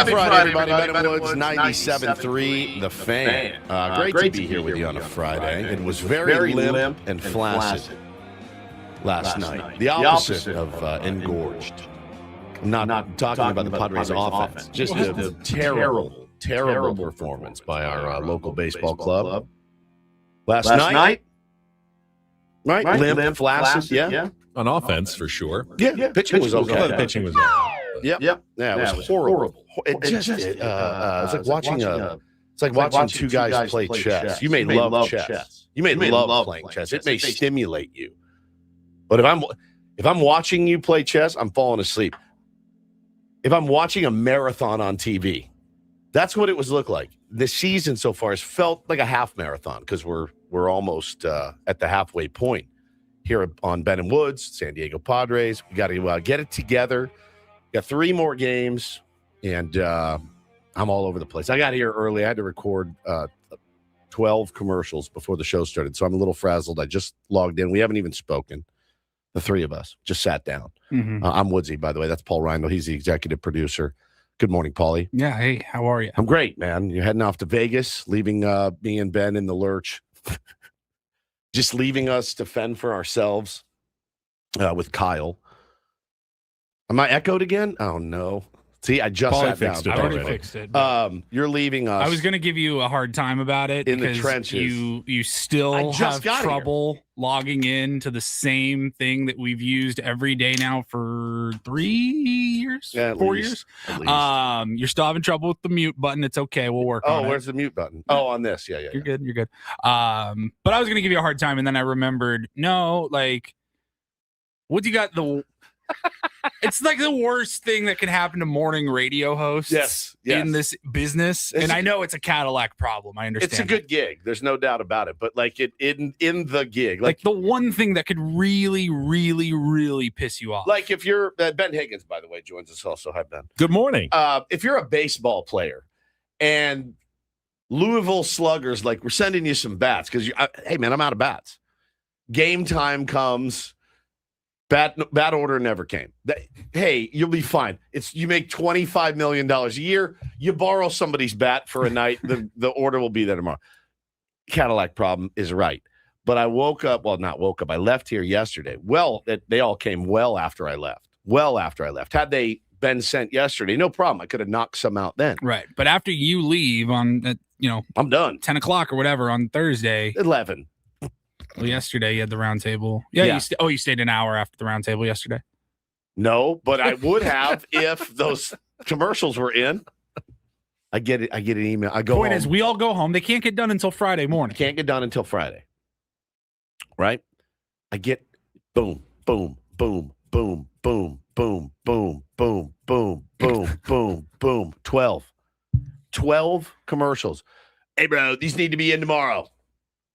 Happy Friday, everybody. Ben Woods, 97.3, The Fan. Great to be here with you on a Friday. It was very limp and flaccid last night. The opposite of engorged. I'm not talking about the Padres offense. Just a terrible performance by our local baseball club. Last night, right? Limp, flaccid, yeah. On offense, for sure. Yeah. Pitching was okay. The pitching was okay. Yep. Yeah, it was horrible. It's like watching two guys play chess. You may love chess. You may love playing chess. It may stimulate you. But if I'm watching you play chess, I'm falling asleep. If I'm watching a marathon on TV, that's what it was look like. The season so far has felt like a half marathon because we're almost at the halfway point here on Ben and Woods, San Diego Padres. We got to get it together. Got 3 more games, and I'm all over the place. I got here early. I had to record 12 commercials before the show started, so I'm a little frazzled. I just logged in. We haven't even spoken. The 3 of us just sat down. Mm-hmm. I'm Woodsy, by the way. That's Paul Reindl. He's the executive producer. Good morning, Paulie. Yeah, hey, how are you? I'm great, man. You're heading off to Vegas, leaving me and Ben in the lurch. Just leaving us to fend for ourselves with Kyle. Am I echoed again? Oh, no. See, I just sat down. I already fixed it. You're leaving us. I was going to give you a hard time about it in the trenches. You still have trouble logging in to the same thing that we've used every day now for 3 years, 4 years. You're still having trouble with the mute button. It's okay. We'll work on it. Oh, where's the mute button? Oh, on this. Yeah. You're good. But I was going to give you a hard time, and then I remembered, what you got it's like the worst thing that can happen to morning radio hosts in this business. And I know it's a Cadillac problem. I understand. It's a good gig. There's no doubt about it. But like in the gig, like the one thing that could really, really, really piss you off. Like if you're Ben Higgins, by the way, joins us also. Hi, Ben. Good morning. If you're a baseball player and Louisville Sluggers, like we're sending you some bats because hey man, I'm out of bats. Game time comes. Bat order never came. Hey, you'll be fine. You make $25 million a year. You borrow somebody's bat for a night. The order will be there tomorrow. Cadillac problem is right. But I woke up. Well, not woke up. I left here yesterday. Well, they all came well after I left. Had they been sent yesterday, no problem. I could have knocked some out then. Right. But after you leave on, I'm done. 10 o'clock or whatever on Thursday. 11. Well, yesterday you had the round table. Yeah. You stayed an hour after the round table yesterday. No, but I would have if those commercials were in. I get it. I get an email. I go Point home. is, we all go home. They can't get done until Friday morning. Can't get done until Friday. Right? I get boom, boom, boom, boom, boom, boom, boom, boom, boom, boom, boom, boom. 12 commercials. Hey, bro, these need to be in tomorrow.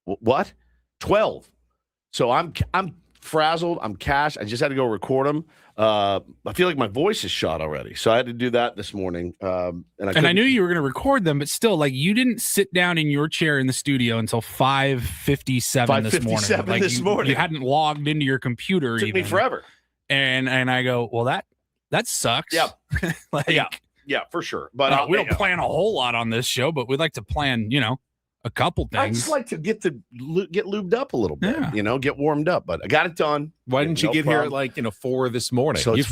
What? 12. So I'm frazzled. I'm cashed. I just had to go record them. I feel like my voice is shot already. So I had to do that this morning. And I knew you were going to record them, but still, like, you didn't sit down in your chair in the studio until 5:57 this morning. 5:57 this morning. You hadn't logged into your computer. It took me forever. And I go, well, that sucks. Yeah. Yeah, for sure. But we don't plan a whole lot on this show, but we'd like to plan, a couple things. I just like to get lubed up a little bit, get warmed up. But I got it done. Why didn't you get here at 4 this morning? So you've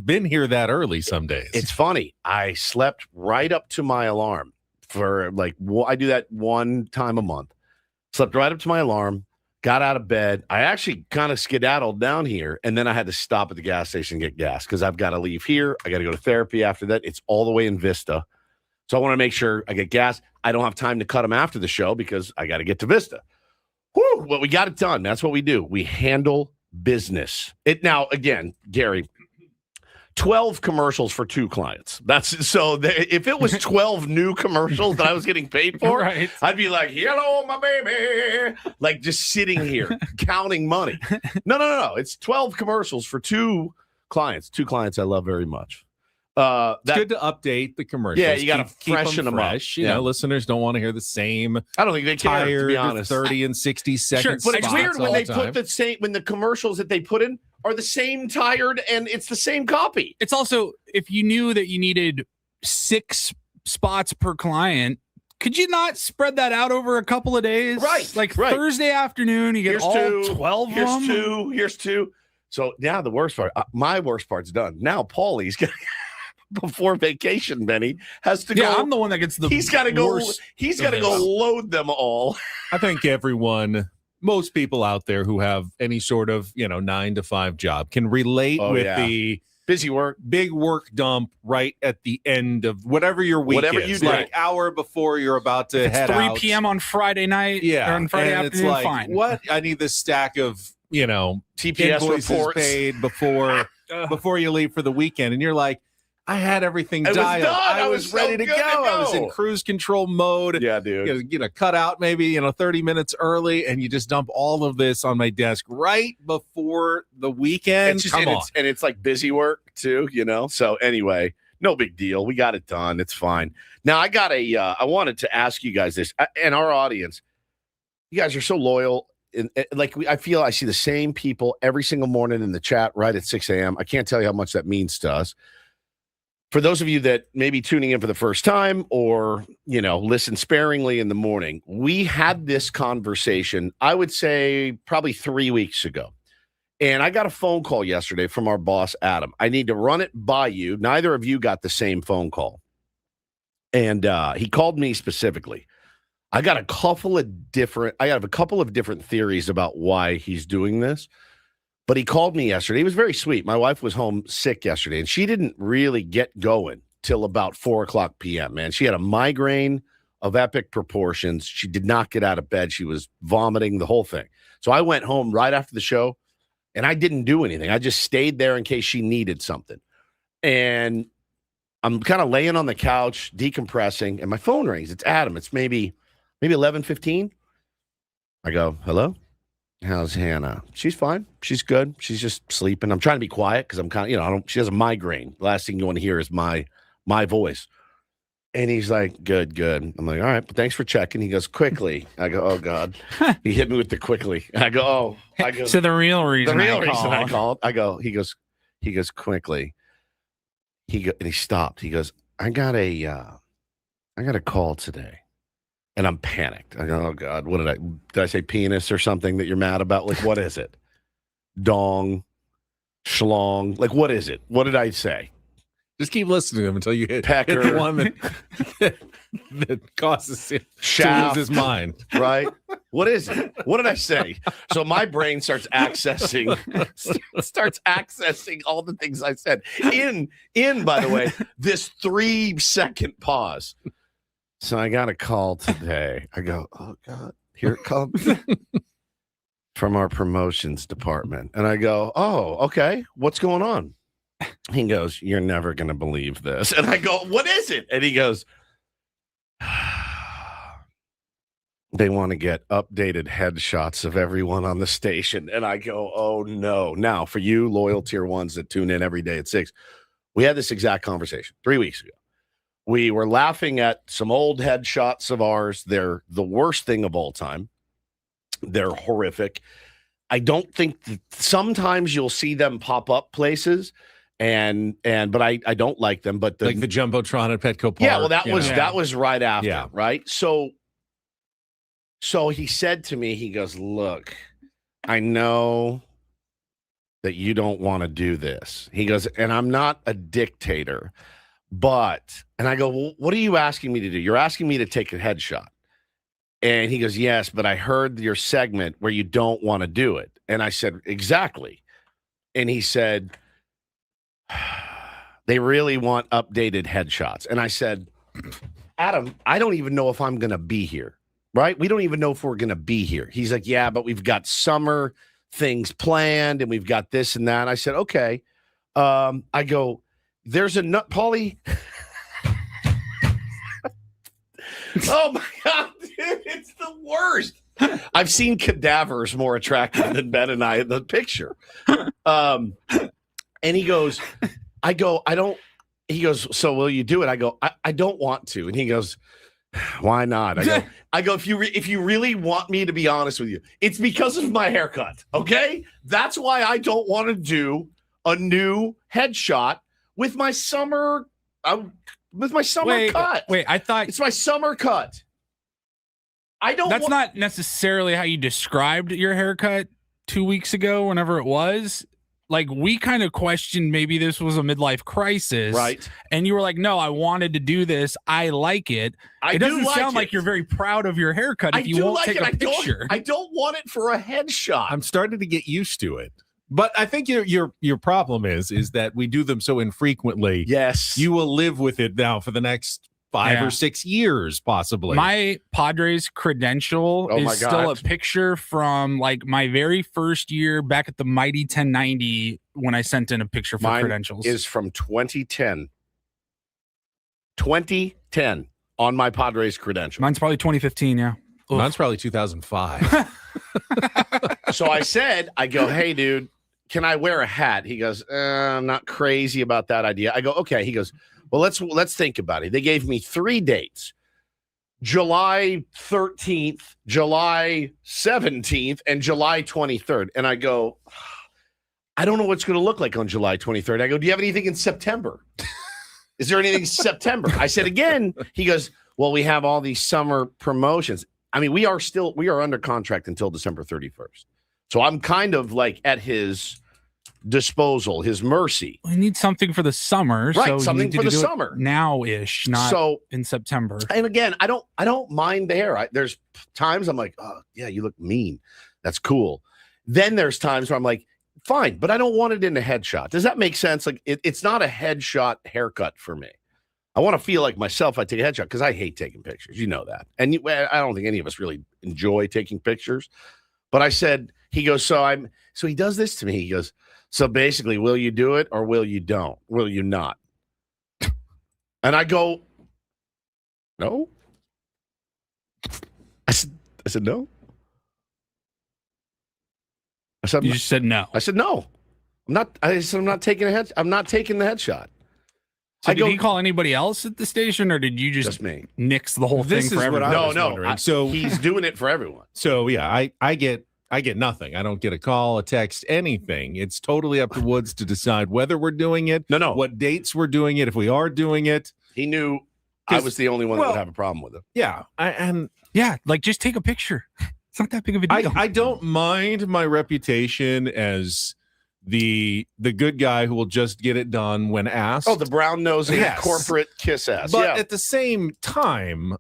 been here that early some days. It's funny. I slept right up to my alarm for I do that one time a month. Slept right up to my alarm, got out of bed. I actually kind of skedaddled down here, and then I had to stop at the gas station and get gas because I've got to leave here. I got to go to therapy after that. It's all the way in Vista. So I want to make sure I get gas. I don't have time to cut them after the show because I got to get to Vista. Whew, well, we got it done. That's what we do. We handle business. Now, again, Gary, 12 commercials for 2 clients. If it was 12 new commercials that I was getting paid for, right. I'd be like, hello, my baby. Like just sitting here counting money. No. It's 12 commercials for 2 clients. 2 clients I love very much. It's good to update the commercials. Yeah, you got to freshen them fresh. up. Listeners don't want to hear the same. I don't think they care, to be honest. 30 and 60 seconds. Sure, but it's weird when they put when the commercials that they put in are the same tired and it's the same copy. It's also, if you knew that you needed 6 spots per client. Could you not spread that out over a couple of days? Right. Like Thursday afternoon, you get here's all 12 of them. Here's 2. So now the worst part, my worst part's done. Now Paulie's going before vacation, Benny, has to go. Yeah, I'm the one that gets the He's got to go. He's got to go load them all. I think most people out there who have any sort of 9 to 5 job can relate the busy work, big work dump right at the end of whatever your week whatever is. You do. Like hour before you're about to head 3 out. 3 p.m. on Friday night. Yeah, or on Friday and afternoon. It's like, fine. What? I need this stack of TPS invoices reports paid before you leave for the weekend, and you're like, I had everything dialed. I was ready to go. I was in cruise control mode. Yeah, dude. Cut out maybe 30 minutes early, and you just dump all of this on my desk right before the weekend. And it's like busy work too, So anyway, no big deal. We got it done. It's fine. Now I got I wanted to ask you guys this, and our audience. You guys are so loyal. I feel I see the same people every single morning in the chat right at 6 a.m. I can't tell you how much that means to us. For those of you that may be tuning in for the first time or, listen sparingly in the morning, we had this conversation, I would say probably 3 weeks ago. And I got a phone call yesterday from our boss, Adam. I need to run it by you. Neither of you got the same phone call. And he called me specifically. I have a couple of different theories about why he's doing this. But he called me yesterday. He was very sweet. My wife was home sick yesterday, and she didn't really get going till about 4:00 p.m., man. She had a migraine of epic proportions. She did not get out of bed. She was vomiting, the whole thing. So I went home right after the show, and I didn't do anything. I just stayed there in case she needed something. And I'm kind of laying on the couch, decompressing, and my phone rings. It's Adam. It's maybe 11:15. I go, hello? How's Hannah? She's fine. She's good. She's just sleeping. I'm trying to be quiet because I'm kind of, she has a migraine. The last thing you want to hear is my voice. And he's like, good. I'm like, all right, but thanks for checking. He goes, quickly. I go, oh God. He hit me with the quickly. I go, oh. So the real reason I called. He goes, quickly. And he stopped. He goes, I got a call today. And I'm panicked. I go, oh God, did I say penis or something that you're mad about? Like, what is it? Dong, schlong. Like, what is it? What did I say? Just keep listening to him until you hit Pecker. The one that causes him Shaft, to lose his mind. Right? What is it? What did I say? So my brain starts accessing all the things I said. In, by the way, this 3-second pause. So I got a call today. I go, oh, God, here it comes from our promotions department. And I go, oh, okay, what's going on? He goes, you're never going to believe this. And I go, what is it? And he goes, they want to get updated headshots of everyone on the station. And I go, oh, no. Now, for you loyal tier ones that tune in every day at 6, we had this exact conversation 3 weeks ago. We were laughing at some old headshots of ours. They're the worst thing of all time. They're horrific. I don't think sometimes you'll see them pop up places, but I don't like them. But like the Jumbotron at Petco Park. Yeah, well, that was right after, yeah. Right? So he said to me, he goes, look, I know that you don't want to do this. He goes, and I'm not a dictator. And I go, well, what are you asking me to do? You're asking me to take a headshot. And he goes, yes, but I heard your segment where you don't want to do it. And I said, exactly. And he said, they really want updated headshots. And I said, Adam, I don't even know if I'm going to be here, right? We don't even know if we're going to be here. He's like, yeah, but we've got summer things planned and we've got this and that. I said, okay. I go, there's a nut, Paulie. Oh my God, dude, it's the worst. I've seen cadavers more attractive than Ben and I in the picture. And he goes, he goes, so will you do it? I go, I don't want to. And he goes, why not? I go, if you really want me to be honest with you, it's because of my haircut. Okay. That's why I don't want to do a new headshot with my summer with my summer cut. Wait, I thought it's my summer cut. That's not necessarily how you described your haircut 2 weeks ago, whenever it was. Like, we kind of questioned maybe this was a midlife crisis. Right. And you were like, no, I wanted to do this. I like it. It doesn't sound like you're very proud of your haircut if you won't take a picture. I don't want it for a headshot. I'm starting to get used to it. But I think your problem is that we do them so infrequently. Yes. You will live with it now for the next 5 or 6 years, possibly. My Padres credential is still a picture from like my very first year back at the mighty 1090 when I sent in a picture for credentials. Is from 2010. 2010 on my Padres credential. Mine's probably 2015, yeah. Oof. Mine's probably 2005. So I go, hey, dude, can I wear a hat? He goes, I'm not crazy about that idea. I go, okay. He goes, well, let's think about it. They gave me 3 dates: July 13th, July 17th, and July 23rd. And I go, I don't know what's going to look like on July 23rd. I go, do you have anything in September? Is there anything in September? I said again. He goes, well, we have all these summer promotions. I mean, we are under contract until December 31st. So I'm kind of like at his disposal, his mercy. We need something for the summer, right? So something for the summer now-ish, not in September. And again, I don't mind the hair. There's times I'm like, oh yeah, you look mean. That's cool. Then there's times where I'm like, fine, but I don't want it in a headshot. Does that make sense? Like it's not a headshot haircut for me. I want to feel like myself. I take a headshot because I hate taking pictures. You know that, and I don't think any of us really enjoy taking pictures. But I said, he goes, so he does this to me. He goes, so basically, will you do it or will you don't? Will you not? And I go, no. I said no. You just said no. I said no. I'm not. I said I'm not taking I'm not taking the headshot. So did he call anybody else at the station, or did you just me nix the whole thing for everyone? No. So he's doing it for everyone. So yeah, I get nothing. I don't get a call, a text, anything. It's totally up to Woods to decide whether we're doing it. No. What dates we're doing it, if we are doing it. He knew I was the only one that would have a problem with it. Yeah. Like just take a picture. It's not that big of a deal. I don't mind my reputation as the good guy who will just get it done when asked. Oh, the brown-nosing corporate kiss ass. But at the same time,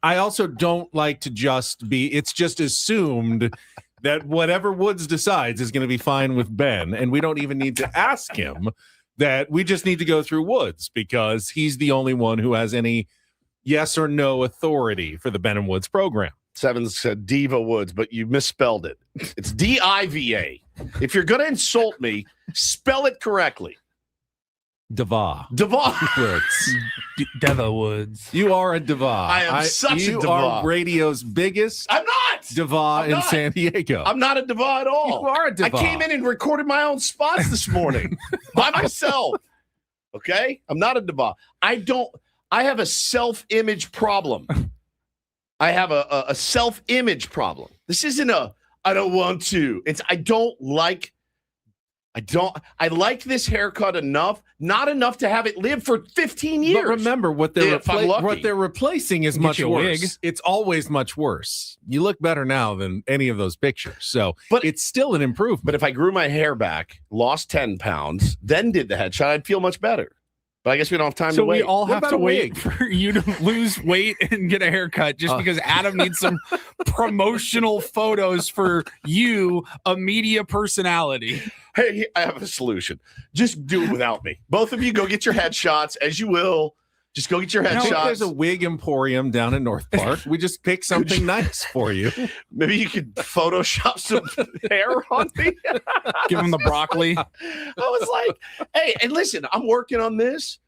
I also don't like to it's just assumed that whatever Woods decides is going to be fine with Ben, and we don't even need to ask him. That we just need to go through Woods because he's the only one who has any yes or no authority for the Ben and Woods program. Seven said Diva Woods, but you misspelled it. It's D-I-V-A. If you're going to insult me, spell it correctly. Deva Woods. Deva Woods. You are a Deva. I am such a Deva. You are radio's biggest. I'm not. Deva in San Diego. I'm not a Deva at all. You are a Deva. I came in and recorded my own spots this morning by myself. Okay? I'm not a Deva. I have a self-image problem. I have a self-image problem. This isn't I don't want to. I like this haircut enough, not enough to have it live for 15 years. But remember, what they're replacing is much worse. Wig. It's always much worse. You look better now than any of those pictures. So, but it's still an improvement. But if I grew my hair back, lost 10 pounds, then did the headshot, I'd feel much better. But I guess we don't have time to wait. So we all have to wait for you to lose weight and get a haircut just because Adam needs some promotional photos for you, a media personality. Hey, I have a solution. Just do it without me. Both of you go get your headshots as you will. Just go get your headshots. There's a wig emporium down in North Park. We just pick something nice for you. Maybe you could Photoshop some hair on me. Give him the broccoli. I was like, hey, and listen, I'm working on this.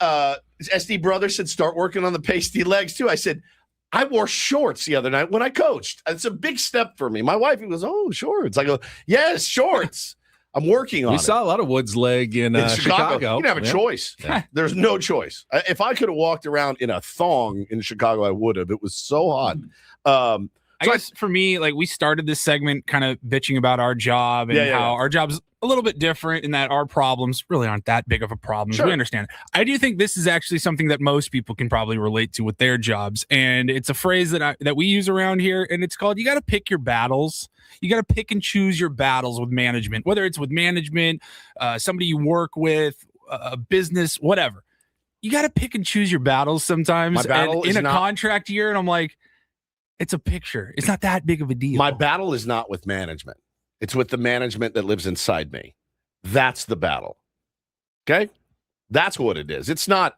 SD brother said start working on the pasty legs too. I said, I wore shorts the other night when I coached. It's a big step for me. My wife goes, oh, shorts. I go, yes, shorts. I'm working on it. We saw a lot of Woods leg in Chicago. You didn't have a choice. Yeah. There's no choice. If I could have walked around in a thong in Chicago, I would have. It was so hot. I guess for me, like, we started this segment kind of bitching about our job and how our job's a little bit different in that our problems really aren't that big of a problem. Sure. We understand it. I do think this is actually something that most people can probably relate to with their jobs. And it's a phrase that we use around here, and it's called, you got to pick your battles. You got to pick and choose your battles with management, whether it's with management, somebody you work with, a business, whatever. You got to pick and choose your battles sometimes. My battle in a contract year, and I'm like, it's a picture. It's not that big of a deal. My battle is not with management. It's with the management that lives inside me. That's the battle. Okay? That's what it is. It's not,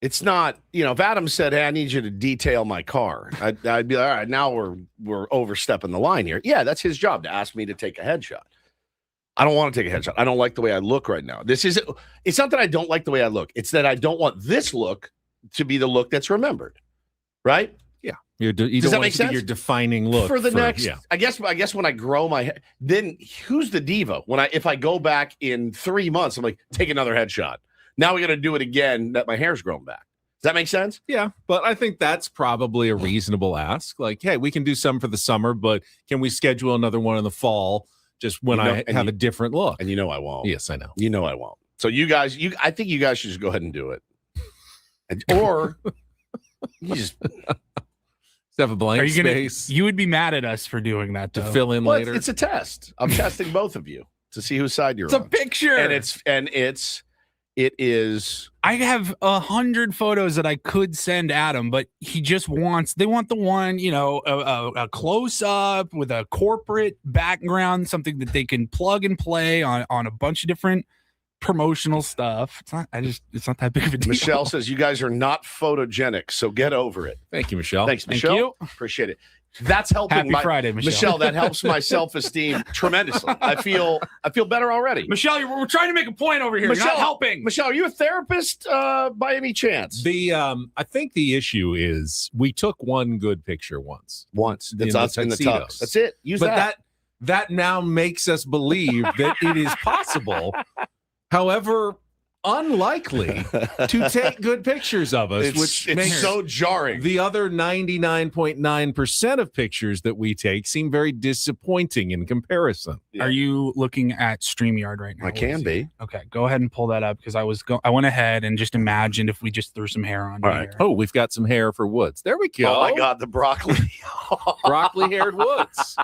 if Adam said, hey, I need you to detail my car, I'd be like, all right, now we're overstepping the line here. Yeah, that's his job to ask me to take a headshot. I don't want to take a headshot. I don't like the way I look right now. It's not that I don't like the way I look. It's that I don't want this look to be the look that's remembered. Right? Yeah. Does that make sense? Your defining look for the next. Yeah. I guess when I grow my head, then who's the diva? If I go back in 3 months, I'm like, take another headshot. Now we got to do it again. That my hair's grown back. Does that make sense? Yeah, but I think that's probably a reasonable ask. Like, hey, we can do some for the summer, but can we schedule another one in the fall? Just when I have a different look. And I won't. Yes, I know. I won't. So you guys, I think you guys should just go ahead and do it. Or you just have a blank space. You would be mad at us for doing that, to fill in later. It's a test. I'm testing both of you to see whose side you're on. It's a picture. It is. I have 100 photos that I could send Adam, but they want the one, a close up with a corporate background, something that they can plug and play on a bunch of different promotional stuff. It's not that big of a deal. Michelle says you guys are not photogenic, so get over it. Thank you, Michelle. Thanks, Michelle. Thank you. Appreciate it. That's helping. Happy Friday, Michelle. That helps my self-esteem tremendously. I feel better already. Michelle, we're trying to make a point over here. Michelle, you're not helping. Michelle, are you a therapist by any chance? I think the issue is we took one good picture once. That's us in the tux. That's it. Use that. That now makes us believe that it is possible. However, unlikely to take good pictures of us, which makes so jarring. The other 99.9% of pictures that we take seem very disappointing in comparison. Yeah. Are you looking at StreamYard right now? I can be. Okay, go ahead and pull that up because I went ahead and just imagined if we just threw some hair on. All right. Oh, we've got some hair for Woods. There we go. Oh my God, the broccoli, broccoli-haired Woods.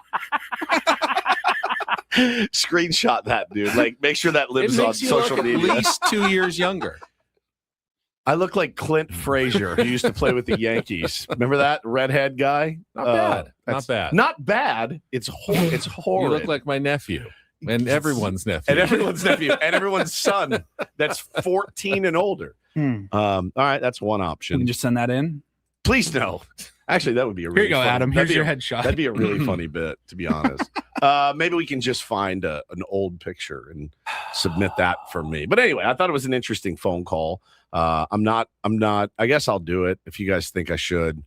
Screenshot that, dude. Like, make sure that lives on social media. At least 2 years younger. I look like Clint Frazier, who used to play with the Yankees. Remember that redhead guy? Not bad. Not bad. Not bad. It's horrid. You look like my nephew, and everyone's nephew, and everyone's son. That's 14 and older. All right, that's one option. You can just send that in. Please no. Actually, that would be a really Here you go, Adam. Here's your headshot. That'd be a really funny bit, to be honest. Maybe we can just find an old picture and submit that for me. But anyway, I thought it was an interesting phone call. I'm not. I guess I'll do it if you guys think I should.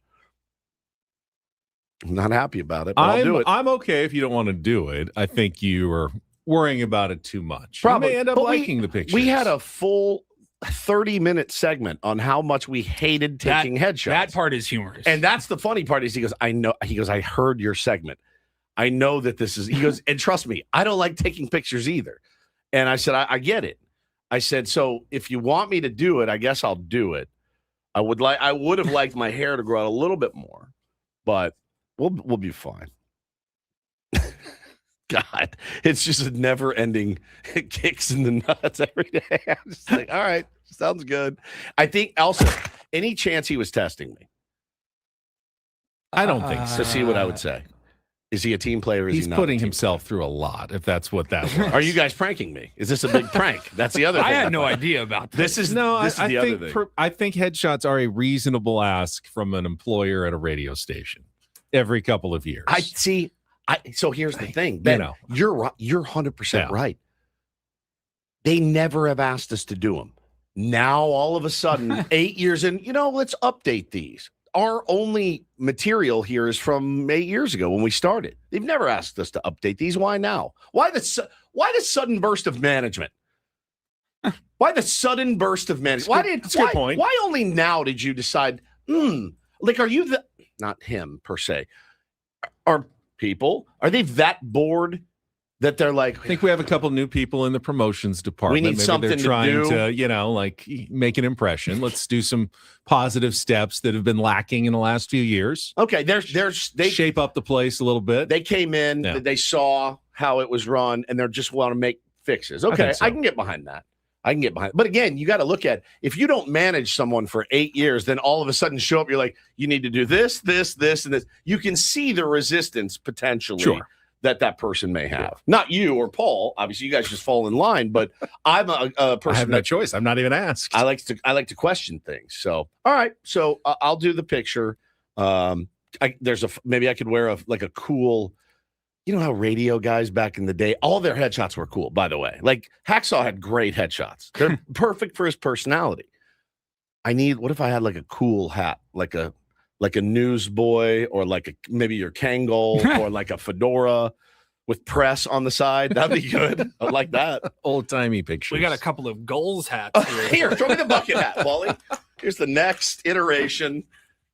I'm not happy about it, but I'll do it. I'm okay if you don't want to do it. I think you are worrying about it too much. Probably. You may end up liking the picture. We had a full 30-minute segment on how much we hated taking headshots. That part is humorous. And that's the funny part is he goes, I know. He goes, I heard your segment. I know that this is, he goes, and trust me, I don't like taking pictures either. And I said, I get it. I said, so if you want me to do it, I guess I'll do it. I would have liked my hair to grow out a little bit more, but we'll be fine. God, it's just a never-ending kicks in the nuts every day. I'm just like, all right, sounds good. I think also, any chance he was testing me? I don't think so. To see what I would say. Is he a team player? Or is He's he not putting himself through a lot, if that's what that was. Are you guys pranking me? Is this a big prank? That's the other thing. I had no idea about this. This is the other thing. I think headshots are a reasonable ask from an employer at a radio station every couple of years. So here's the thing, Ben, you're 100% right. They never have asked us to do them. Now, all of a sudden, 8 years in, let's update these. Our only material here is from 8 years ago when we started. They've never asked us to update these. Why now? Why the sudden burst of management? Why the sudden burst of management? That's a good point. Why only now did you decide, are you not him per se. are people. Are they that bored that they're like, I think we have a couple new people in the promotions department. We need Maybe something they're to trying do. to, like make an impression. Let's do some positive steps that have been lacking in the last few years. Okay, they shape up the place a little bit. They came in, they saw how it was run, and they just want to make fixes. Okay, I can get behind that. But again, you got to look at, if you don't manage someone for 8 years, then all of a sudden show up, you're like, you need to do this, this, this, and this. You can see the resistance potentially that person may have. Sure. Not you or Paul. Obviously, you guys just fall in line, but I'm a person. I have no choice. I'm not even asked. I like to question things. So, all right. So I'll do the picture. Maybe I could wear a cool, you know how radio guys back in the day, all their headshots were cool, by the way. Like Hacksaw had great headshots. They're perfect for his personality. What if I had like a cool hat, like a newsboy, or maybe your Kangol, or like a fedora with press on the side? That'd be good. I like that. Old-timey pictures. We got a couple of goals hats here. Here, throw me the bucket hat, Wally. Here's the next iteration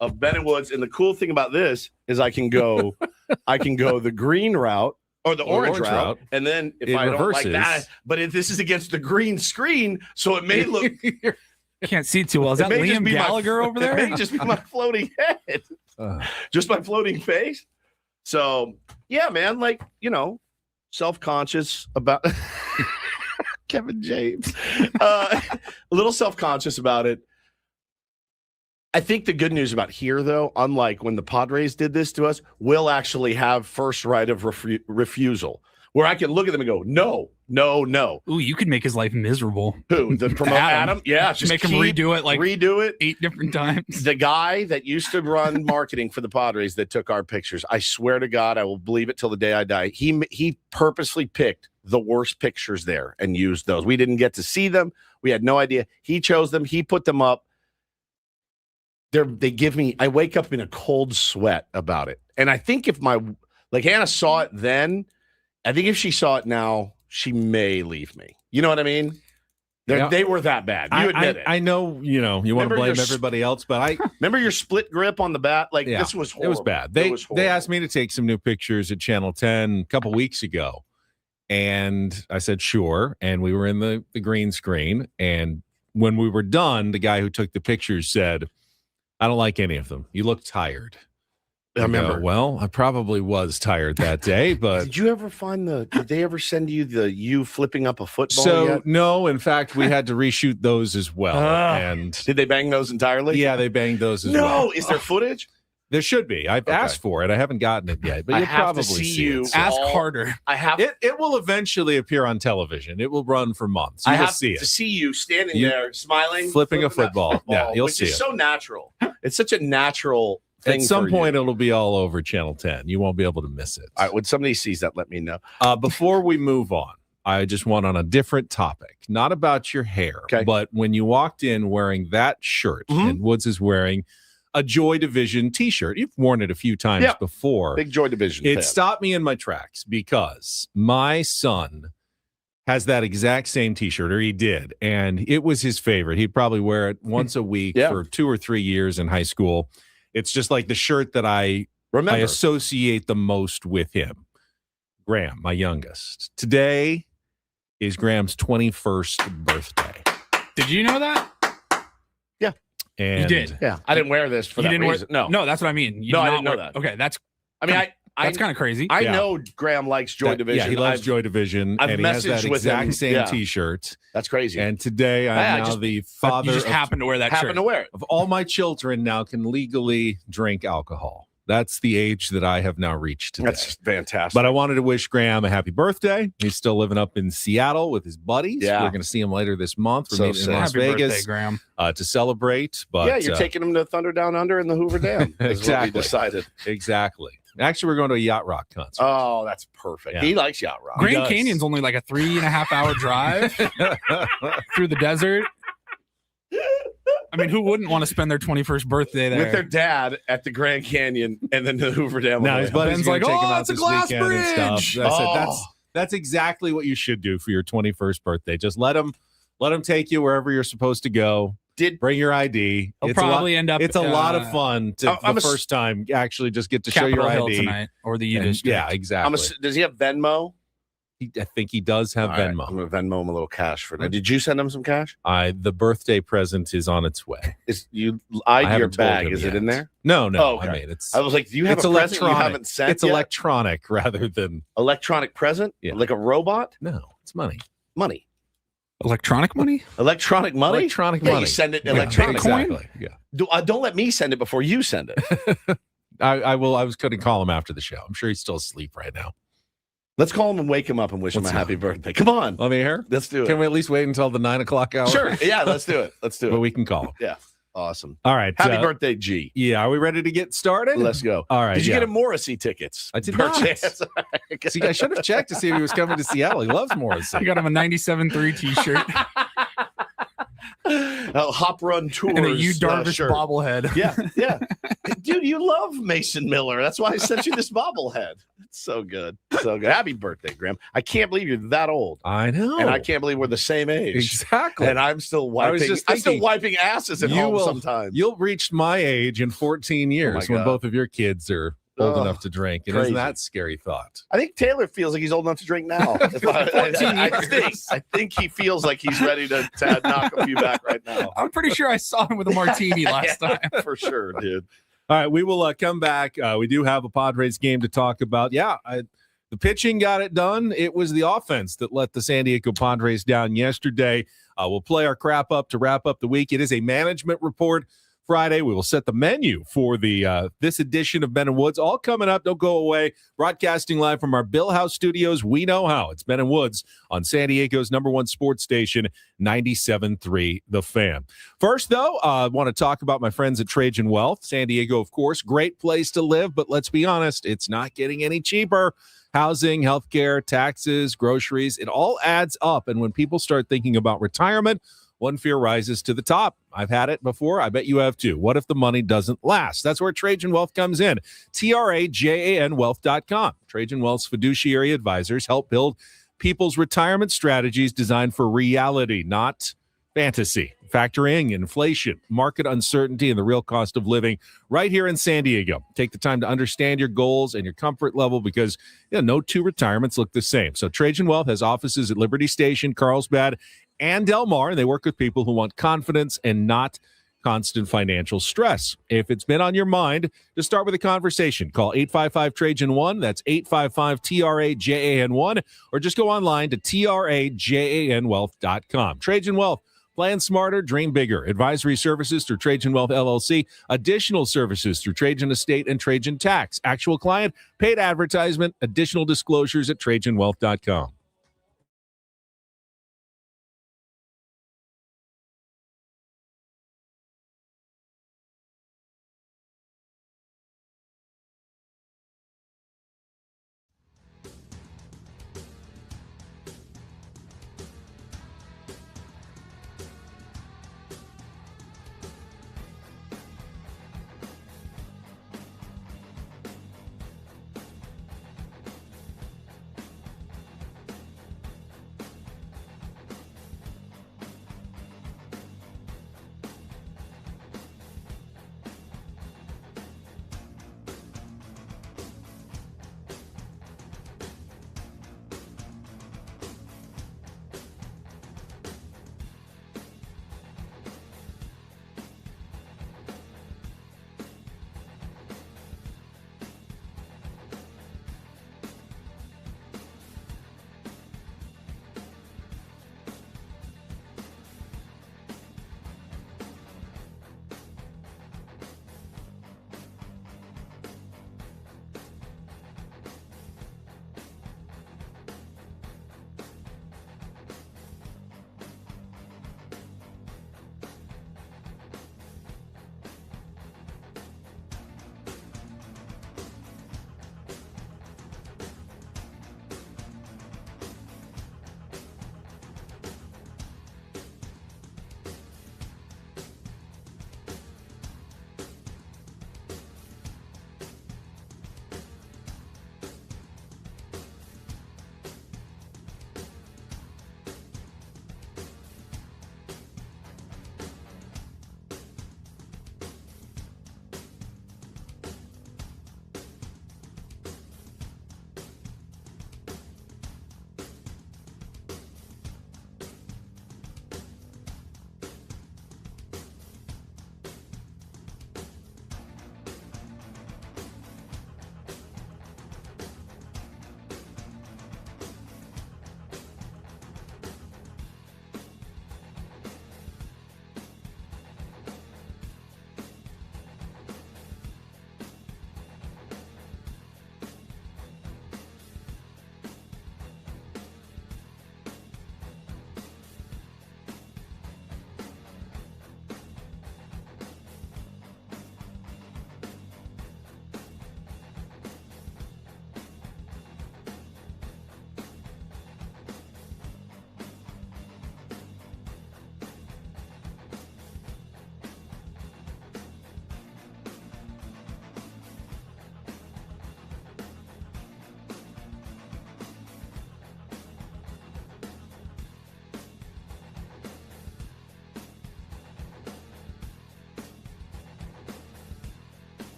of Ben and Woods. And the cool thing about this is I can go the green route or the orange route. And then if I don't like that, but this is against the green screen, so it may look... Can't see too well. Is that Liam Gallagher over there? It may just be my floating head. Just my floating face. So, yeah, man, self-conscious about Kevin James. A little self-conscious about it. I think the good news about here, though, unlike when the Padres did this to us, we'll actually have first right of refusal, where I can look at them and go, no. Ooh, you could make his life miserable. Who? The promote Adam? Yeah, just make him redo it 8 different times. The guy that used to run marketing for the Padres that took our pictures, I swear to God, I will believe it till the day I die. He purposely picked the worst pictures there and used those. We didn't get to see them. We had no idea. He chose them. He put them up. They give me, I wake up in a cold sweat about it. And I think if Hannah saw it then, I think if she saw it now, she may leave me. You know what I mean? They were that bad. You admit it. I know, you want to blame everybody else, but I remember your split grip on the bat. This was horrible. It was bad. They asked me to take some new pictures at Channel 10 a couple weeks ago. And I said, sure. And we were in the green screen. And when we were done, the guy who took the pictures said, I don't like any of them. You look tired. I remember. Well, I probably was tired that day, but did you ever did they ever send you you flipping up a football yet? No, in fact, we had to reshoot those as well. And did they bang those entirely? Yeah, they banged those as well. No, is there footage? There should be. I've asked for it. I haven't gotten it yet, but you'll probably see you. Ask harder. It will eventually appear on television. It will run for months. I have to see you standing there smiling, flipping a football. Yeah, you'll see it. It's so natural. It's such a natural thing. At some point, it'll be all over Channel 10. You won't be able to miss it. All right, when somebody sees that, let me know. Before we move on, I just want on a different topic, not about your hair, but when you walked in wearing that shirt, and Woods is wearing a Joy Division t-shirt. You've worn it a few times before. Big Joy Division. It stopped me in my tracks because my son has that exact same t-shirt, or he did, and it was his favorite. He'd probably wear it once a week for 2 or 3 years in high school. It's just like the shirt that I associate the most with him. Graham, my youngest. Today is Graham's 21st birthday. Did you know that? And you did. Yeah. I didn't wear this for that reason. No, that's what I mean. I didn't know that. Okay, that's kind of crazy. I know Graham likes Joy Division. Yeah, he loves Joy Division. I've and he has that exact same t-shirt. That's crazy. And today I'm now the father. You just happened to wear that shirt. Of all my children now can legally drink alcohol. That's the age that I have now reached today. That's fantastic. But I wanted to wish Graham a happy birthday. He's still living up in Seattle with his buddies. Yeah. We're going to see him later this month. We're meeting in Las Vegas, birthday, Graham. To celebrate. But you're taking him to Thunder Down Under in the Hoover Dam. Exactly. What we decided. Exactly. Actually, we're going to a yacht rock concert. Oh, that's perfect. Yeah. He likes yacht rock. Grand Canyon's only like a 3.5 hour drive through the desert. I mean, who wouldn't want to spend their 21st birthday there with their dad at the Grand Canyon and then the Hoover Dam? Now his buddy's like, take him out this glass weekend bridge. And stuff. I said, that's exactly what you should do for your 21st birthday. Just let him take you wherever you're supposed to go. Bring your ID. It'll probably end up. It's a lot of fun to the first time actually just get to Capitol show your Hill ID tonight or the U District. Yeah, exactly. Does he have Venmo? I think he does have Venmo. Right, I'm going to Venmo him a little cash for that. Did you send him some cash? The birthday present is on its way. You eyed your bag. Is it in there? No. Oh, okay. I mean, I was like, do you have a present you haven't sent It's yet? electronic rather than... Electronic present? Yeah. Like a robot? No, it's money. Money. Electronic money? Electronic money? Electronic yeah, money. You send it electronic. Exactly. Yeah. Don't let me send it before you send it. I will. I was going to call him after the show. I'm sure he's still asleep right now. Let's call him and wake him up and wish him a happy birthday. Come on. Let me hear. Let's do it. Can we at least wait until the 9 o'clock hour? Sure. Yeah, let's do it. But we can call him. Yeah. Awesome. All right. Happy birthday, G. Yeah. Are we ready to get started? Let's go. All right. Did you get him Morrissey tickets? I did not. See, I should have checked to see if he was coming to Seattle. He loves Morrissey. I got him a 97.3 t-shirt. Hop Run Tours and a Yu Darvish bobblehead. Yeah. Dude, you love Mason Miller. That's why I sent you this bobblehead. It's so good. So good. Happy birthday, Graham. I can't believe you're that old. I know. And I can't believe we're the same age. Exactly. And I'm still wiping. I'm still wiping asses at home sometimes. You'll reach my age in 14 years when both of your kids are old enough to drink. And isn't that a scary thought? I think Taylor feels like he's old enough to drink now. I think he feels like he's ready to knock a few back right now. I'm pretty sure I saw him with a martini last time. For sure, dude. All right, we will come back. We do have a Padres game to talk about. Yeah, the pitching got it done. It was the offense that let the San Diego Padres down yesterday. We'll play our crap up to wrap up the week. It is a management report Friday. We will set the menu for the this edition of Ben and Woods. All coming up. Don't go away. Broadcasting live from our Bill House studios. We know how. It's Ben and Woods on San Diego's #1 sports station, 97.3 The Fan. First, though, I want to talk about my friends at Trajan Wealth. San Diego, of course, great place to live, but let's be honest, it's not getting any cheaper. Housing, healthcare, taxes, groceries, it all adds up. And when people start thinking about retirement, one fear rises to the top. I've had it before. I bet you have too. What if the money doesn't last? That's where Trajan Wealth comes in. TRAJANwealth.com. Trajan Wealth's fiduciary advisors help build people's retirement strategies designed for reality, not fantasy. Factoring inflation, market uncertainty, and the real cost of living right here in San Diego. Take the time to understand your goals and your comfort level because no two retirements look the same. So Trajan Wealth has offices at Liberty Station, Carlsbad, and Del Mar, and they work with people who want confidence and not constant financial stress. If it's been on your mind, just start with a conversation. Call 855-TRAJAN-1. That's 855-TRAJAN-1. Or just go online to TRAJANwealth.com. Trajan Wealth. Plan smarter, dream bigger. Advisory services through Trajan Wealth LLC. Additional services through Trajan Estate and Trajan Tax. Actual client, paid advertisement. Additional disclosures at TrajanWealth.com.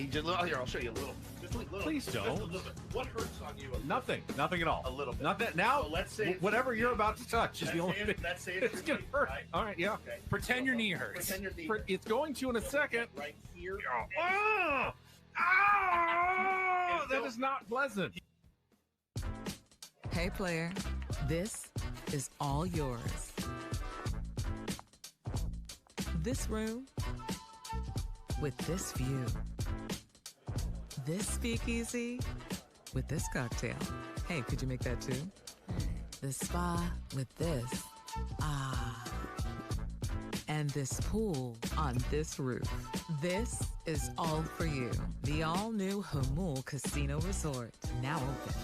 He just here. I'll show you a little. Just a little. Please don't. Just a little bit. What hurts on you? Nothing at all. A little bit. Not that now. So let's say whatever you're about to touch is the only thing. Let's say it's gonna hurt. Right? All right, yeah. Okay. Pretend your knee hurts. Pretend your knee. It's going to in a second. Right here. Oh, that is not pleasant. Hey, player, this is all yours. This room with this view. This speakeasy with this cocktail. Hey, could you make that too? The spa with this. Ah. And this pool on this roof. This is all for you. The all-new Hamul Casino Resort, now open.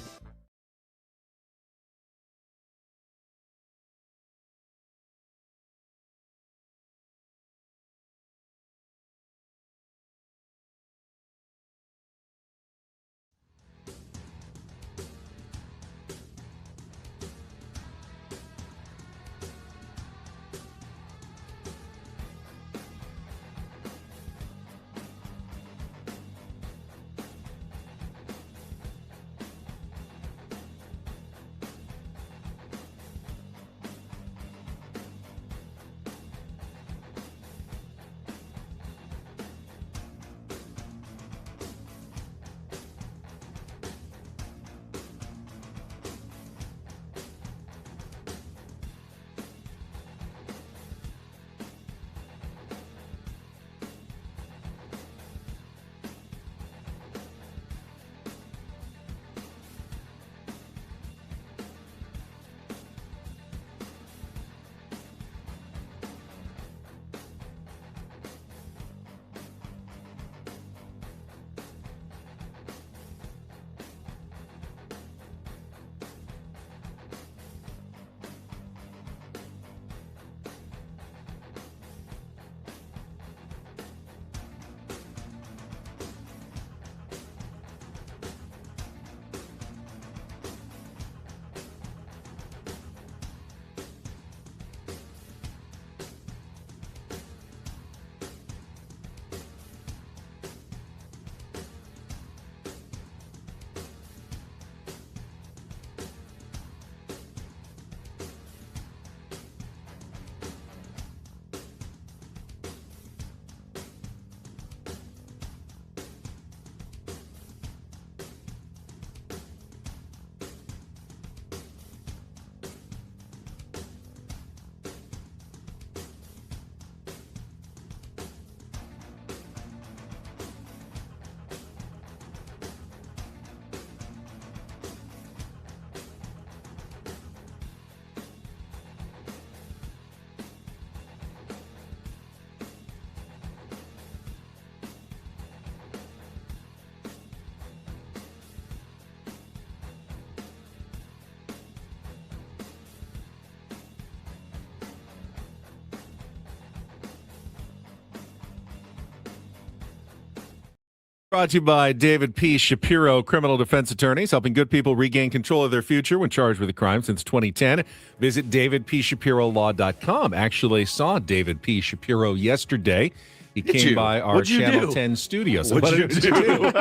Brought to you by David P. Shapiro, criminal defense attorneys, helping good people regain control of their future when charged with a crime since 2010. Visit davidpshapirolaw.com. Actually saw David P. Shapiro yesterday. He came by our Channel 10 studios. What'd you do?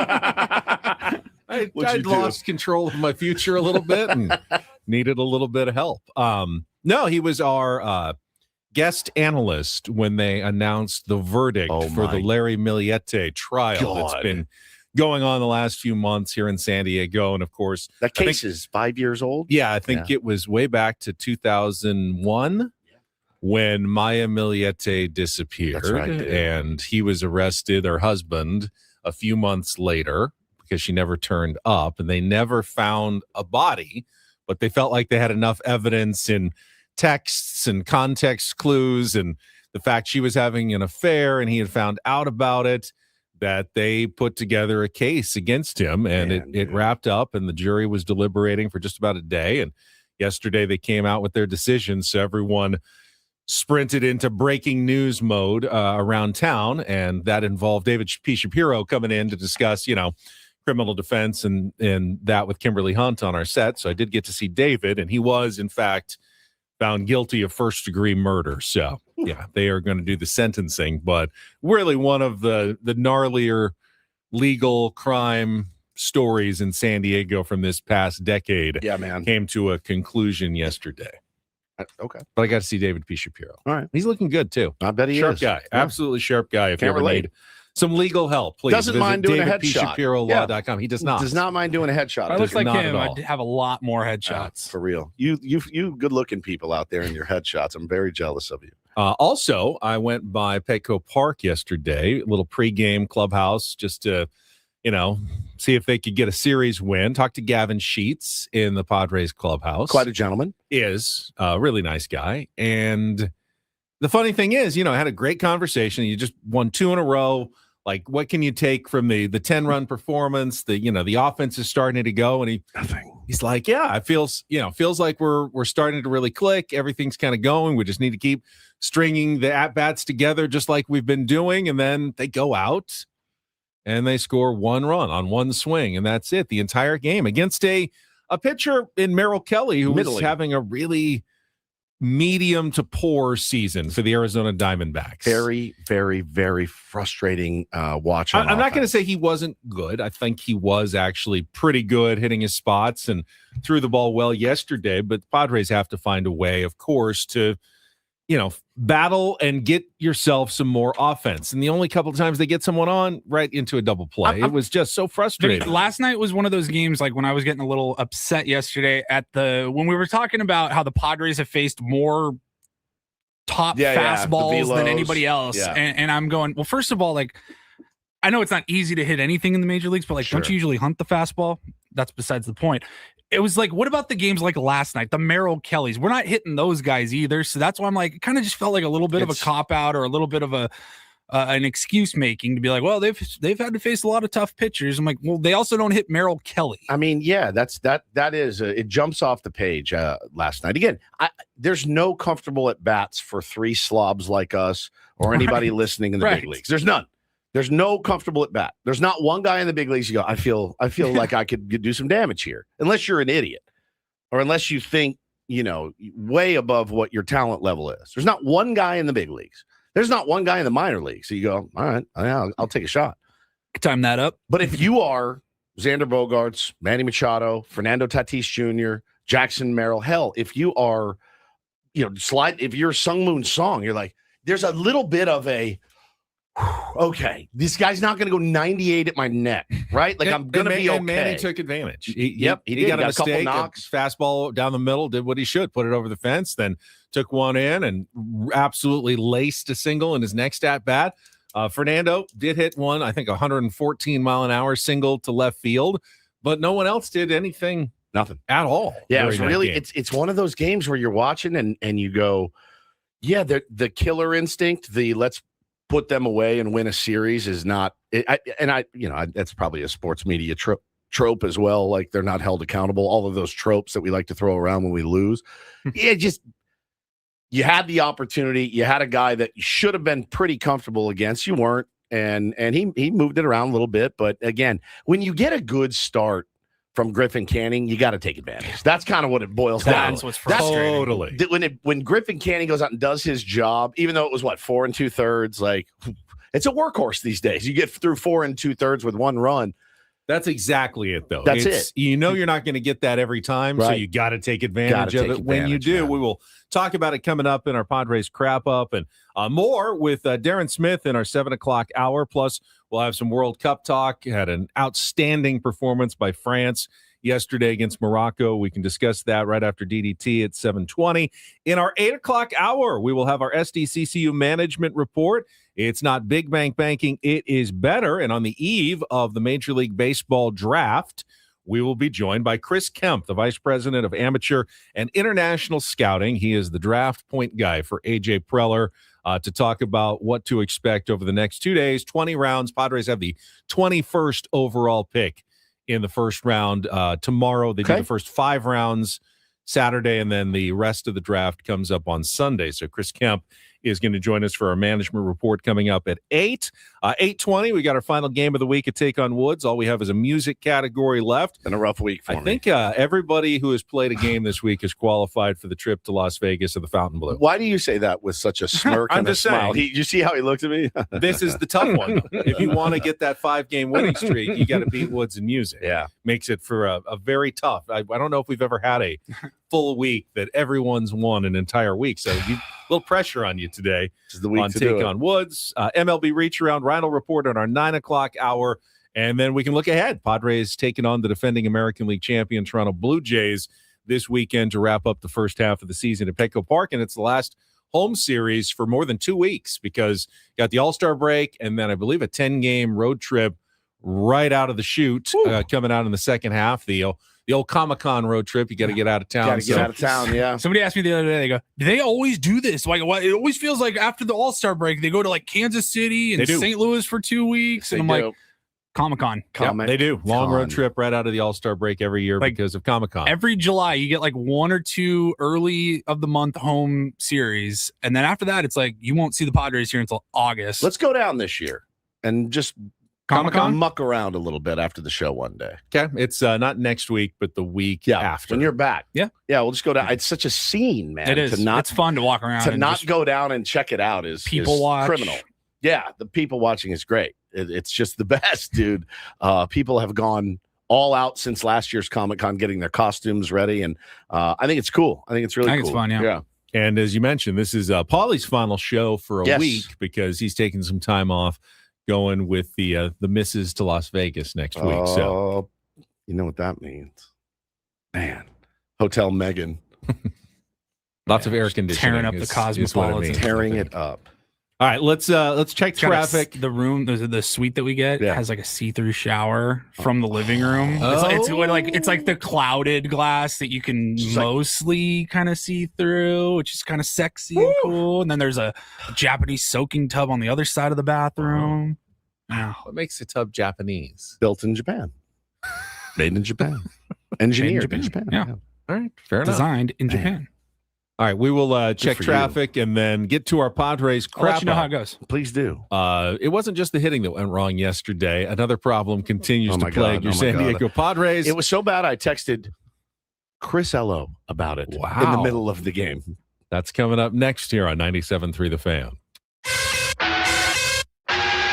I'd lost control of my future a little bit and needed a little bit of help. No, he was our guest analyst when they announced the verdict for the Larry Miliete trial that's been going on the last few months here in San Diego. And of course, that case is 5 years old. Yeah, I think it was way back to 2001 when Maya Miliete disappeared. That's right, and he was arrested, her husband, a few months later because she never turned up, and they never found a body, but they felt like they had enough evidence in texts and context clues and the fact she was having an affair and he had found out about it, that they put together a case against him, and it wrapped up, and the jury was deliberating for just about a day. And yesterday they came out with their decision. So everyone sprinted into breaking news mode around town, and that involved David P. Shapiro coming in to discuss, criminal defense and that with Kimberly Hunt on our set. So I did get to see David, and he was, in fact, found guilty of first-degree murder. So, yeah, they are going to do the sentencing. But really one of the gnarlier legal crime stories in San Diego from this past decade came to a conclusion yesterday. Okay. But I got to see David P. Shapiro. All right. He's looking good, too. I bet he sharp is. Guy. Yeah. Absolutely sharp guy. If you ever need some legal help, please doesn't mind doing a headshot. DavidPShapirolaw.com. He does not. Does not mind doing a headshot. I look like him. I'd have a lot more headshots. For real. You good-looking people out there in your headshots. I'm very jealous of you. Also, I went by Petco Park yesterday, a little pregame clubhouse, just to, see if they could get a series win. Talked to Gavin Sheets in the Padres clubhouse. Quite a gentleman. Is a really nice guy. And the funny thing is, I had a great conversation. You just won 2 in a row. Like, what can you take from the 10-run performance? The offense is starting to go, and he's like, yeah, it feels like we're starting to really click. Everything's kind of going. We just need to keep stringing the at-bats together just like we've been doing. And then they go out and they score 1 run on 1 swing, and that's it. The entire game against a pitcher in Merrill Kelly who was having a really medium to poor season for the Arizona Diamondbacks. Very, very, very frustrating watch. I'm not going to say he wasn't good. I think he was actually pretty good, hitting his spots and threw the ball well yesterday. But the Padres have to find a way, of course, to battle and get yourself some more offense. And the only couple of times they get someone on, right into a double play. It was just so frustrating. Last night was one of those games, like when I was getting a little upset yesterday when we were talking about how the Padres have faced more top fastballs than anybody else. Yeah. And I'm going, well, first of all, like, I know it's not easy to hit anything in the major leagues, but don't you usually hunt the fastball? That's besides the point. It was like, what about the games like last night, the Merrill Kellys? We're not hitting those guys either. So that's why I'm like, it kind of just felt like a little bit of a cop-out or a little bit of an excuse making to be like, well, they've had to face a lot of tough pitchers. I'm like, well, they also don't hit Merrill Kelly. I mean, yeah, that is it jumps off the page last night. Again, there's no comfortable at bats for 3 slobs like us or anybody listening in the big leagues. There's none. There's no comfortable at bat. There's not one guy in the big leagues you go, I feel like I could do some damage here. Unless you're an idiot or unless you think, way above what your talent level is. There's not one guy in the big leagues. There's not one guy in the minor leagues. So you go, all right, I'll take a shot. Time that up. But if you are Xander Bogaerts, Manny Machado, Fernando Tatis Jr., Jackson Merrill, hell, if you are, if you're Sung Moon Song, you're like, there's a little bit of a, okay, this guy's not going to go 98 at my neck, right? Like, I'm going to be okay. And Manny took advantage. He got a couple knocks. Fastball down the middle, did what he should, put it over the fence, then took one in and absolutely laced a single in his next at-bat. Fernando did hit one, I think 114-mile-an-hour single to left field, but no one else did anything. Nothing. At all. Yeah, it was really, it's one of those games where you're watching and you go, yeah, the killer instinct, let's put them away and win a series is not that's probably a sports media trope as well. Like, they're not held accountable. All of those tropes that we like to throw around when we lose. You had the opportunity. You had a guy that you should have been pretty comfortable against. You weren't. And he moved it around a little bit. But again, when you get a good start from Griffin Canning, you got to take advantage. That's kind of what it boils down. That's what's frustrating. Totally. When Griffin Canning goes out and does his job, even though it was 4 2/3, like, it's a workhorse these days. You get through 4 2/3 with 1 run. That's exactly it, though. That's it. You're not going to get that every time, so you got to take advantage of it when you do. We will talk about it coming up in our Padres Wrap-Up and more with Darren Smith in our 7 o'clock hour. Plus, we'll have some World Cup talk. Had an outstanding performance by France yesterday against Morocco. We can discuss that right after DDT at 7:20. In our 8 o'clock hour, we will have our SDCCU management report. It's not big bank banking, it is better. And on the eve of the Major League Baseball draft, we will be joined by Chris Kemp, the Vice President of Amateur and International Scouting. He is the draft point guy for AJ Preller to talk about what to expect over the next 2 days. 20 rounds. Padres have the 21st overall pick in the first round. Tomorrow, they do the first 5 rounds Saturday, and then the rest of the draft comes up on Sunday. So Chris Kemp is going to join us for our management report coming up at 8. 8:20, we got our final game of the week at Take on Woods. All we have is a music category left. Been a rough week for me. I think everybody who has played a game this week is qualified for the trip to Las Vegas or the Fountain Blue. Why do you say that with such a smirk and a smile? You see how he looked at me? This is the tough one. If you want to get that 5-game winning streak, you got to beat Woods in music. Yeah. Makes it for a very tough. I don't know if we've ever had a full week that everyone's won an entire week. So a little pressure on you today. This is the week on to Take do on Woods. MLB Reacharound, Reindl Report on our 9 o'clock hour. And then we can look ahead. Padres taking on the defending American League champion Toronto Blue Jays this weekend to wrap up the first half of the season at Petco Park. And it's the last home series for more than 2 weeks because you got the All-Star break and then I believe a 10-game road trip right out of the chute coming out in the second half. The old Comic-Con road trip. You got to get out of town. Got to get out of town, yeah. Somebody asked me the other day, they go, do they always do this? Like, it always feels like after the All-Star break, they go to like Kansas City and St. Louis for 2 weeks. And I'm like, Comic-Con. Yep, they do. Long road trip right out of the All-Star break every year because of Comic-Con. Every July, you get like 1 or 2 early of the month home series. And then after that, it's like you won't see the Padres here until August. Let's go down this year and just Comic-Con? muck around a little bit after the show one day. Okay. It's not next week, but the week after. When you're back. Yeah. Yeah, we'll just go down. It's such a scene, man. It is. It's fun to walk around. To not go down and check it out is criminal. Yeah, the people watching is great. It's just the best, dude. People have gone all out since last year's Comic-Con getting their costumes ready, and I think it's cool. I think it's really cool. It's fun, yeah. And as you mentioned, this is Paulie's final show for a week because he's taking some time off going with the missus to Las Vegas next week. So you know what that means. Man. Hotel Megan. Lots of air conditioning. Tearing up the Cosmopolitan. Tearing it up. All right, let's check traffic. The room, the suite that we get has like a see-through shower from the living room. It's like the clouded glass that you can mostly kind of see through, which is kind of sexy and cool. And then there's a Japanese soaking tub on the other side of the bathroom. Wow. What makes the tub Japanese? Built in Japan. Made in Japan. Engineered in Japan. Yeah. All right, fair enough. Designed in Japan. All right, we will check traffic and then get to our Padres crap. I'll let you know how it goes. Please do. It wasn't just the hitting that went wrong yesterday. Another problem continues to plague your San Diego Padres. It was so bad I texted Chris Ello about it in the middle of the game. That's coming up next here on 97.3 The Fan.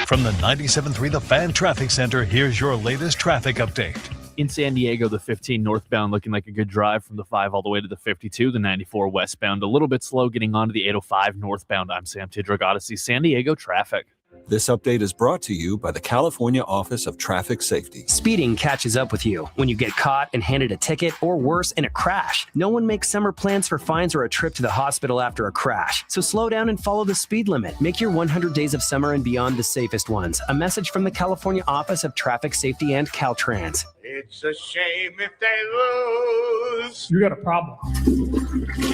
From the 97.3 The Fan Traffic Center, here's your latest traffic update. In San Diego, the 15 northbound looking like a good drive from the 5 all the way to the 52. The 94 westbound a little bit slow getting onto the 805 northbound. I'm Sam Tidrick, Odyssey San Diego traffic. This update is brought to you by the California Office of Traffic Safety. Speeding catches up with you when you get caught and handed a ticket, or worse, in a crash. No one makes summer plans for fines or a trip to the hospital after a crash. So slow down and follow the speed limit. Make your 100 days of summer and beyond the safest ones. A message from the California Office of Traffic Safety and Caltrans. It's a shame if they lose. You got a problem.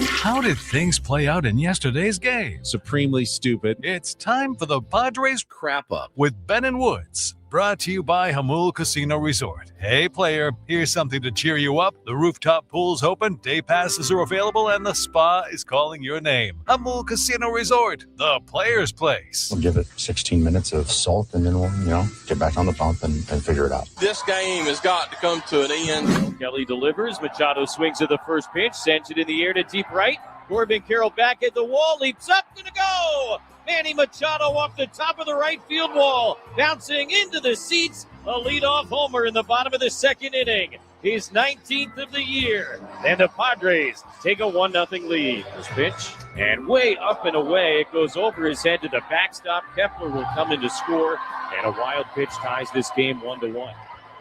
How did things play out in yesterday's game? Supremely stupid. It's time for the Padres Crap Up with Ben and Woods. Brought to you by Hamul Casino Resort. Hey, player, here's something to cheer you up. The rooftop pool's open, day passes are available, and the spa is calling your name. Hamul Casino Resort, the player's place. We'll give it 16 minutes of salt, and then we'll, get back on the pump and figure it out. This game has got to come to an end. Kelly delivers. Machado swings at the first pitch, sends it in the air to deep right. Corbin Carroll back at the wall, leaps up, gonna go! Manny Machado off the top of the right field wall, bouncing into the seats. A leadoff homer in the bottom of the second inning. His 19th of the year. And the Padres take a 1-0 lead. This pitch, and way up and away. It goes over his head to the backstop. Kepler will come in to score, and a wild pitch ties this game 1-1.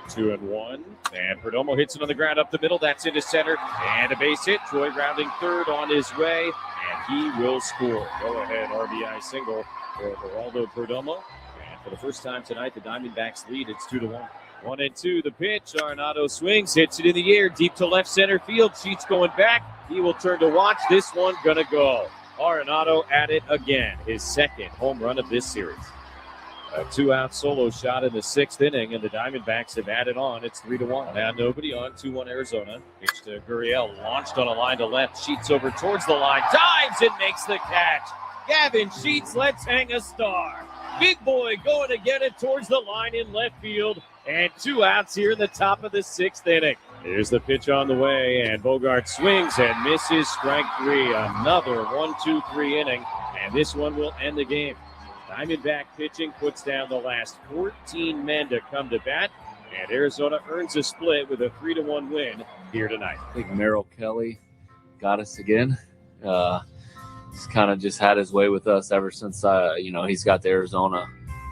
2-1, and Perdomo hits it on the ground up the middle. That's into center, and a base hit. Troy rounding third on his way, and he will score. Go-ahead RBI single for Geraldo Perdomo, and for the first time tonight, the Diamondbacks lead. It's 2-1. 1-2, the pitch. Arenado swings, hits it in the air, deep to left center field. Sheets going back. He will turn to watch. This one gonna go. Arenado at it again. His second home run of this series. A 2-out solo shot in the 6th inning, and the Diamondbacks have added on. It's 3-1. Now nobody on. 2-1 Arizona. Pitch to Gurriel. Launched on a line to left. Sheets over towards the line. Dives and makes the catch. Gavin Sheets, let's hang a star. Big boy going to get it towards the line in left field. And 2 outs here in the top of the 6th inning. Here's the pitch on the way, and Bogart swings and misses. Strike 3. Another 1-2-3 inning, and this one will end the game. Diamondback pitching puts down the last 14 men to come to bat, and Arizona earns a split with a 3-1 win here tonight. I think Merrill Kelly got us again. He's kind of just had his way with us ever since he's got to Arizona.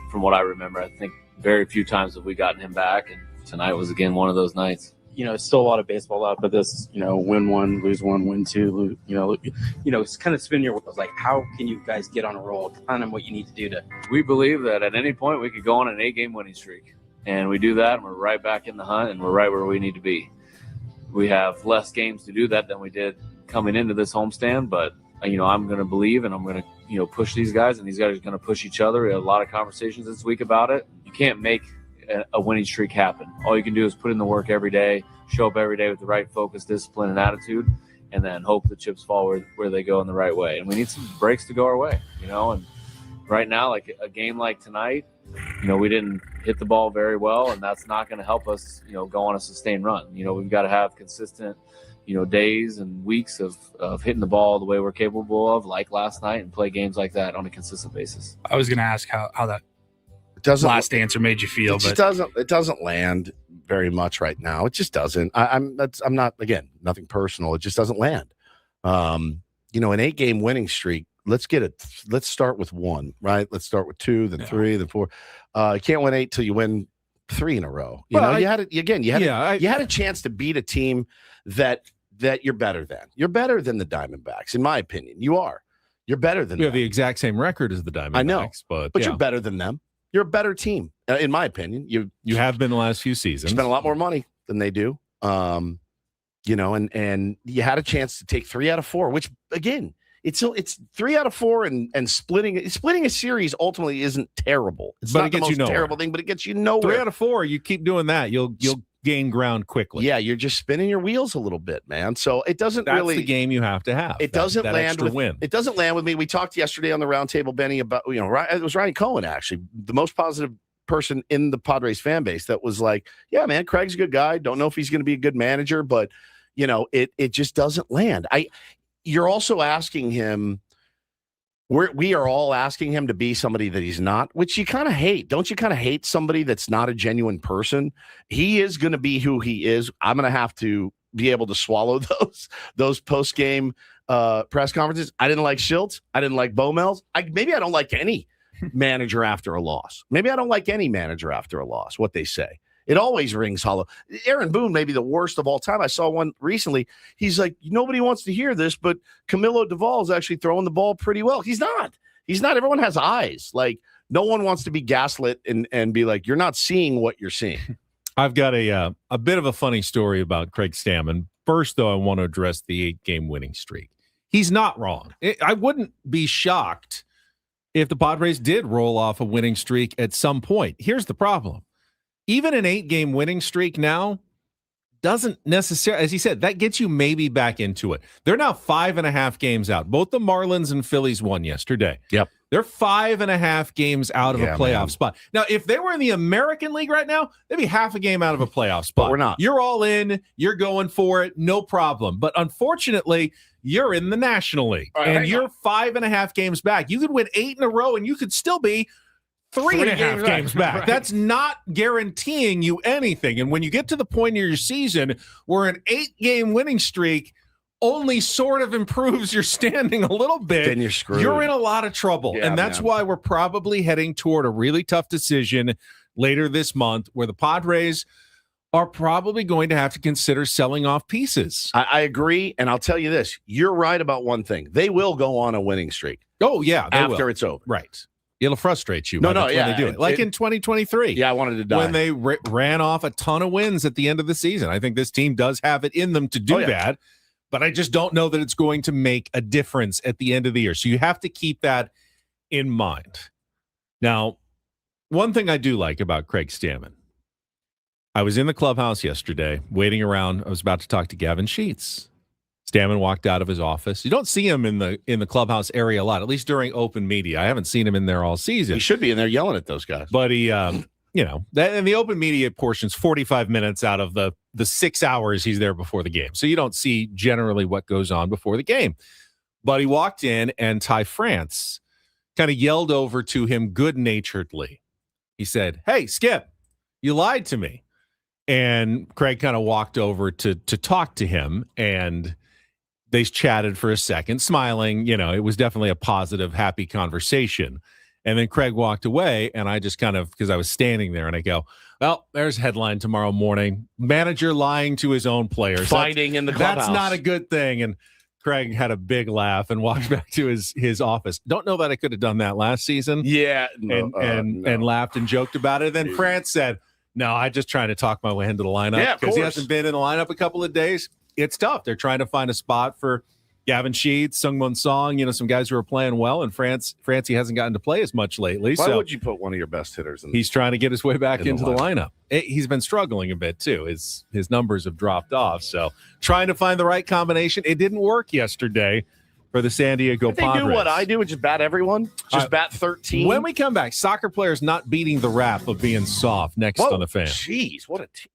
From what I remember, I think very few times have we gotten him back, and tonight was again one of those nights. It's still a lot of baseball left, but this, win 1, lose 1, win 2, it's kind of spin your wheels. Like, how can you guys get on a roll? Kind of what you need to do to. We believe that at any point we could go on an 8-game winning streak, and we do that, and we're right back in the hunt, and we're right where we need to be. We have less games to do that than we did coming into this homestand, but I'm going to believe, and I'm going to push these guys, and these guys are going to push each other. We had a lot of conversations this week about it. You can't make a winning streak happen. All you can do is put in the work every day, show up every day with the right focus, discipline, and attitude, and then hope the chips fall where they go in the right way. And we need some breaks to go our way, and right now, like a game like tonight, we didn't hit the ball very well, and that's not going to help us, go on a sustained run. We've got to have consistent, days and weeks of hitting the ball the way we're capable of, like last night, and play games like that on a consistent basis. I was going to ask how that last answer made you feel, but it doesn't land very much right now. It just doesn't. I'm not, again, nothing personal. It just doesn't land. An 8-game winning streak. Let's start with 1, right? Let's start with 2, then 3, then 4. You can't win 8 till you win 3 in a row. You had a chance to beat a team that you're better than. You're better than the Diamondbacks, in my opinion. You are. You're better than them. We have the exact same record as the Diamondbacks. I know, but you're better than them. You're a better team, in my opinion. You have been the last few seasons. Spent a lot more money than they do. And you had a chance to take 3 out of 4, which again, it's 3 out of 4, and splitting a series ultimately isn't terrible. It's not the most terrible thing, but it gets you nowhere. 3 out of 4, you keep doing that, you'll gain ground quickly. Yeah, you're just spinning your wheels a little bit, man. So it doesn't That's really the game you have to have. It doesn't land with win. It doesn't land with me. We talked yesterday on the roundtable, Benny, about it was Ryan Cohen, actually, the most positive person in the Padres fan base, that was like, yeah, man, Craig's a good guy. Don't know if he's going to be a good manager, but it just doesn't land. You're also asking him. We are all asking him to be somebody that he's not, which you kind of hate. Don't you kind of hate somebody that's not a genuine person? He is going to be who he is. I'm going to have to be able to swallow those post-game press conferences. I didn't like Schultz. I didn't like Bomels. Maybe I don't like any manager after a loss. Maybe I don't like any manager after a loss, what they say. It always rings hollow. Aaron Boone may be the worst of all time. I saw one recently. He's like, nobody wants to hear this, but Camilo Duvall is actually throwing the ball pretty well. He's not. Everyone has eyes. Like, no one wants to be gaslit and be like, you're not seeing what you're seeing. I've got a bit of a funny story about Craig Stammen. First, though, I want to address the 8-game winning streak. He's not wrong. I wouldn't be shocked if the Padres did roll off a winning streak at some point. Here's the problem. Even an 8-game winning streak now doesn't necessarily, as he said, that gets you maybe back into it. They're now 5.5 games out. Both the Marlins and Phillies won yesterday. Yep. They're 5.5 games out of a playoff spot. Now, if they were in the American League right now, they'd be half a game out of a playoff spot. But we're not. You're all in. You're going for it. No problem. But unfortunately, you're in the National League. Right, and you're 5.5 games back. You could win 8 in a row, and you could still be 3.5 games back. Right. That's not guaranteeing you anything. And when you get to the point of your season where an 8-game winning streak only sort of improves your standing a little bit, then you're screwed. You're in a lot of trouble. Yeah, and that's why we're probably heading toward a really tough decision later this month where the Padres are probably going to have to consider selling off pieces. I agree. And I'll tell you this. You're right about one thing. They will go on a winning streak. Oh, yeah. After it's over. Right. It'll frustrate you. When they do it. Like in 2023. Yeah, I wanted to die. When they ran off a ton of wins at the end of the season. I think this team does have it in them to do that, but I just don't know that it's going to make a difference at the end of the year. So you have to keep that in mind. Now, one thing I do like about Craig Stammen, I was in the clubhouse yesterday waiting around. I was about to talk to Gavin Sheets. Stammen walked out of his office. You don't see him in the clubhouse area a lot, at least during open media. I haven't seen him in there all season. He should be in there yelling at those guys. But he, and the open media portion's 45 minutes out of the 6 hours he's there before the game. So you don't see generally what goes on before the game. But he walked in, and Ty France kind of yelled over to him good-naturedly. He said, "Hey, Skip, you lied to me." And Craig kind of walked over to talk to him, and they chatted for a second, smiling. It was definitely a positive, happy conversation. And then Craig walked away, and I just kind of, because I was standing there, and I go, well, there's a headline tomorrow morning. Manager lying to his own players. Fighting in the clubhouse. That's not a good thing. And Craig had a big laugh and walked back to his office. Don't know that I could have done that last season. Yeah. And laughed and joked about it. And then France said, no, I'm just trying to talk my way into the lineup because he hasn't been in the lineup a couple of days. It's tough. They're trying to find a spot for Gavin Sheets, Sungmun Song, some guys who are playing well, and Francie hasn't gotten to play as much lately. Why would you put one of your best hitters in? He's trying to get his way back into the lineup. He's been struggling a bit too. His numbers have dropped off. So trying to find the right combination. It didn't work yesterday for the San Diego Padres. They do what I do, and just bat everyone. Just bat 13. When we come back, soccer players not beating the rap of being soft next on the Fan. Jeez, what a team.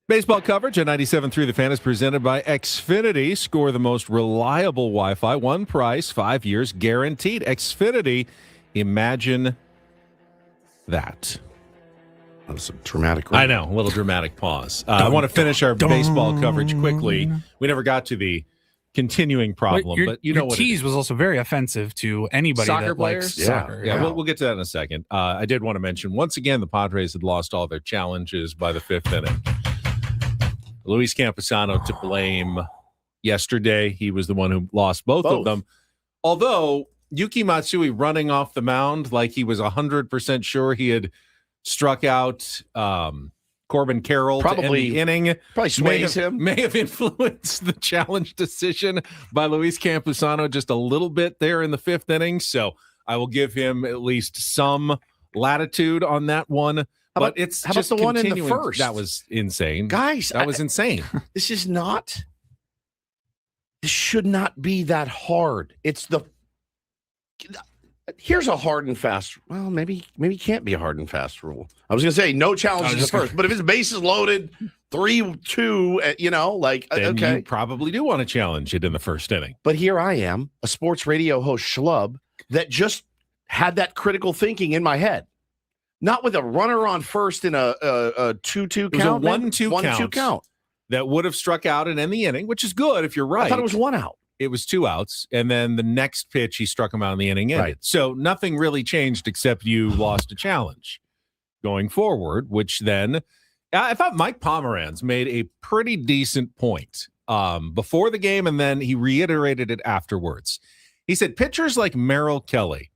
Baseball coverage at 97.3 The Fan is presented by Xfinity. Score the most reliable Wi-Fi. One price, 5 years guaranteed. Xfinity. Imagine that. That was a dramatic. I know, a little dramatic pause. I want to finish our baseball coverage quickly. We never got to the continuing problem, but you know what? Your tease was also very offensive to anybody Soccer that likes players? soccer. Yeah, we'll get to that in a second. I did want to mention, once again, the Padres had lost all their challenges by the 5th inning. Luis Camposano to blame yesterday. He was the one who lost both of them. Although Yuki Matsui running off the mound like he was 100% sure he had struck out Corbin Carroll to end the inning. Probably sways him. May have influenced the challenge decision by Luis Camposano just a little bit there in the 5th inning. So I will give him at least some latitude on that one. But it's how just about the one in the continuing. first? That was insane. Guys, that was insane. This should not be that hard. Here's a hard and fast. Well, maybe it can't be a hard and fast rule. I was going to say no challenge in the first, but if his base is loaded, 3-2, then okay, you probably do want to challenge it in the first inning. But here I am, a sports radio host schlub that just had that critical thinking in my head. Not with a runner on first in a 2-2 count. It was a 1-2 count that would have struck out and end the inning, which is good if you're right. I thought it was 1 out. It was 2 outs, and then the next pitch he struck him out in the inning ended. Right. So nothing really changed except you lost a challenge going forward, which then I thought Mike Pomeranz made a pretty decent point before the game, and then he reiterated it afterwards. He said pitchers like Merrill Kelly,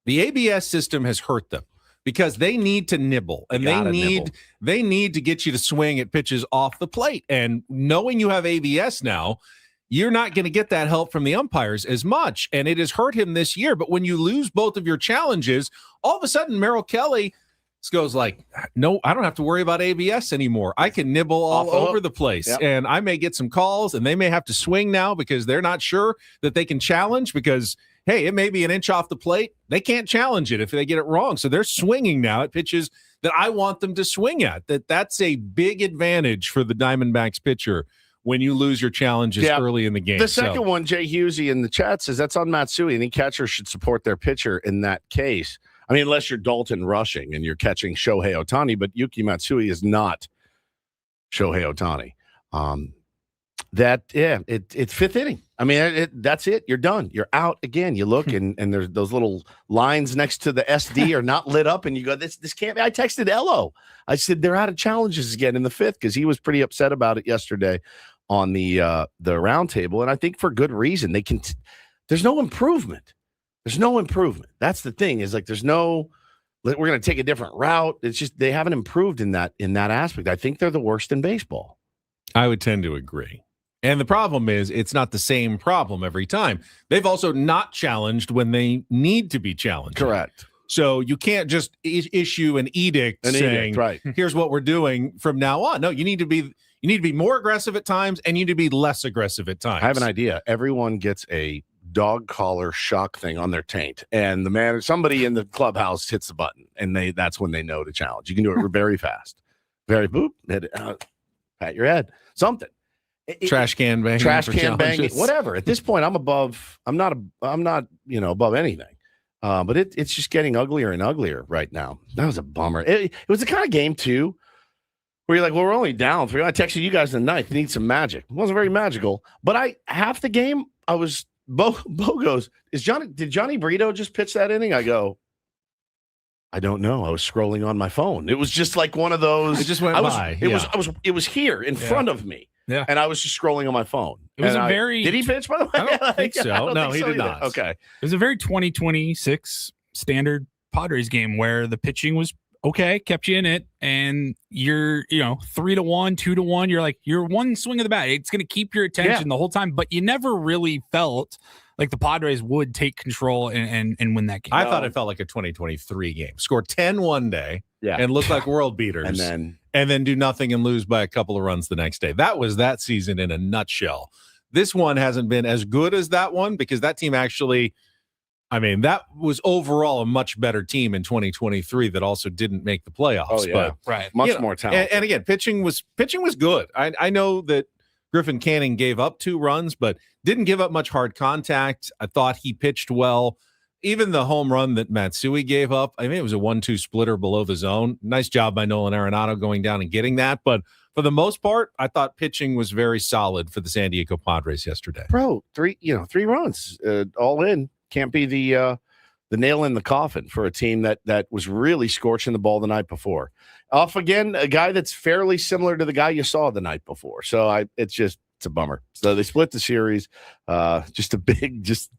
the ABS system has hurt them because they need to nibble, and they need to get you to swing at pitches off the plate. And knowing you have ABS now, you're not going to get that help from the umpires as much, and it has hurt him this year. But when you lose both of your challenges, all of a sudden Merrill Kelly goes like, no, I don't have to worry about ABS anymore. I can nibble all over the place, and I may get some calls, and they may have to swing now because they're not sure that they can challenge because, hey, it may be an inch off the plate. They can't challenge it if they get it wrong. So they're swinging now at pitches that I want them to swing at. That's a big advantage for the Diamondbacks pitcher when you lose your challenges early in the game. The second one, Jay Hughesy in the chat says that's on Matsui. Any catcher should support their pitcher in that case. I mean, unless you're Dalton Rushing and you're catching Shohei Ohtani, but Yuki Matsui is not Shohei Ohtani. It's 5th inning. I mean, that's it. You're done. You're out again. You look and there's those little lines next to the SD are not lit up, and you go, this can't be. I texted Ello. I said they're out of challenges again in the 5th because he was pretty upset about it yesterday on the roundtable, and I think for good reason. There's no improvement. There's no improvement. That's the thing. Is like we're going to take a different route. It's just they haven't improved in that aspect. I think they're the worst in baseball. I would tend to agree. And the problem is it's not the same problem every time. They've also not challenged when they need to be challenged. Correct. So you can't just issue an edict saying, right, here's what we're doing from now on. No, you need to be more aggressive at times, and you need to be less aggressive at times. I have an idea. Everyone gets a dog collar shock thing on their taint, and somebody in the clubhouse hits the button, and that's when they know to challenge. You can do it very fast. Very boop, hit it, pat your head, something. Trash can banging, whatever. At this point, I'm not above anything. But it's just getting uglier and uglier right now. That was a bummer. It was the kind of game too where you're like, well, we're only down 3. I texted you guys in the 9th. You need some magic. It wasn't very magical, but half the game I was. Bo goes, did Johnny Brito just pitch that inning? I go, I don't know. I was scrolling on my phone. It was just like one of those. It just went by. It was here in front of me. Yeah. And I was just scrolling on my phone. It was did he pitch, by the way? I don't think so. No, he did not. Okay. It was a very 2026 standard Padres game where the pitching was okay, kept you in it, and you're 3-1, 2-1. You're like, you're one swing of the bat. It's going to keep your attention the whole time, but you never really felt like the Padres would take control and win that game. I thought it felt like a 2023 game. Score 10 one day and look like world beaters, and then do nothing and lose by a couple of runs the next day. That was that season in a nutshell. This one hasn't been as good as that one because that team actually, I mean, that was overall a much better team in 2023 that also didn't make the playoffs. Oh, yeah. But, Much more talented. And again, pitching was good. I know that Griffin Canning gave up 2 runs, but didn't give up much hard contact. I thought he pitched well. Even the home run that Matsui gave up, I mean, it was a 1-2 splitter below the zone. Nice job by Nolan Arenado going down and getting that. But for the most part, I thought pitching was very solid for the San Diego Padres yesterday. Bro, 3 runs all in. Can't be the nail in the coffin for a team that was really scorching the ball the night before. Off again, a guy that's fairly similar to the guy you saw the night before. So it's a bummer. So they split the series. Just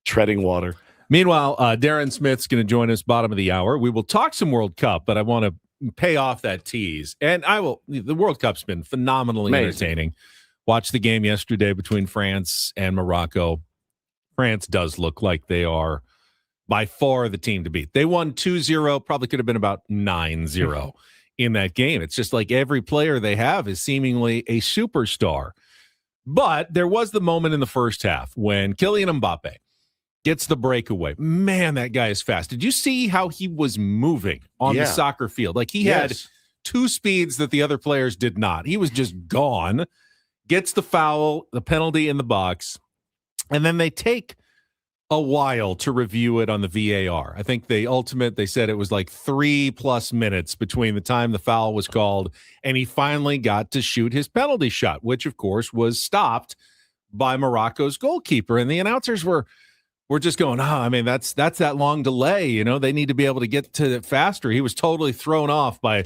treading water. Meanwhile, Darren Smith's going to join us bottom of the hour. We will talk some World Cup, but I want to pay off that tease. And the World Cup's been phenomenally entertaining. Watched the game yesterday between France and Morocco. France does look like they are by far the team to beat. They won 2-0, probably could have been about 9-0 in that game. It's just like every player they have is seemingly a superstar. But there was the moment in the first half when Kylian Mbappe gets the breakaway. Man, that guy is fast. Did you see how he was moving on the soccer field? Like he had 2 speeds that the other players did not. He was just gone, gets the foul, the penalty in the box. And then they take a while to review it on the VAR. I think they said it was like 3+ minutes between the time the foul was called and he finally got to shoot his penalty shot, which of course was stopped by Morocco's goalkeeper. And the announcers were just going, I mean, that's that long delay. You know, they need to be able to get to it faster. He was totally thrown off by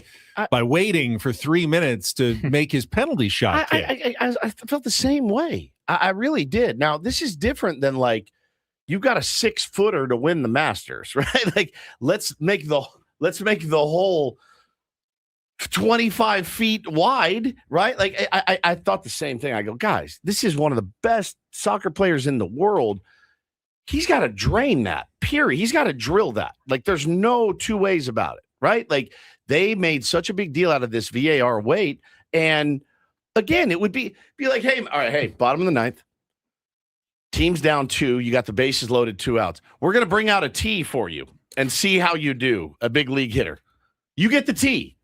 waiting for 3 minutes to make his penalty shot. I felt the same way. I really did. Now, this is different than like you've got a 6-footer to win the Masters, right? Like let's make the hole 25 feet wide, right? Like I thought the same thing. I go, guys, this is one of the best soccer players in the world. He's got to drain that, period. He's got to drill that. Like there's no 2 ways about it, right? Like they made such a big deal out of this VAR wait. And again, it would be like, hey, bottom of the 9th. Team's down 2. You got the bases loaded, 2 outs. We're going to bring out a tee for you and see how you do, a big league hitter. You get the tee.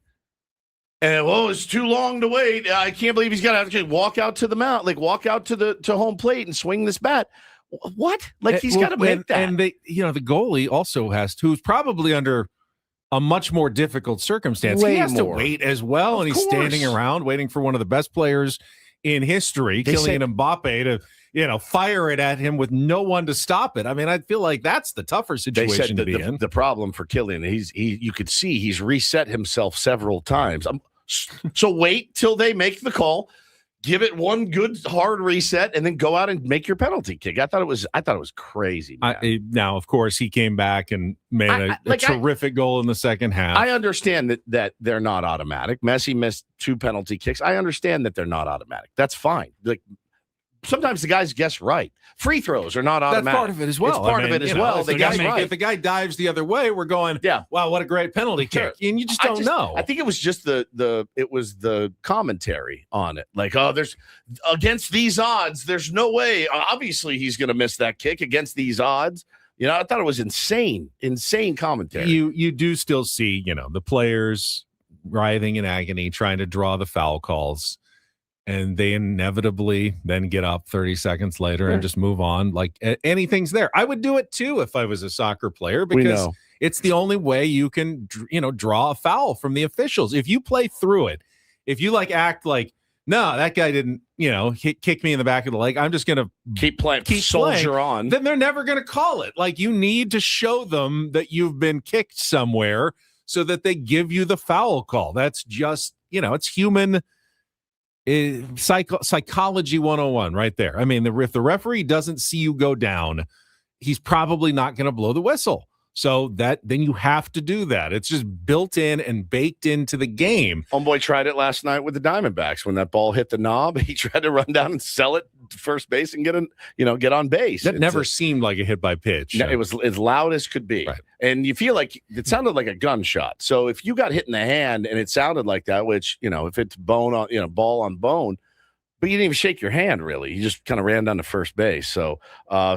And, it's too long to wait. I can't believe he's got to actually walk out to the mound, like walk out to home plate and swing this bat. What? Like he's got to make that. And the goalie also who's probably under a much more difficult circumstance. He has to wait as well, and he's standing around waiting for one of the best players in history, Kylian Mbappe, to fire it at him with no one to stop it. I mean, I feel like that's the tougher situation to be in. The problem for Kylian, you could see he's reset himself several times. So wait till they make the call. Give it one good hard reset and then go out and make your penalty kick. I thought it was crazy. Now, of course, he came back and made a terrific goal in the second half. I understand that they're not automatic. Messi missed 2 penalty kicks. I understand that they're not automatic. That's fine. Like sometimes the guys guess right. Free throws are not automatic. That's part of it as well. It's part of it as well. If the guy dives the other way, we're going, wow, what a great penalty kick. And you just don't know. I think it was just the commentary on it. Like, there's against these odds, there's no way. Obviously, he's going to miss that kick against these odds. I thought it was insane commentary. You do still see, the players writhing in agony, trying to draw the foul calls. And they inevitably then get up 30 seconds later and just move on. Like anything's there. I would do it too if I was a soccer player because it's the only way you can, draw a foul from the officials. If you play through it, if you act like, no, that guy didn't, kick me in the back of the leg. I'm just going to keep soldier on. Then they're never going to call it. Like you need to show them that you've been kicked somewhere so that they give you the foul call. That's just, it's human. Psychology 101 right there. I mean, if the referee doesn't see you go down, he's probably not going to blow the whistle. So then you have to do that. It's just built in and baked into the game. Homeboy tried it last night with the Diamondbacks. When that ball hit the knob, he tried to run down and sell it to first base and get on base. That never seemed like a hit by pitch. No, it was as loud as could be. Right. And you feel like it sounded like a gunshot. So if you got hit in the hand and it sounded like that, which, if it's bone on, ball on bone, But you didn't even shake your hand, really. You just kind of ran down to first base. So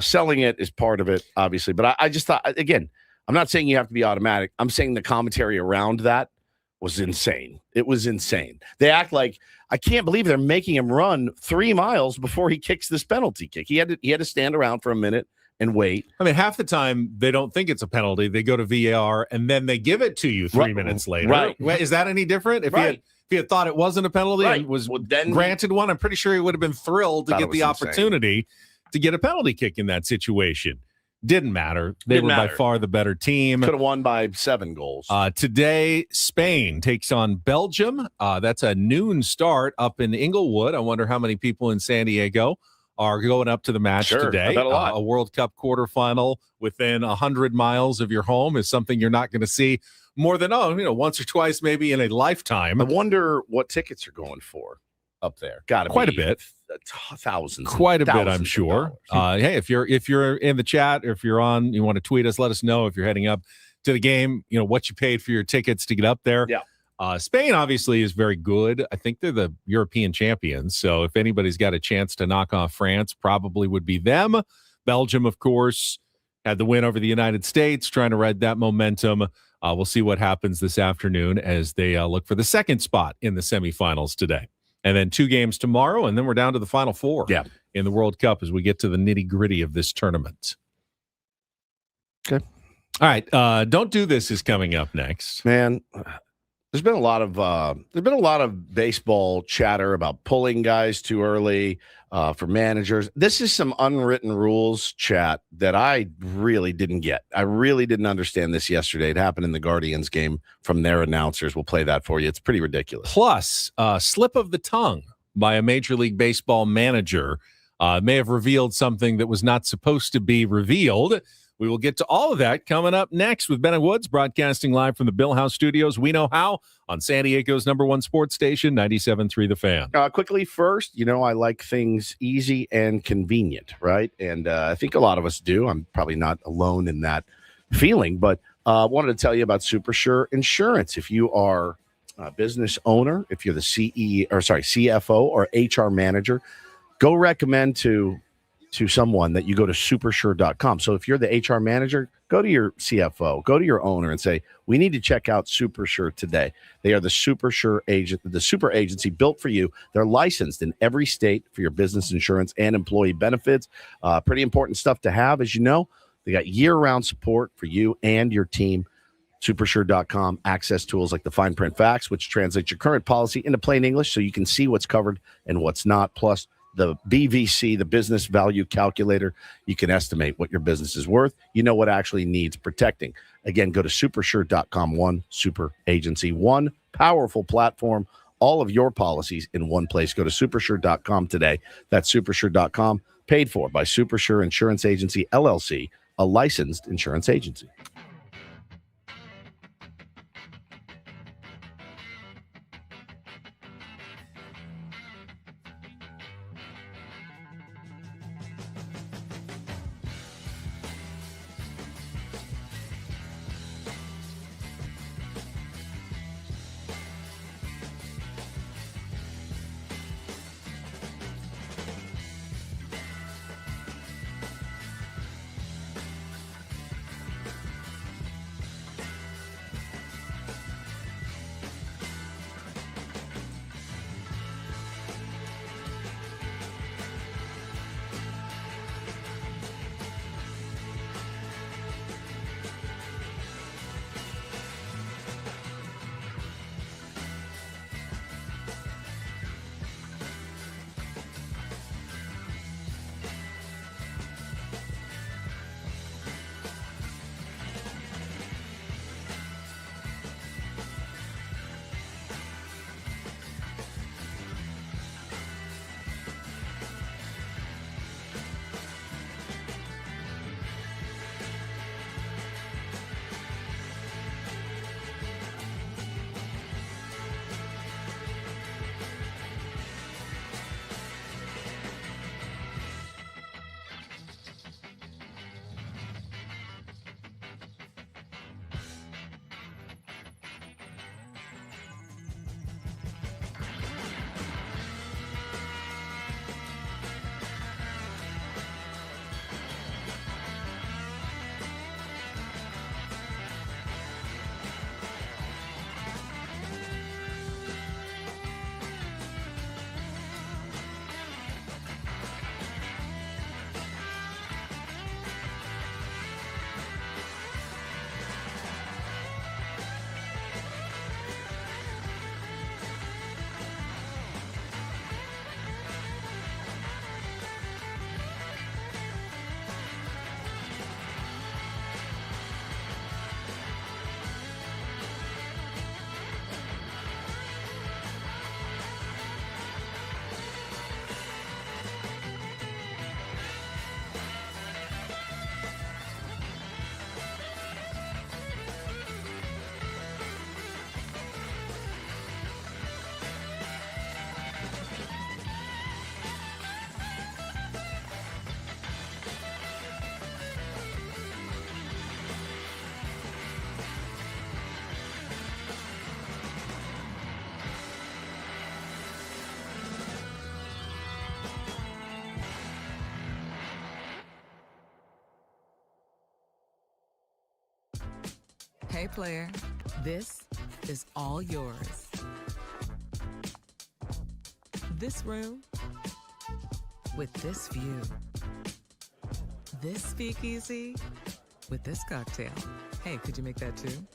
selling it is part of it, obviously. But I just thought, again, I'm not saying you have to be automatic. I'm saying the commentary around that was insane. It was insane. They act like, I can't believe they're making him run 3 miles before he kicks this penalty kick. He had to stand around for a minute and wait. I mean, half the time they don't think it's a penalty. They go to VAR and then they give it to you 3 minutes later. Right. Is that any different? If he had thought it wasn't a penalty and was granted one, I'm pretty sure he would have been thrilled to get the opportunity to get a penalty kick in that situation. Didn't matter. They were by far the better team. Could have won by 7 goals. Today, Spain takes on Belgium. That's a noon start up in Inglewood. I wonder how many people in San Diego are going up to the match today. I bet a lot. A World Cup quarterfinal within 100 miles of your home is something you're not going to see more than, once or twice maybe in a lifetime. I wonder what tickets are going for up there. Got to be quite a bit. Thousands. Quite a bit, I'm sure. Hey, if you're in the chat, or if you're on, you want to tweet us, let us know if you're heading up to the game, what you paid for your tickets to get up there. Yeah. Spain obviously is very good. I think they're the European champions. So if anybody's got a chance to knock off France, probably would be them. Belgium, of course, had the win over the United States, trying to ride that momentum. We'll see what happens this afternoon as they look for the second spot in the semifinals today. And then 2 games tomorrow, and then we're down to the Final Four in the World Cup as we get to the nitty-gritty of this tournament. Okay. All right. Don't Do This is coming up next. Man, there's been a lot of baseball chatter about pulling guys too early for managers. This is some unwritten rules chat that I really didn't get. I really didn't understand this yesterday. It happened in the Guardians game from their announcers. We'll play that for you. It's pretty ridiculous. Plus, slip of the tongue by a Major League Baseball manager may have revealed something that was not supposed to be revealed. We will get to all of that coming up next with Ben and Woods, broadcasting live from the Bill House Studios. We Know How on San Diego's #1 sports station, 97.3 The Fan. Quickly first, I like things easy and convenient, right? And I think a lot of us do. I'm probably not alone in that feeling, but wanted to tell you about SuperSure Insurance. If you are a business owner, if you're the CFO or HR manager, go recommend to someone that you go to supersure.com. So if you're the HR manager, go to your CFO, go to your owner and say, we need to check out SuperSure today. They are the SuperSure agent, the super agency built for you. They're licensed in every state for your business insurance and employee benefits. Pretty important stuff to have, as you know. They got year-round support for you and your team. Supersure.com, access tools like the fine print facts, which translates your current policy into plain English so you can see what's covered and what's not. Plus, the BVC, the business value calculator, you can estimate what your business is worth. You know what actually needs protecting. Again, go to supersure.com. One super agency, one powerful platform, all of your policies in one place. Go to supersure.com today. That's supersure.com, paid for by SuperSure Insurance Agency, LLC, a licensed insurance agency. player, this is all yours. This room with this view. This speakeasy with this cocktail. Hey, could you make that too?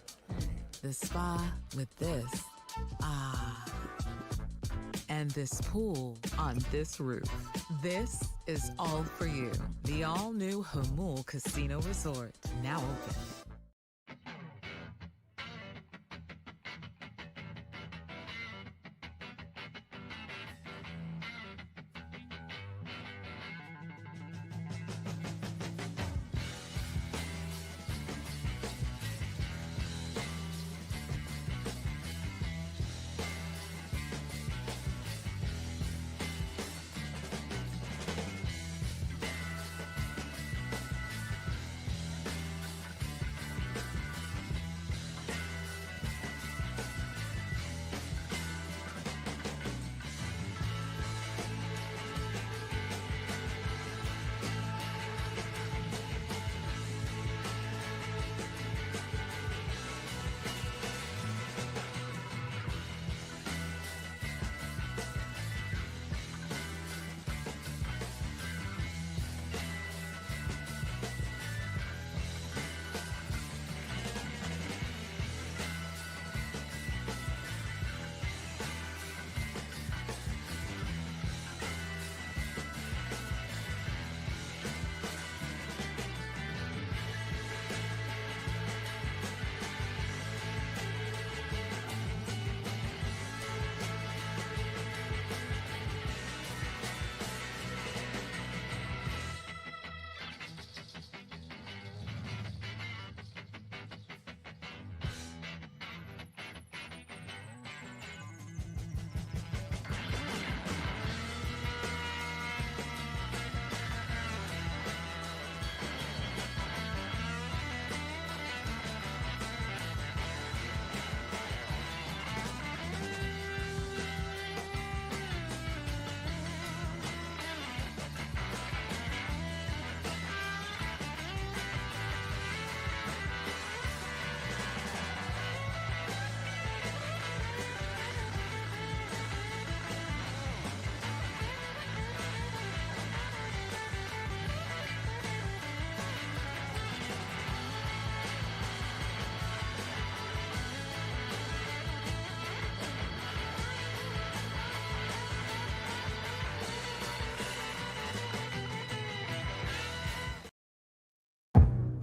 This spa with this. Ah. And this pool on this roof. This is all for you. The all-new Hamul Casino Resort, now open.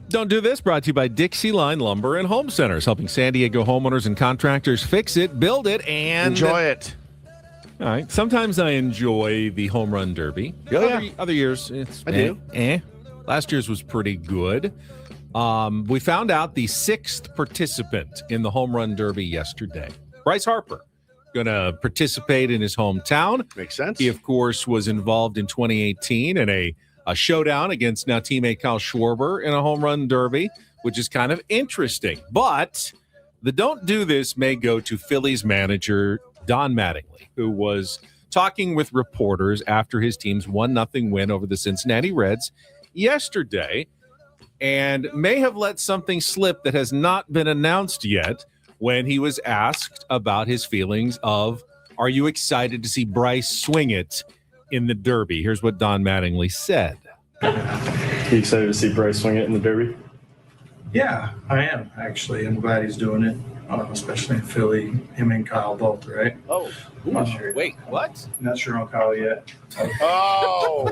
Don't Do This, brought to you by Dixie Line Lumber and Home Centers, helping San Diego homeowners and contractors fix it, build it, and enjoy it. All right. Sometimes I enjoy the home run derby. Other years, it's I do. Last year's was pretty good. We found out the 6th participant in the home run derby yesterday. Bryce Harper, going to participate in his hometown. Makes sense. He, of course, was involved in 2018 in a showdown against now teammate Kyle Schwarber in a home run derby, which is kind of interesting. But the Don't Do This may go to Phillies manager Don Mattingly, who was talking with reporters after his team's 1-0 win over the Cincinnati Reds yesterday, and may have let something slip that has not been announced yet when he was asked about his feelings of, are you excited to see Bryce swing it in the Derby? Here's what Don Mattingly said. You excited to see Bryce swing it in the Derby? Yeah, I am, actually. I'm glad he's doing it, especially in Philly. Him and Kyle both, right? Oh, sure. Wait, what? Not sure on Kyle yet. Oh!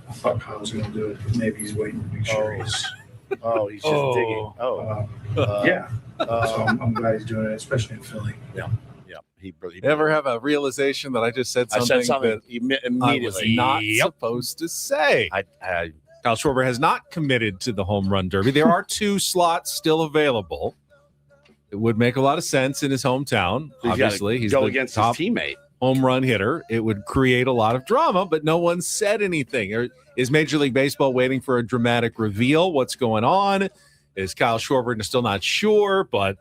I thought Kyle was going to do it. Maybe he's waiting to make sure he's... He's just digging. Yeah. So I'm glad he's doing it, especially in Philly. Yeah. He ever have a realization that I just said something, that immediately I was not supposed to say? Kyle Schwarber has not committed to the home run derby. There are 2 slots still available. It would make a lot of sense in his hometown. Obviously, he's go the against top his teammate home run hitter. It would create a lot of drama, but no one said anything. Is Major League Baseball waiting for a dramatic reveal? What's going on? Is Kyle Schwarber still not sure? But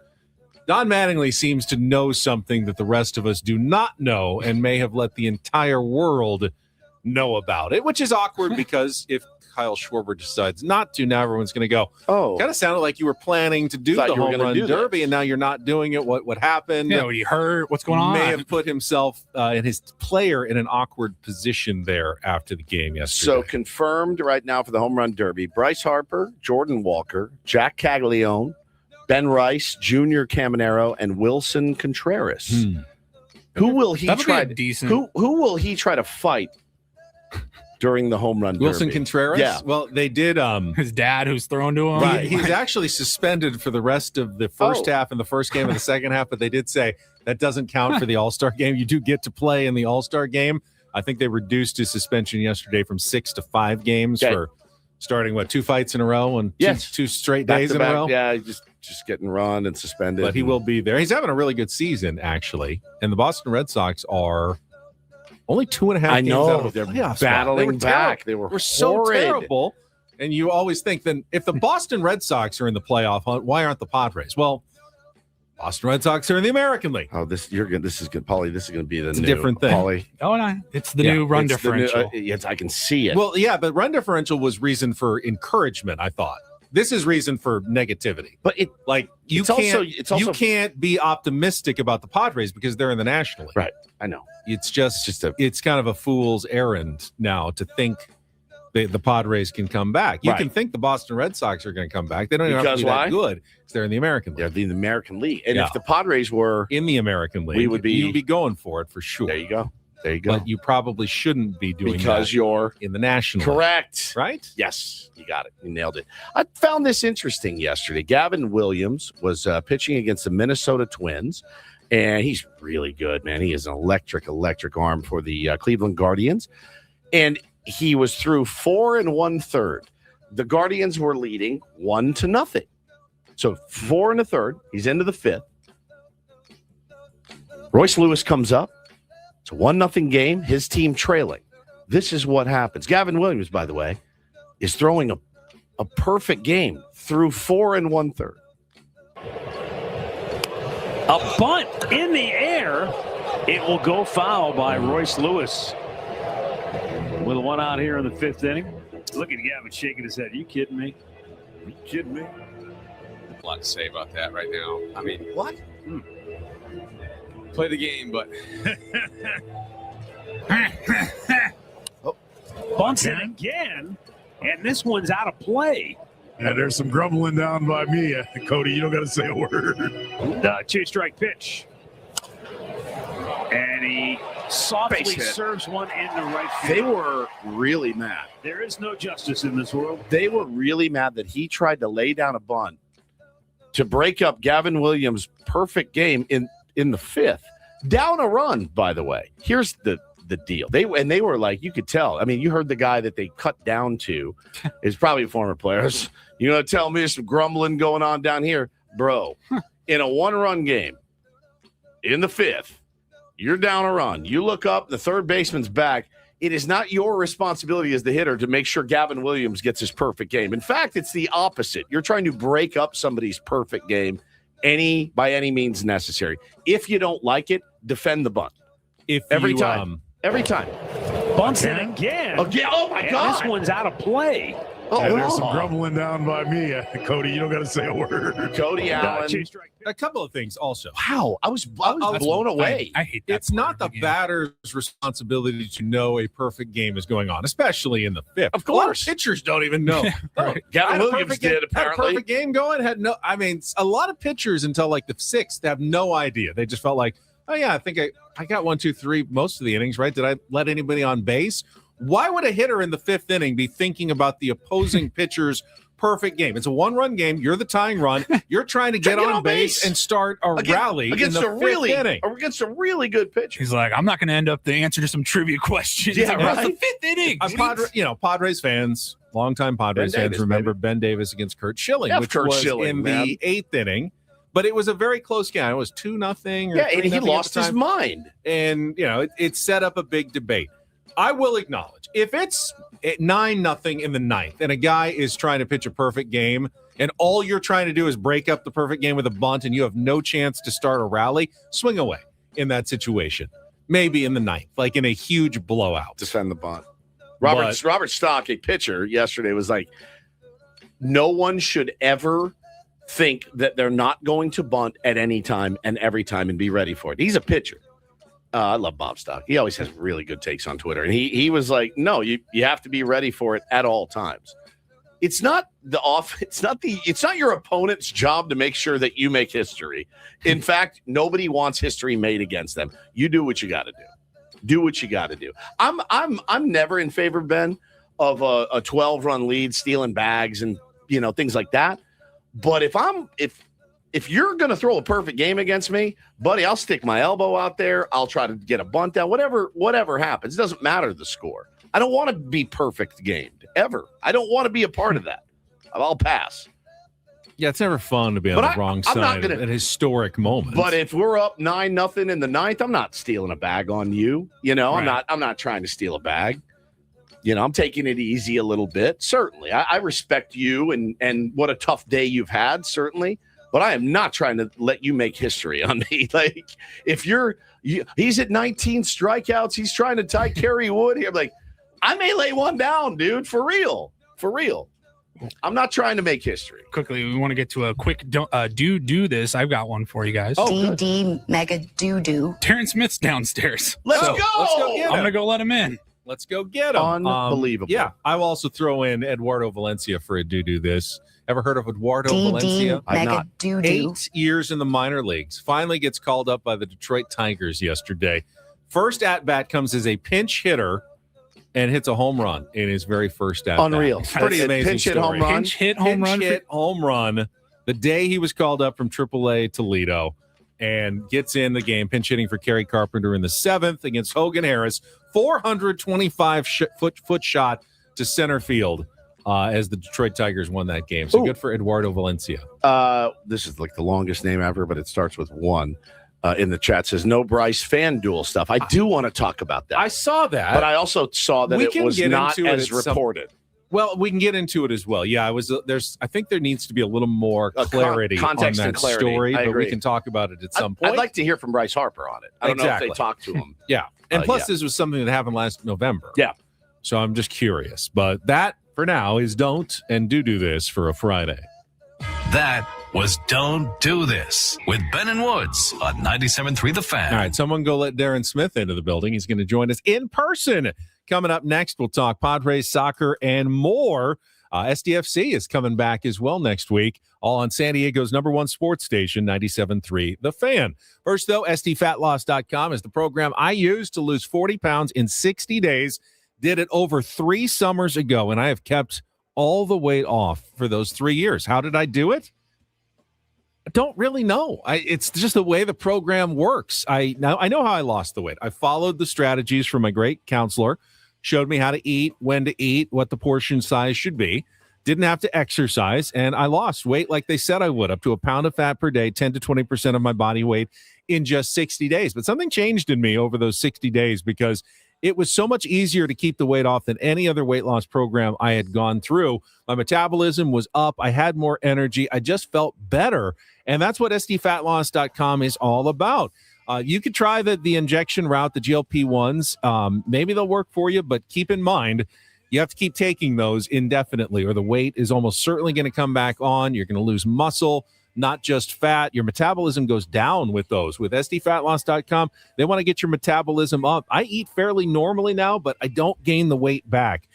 Don Mattingly seems to know something that the rest of us do not know and may have let the entire world know about it, which is awkward because if Kyle Schwarber decides not to, now everyone's going to go, kind of sounded like you were planning to do the home run derby, and now you're not doing it. What happened? Yeah, he hurt. What's going on? May have put himself and his player in an awkward position there after the game yesterday. So confirmed right now for the home run derby, Bryce Harper, Jordan Walker, Jack Caglione, Ben Rice, Junior Caminero, and Wilson Contreras. Who will he try? Who will he try to fight during the home run derby? Wilson Contreras? Yeah. Well, they did. His dad, who's thrown to him. Right. He's actually suspended for the rest of the first half and the first game of the second half, but they did say that doesn't count for the All-Star game. You do get to play in the All-Star game. I think they reduced his suspension yesterday from 6 to 5 games for starting, 2 fights in a row and two straight days in a row? Yeah, just getting run and suspended. But he will be there. He's having a really good season, actually. And the Boston Red Sox are only 2.5 games out of the playoffs. Battling back. They were so terrible. And you always think, then, if the Boston Red Sox are in the playoff hunt, why aren't the Padres? Well, Boston Red Sox are in the American League. Oh, this is good, Paulie. This is going to be It's a different thing. Paulie. Oh, no, it's the new run differential. Yes, I can see it. Well, yeah, but run differential was reason for encouragement, I thought. This is reason for negativity. But you can't be optimistic about the Padres because they're in the National League. Right. I know. It's it's kind of a fool's errand now to think the Padres can come back. You can think the Boston Red Sox are going to come back. They don't even have to be that good because they're in the American League. They're in the American League. And if the Padres were in the American League, you'd be going for it for sure. There you go. But you probably shouldn't be doing because you're in the National League. Right? Yes, you got it. You nailed it. I found this interesting yesterday. Gavin Williams was pitching against the Minnesota Twins, and he's really good, man. He has an electric arm for the Cleveland Guardians, and he was through 4 1/3. The Guardians were leading 1-0. So 4 1/3. He's into the 5th. Royce Lewis comes up. It's a 1-0 game. His team trailing. This is what happens. Gavin Williams, by the way, is throwing a perfect game through 4 1/3. A bunt in the air. It will go foul by Royce Lewis. With one out here in the 5th inning. Look at Gavin shaking his head. Are you kidding me? Are you kidding me? A lot to say about that right now. I mean, what? Play the game, but bunts it again, and this one's out of play. Yeah, there's some grumbling down by me, Cody. You don't got to say a word. The 2-strike pitch, and he softly serves one into right field. They were really mad. There is no justice in this world. They were really mad that he tried to lay down a bunt to break up Gavin Williams' perfect game in the 5th. Down a run, by the way. Here's the deal. They were like, you could tell. I mean, you heard the guy that they cut down to is probably a former player. You gonna tell me there's some grumbling going on down here? Bro, in a 1-run game, in the 5th, you're down a run. You look up, the third baseman's back. It is not your responsibility as the hitter to make sure Gavin Williams gets his perfect game. In fact, it's the opposite. You're trying to break up somebody's perfect game by any means necessary. If you don't like it, defend the bunt. Every time. Bunts it again. Oh my God. This one's out of play. There's some grumbling down by me, Cody. You don't got to say a word. Cody Allen. A couple of things also. Wow, I was blown away. I hate that. It's not the batter's responsibility to know a perfect game is going on, especially in the 5th. Of course. A lot of pitchers don't even know. Gavin Williams did, apparently. Had a perfect game going. A lot of pitchers until like the 6th have no idea. They just felt like, oh yeah, I think I got 1, 2, 3 most of the innings, right? Did I let anybody on base? Why would a hitter in the 5th inning be thinking about the opposing pitcher's perfect game? It's a 1-run game. You're the tying run. You're trying to get on base and start a rally against in the 5th inning. Against a really good pitcher. He's like, I'm not going to end up the answer to some trivia questions. Yeah, right. The 5th inning. Padres fans, longtime Padres fans, remember Ben Davis against Kurt Schilling, which was in the 8th inning. But it was a very close game. It was 2-0. Yeah, and he lost his mind. And, it set up a big debate. I will acknowledge, if it's 9-0 in the 9th and a guy is trying to pitch a perfect game and all you're trying to do is break up the perfect game with a bunt and you have no chance to start a rally, swing away in that situation. Maybe in the 9th, like in a huge blowout. Defend the bunt. Robert Stock, a pitcher, yesterday was like, no one should ever think that they're not going to bunt at any time and every time and be ready for it. He's a pitcher. I love Bob Stock. He always has really good takes on Twitter. And he was like, no, you have to be ready for it at all times. It's not it's not your opponent's job to make sure that you make history. In fact, nobody wants history made against them. You do what you got to do. Do what you got to do. I'm never in favor, Ben, of a 12-run lead, stealing bags and things like that. But if you're going to throw a perfect game against me, buddy, I'll stick my elbow out there. I'll try to get a bunt out. Whatever happens, it doesn't matter the score. I don't want to be perfect gamed ever. I don't want to be a part of that. I'll pass. Yeah, it's never fun to be on the wrong side of an historic moment. But if we're up 9-0 in the ninth, I'm not stealing a bag on you. Right. I'm not trying to steal a bag. I'm taking it easy a little bit. Certainly, I respect you and what a tough day you've had. Certainly. But I am not trying to let you make history on me. Like, if he's at 19 strikeouts, he's trying to tie Kerry Wood here. I'm like, I may lay one down, dude, for real. For real. I'm not trying to make history. Quickly, we want to get to a quick do this. I've got one for you guys. DD mega do. Darren Smith's downstairs. Let's go. I'm going to go let him in. Let's go get him. Unbelievable. Yeah, I will also throw in Eduardo Valencia for a do this. Ever heard of Eduardo Valencia? I've not. 8 years in the minor leagues. Finally gets called up by the Detroit Tigers yesterday. First at-bat comes as a pinch hitter and hits a home run in his very first at-bat. Unreal. Pretty amazing Pinch hit story. home run. Pinch hit home run. The day he was called up from AAA Toledo and gets in the game, pinch hitting for Kerry Carpenter in the 7th against Hogan Harris. 425 foot shot to center field as the Detroit Tigers won that game. So good for Eduardo Valencia. This is like the longest name ever, but it starts with 1. In the chat says no Bryce fan duel stuff. I do want to talk about that. I saw that, but I also saw that it was not as reported. Well, we can get into it as well. Yeah, I think there needs to be a little more clarity context on that and clarity. story, but we can talk about it at some point. I'd like to hear from Bryce Harper on it. I don't know if they talked to him. Yeah, and plus this was something that happened last November. Yeah, so I'm just curious. But that for now is don't and do this for a Friday. That was Don't Do This with Ben and Woods on 97.3 The Fan. All right, someone go let Darren Smith into the building. He's going to join us in person. Coming up next, we'll talk Padres, soccer, and more. SDFC is coming back as well next week, all on San Diego's #1 sports station, 97.3 The Fan. First, though, SDFatLoss.com is the program I used to lose 40 pounds in 60 days. Did it over 3 summers ago, and I have kept all the weight off for those 3 years. How did I do it? I don't really know. It's just the way the program works. I know how I lost the weight. I followed the strategies from my great counselor, showed me how to eat, when to eat, what the portion size should be. Didn't have to exercise, and I lost weight like they said I would, up to a pound of fat per day, 10 to 20% of my body weight in just 60 days. But something changed in me over those 60 days because it was so much easier to keep the weight off than any other weight loss program I had gone through. My metabolism was up. I had more energy. I just felt better. And that's what SDFatLoss.com is all about. You could try the injection route, the GLP-1s. Maybe they'll work for you, but keep in mind, you have to keep taking those indefinitely or the weight is almost certainly going to come back on. You're going to lose muscle, not just fat. Your metabolism goes down with those. With SDFatLoss.com, they want to get your metabolism up. I eat fairly normally now, but I don't gain the weight back.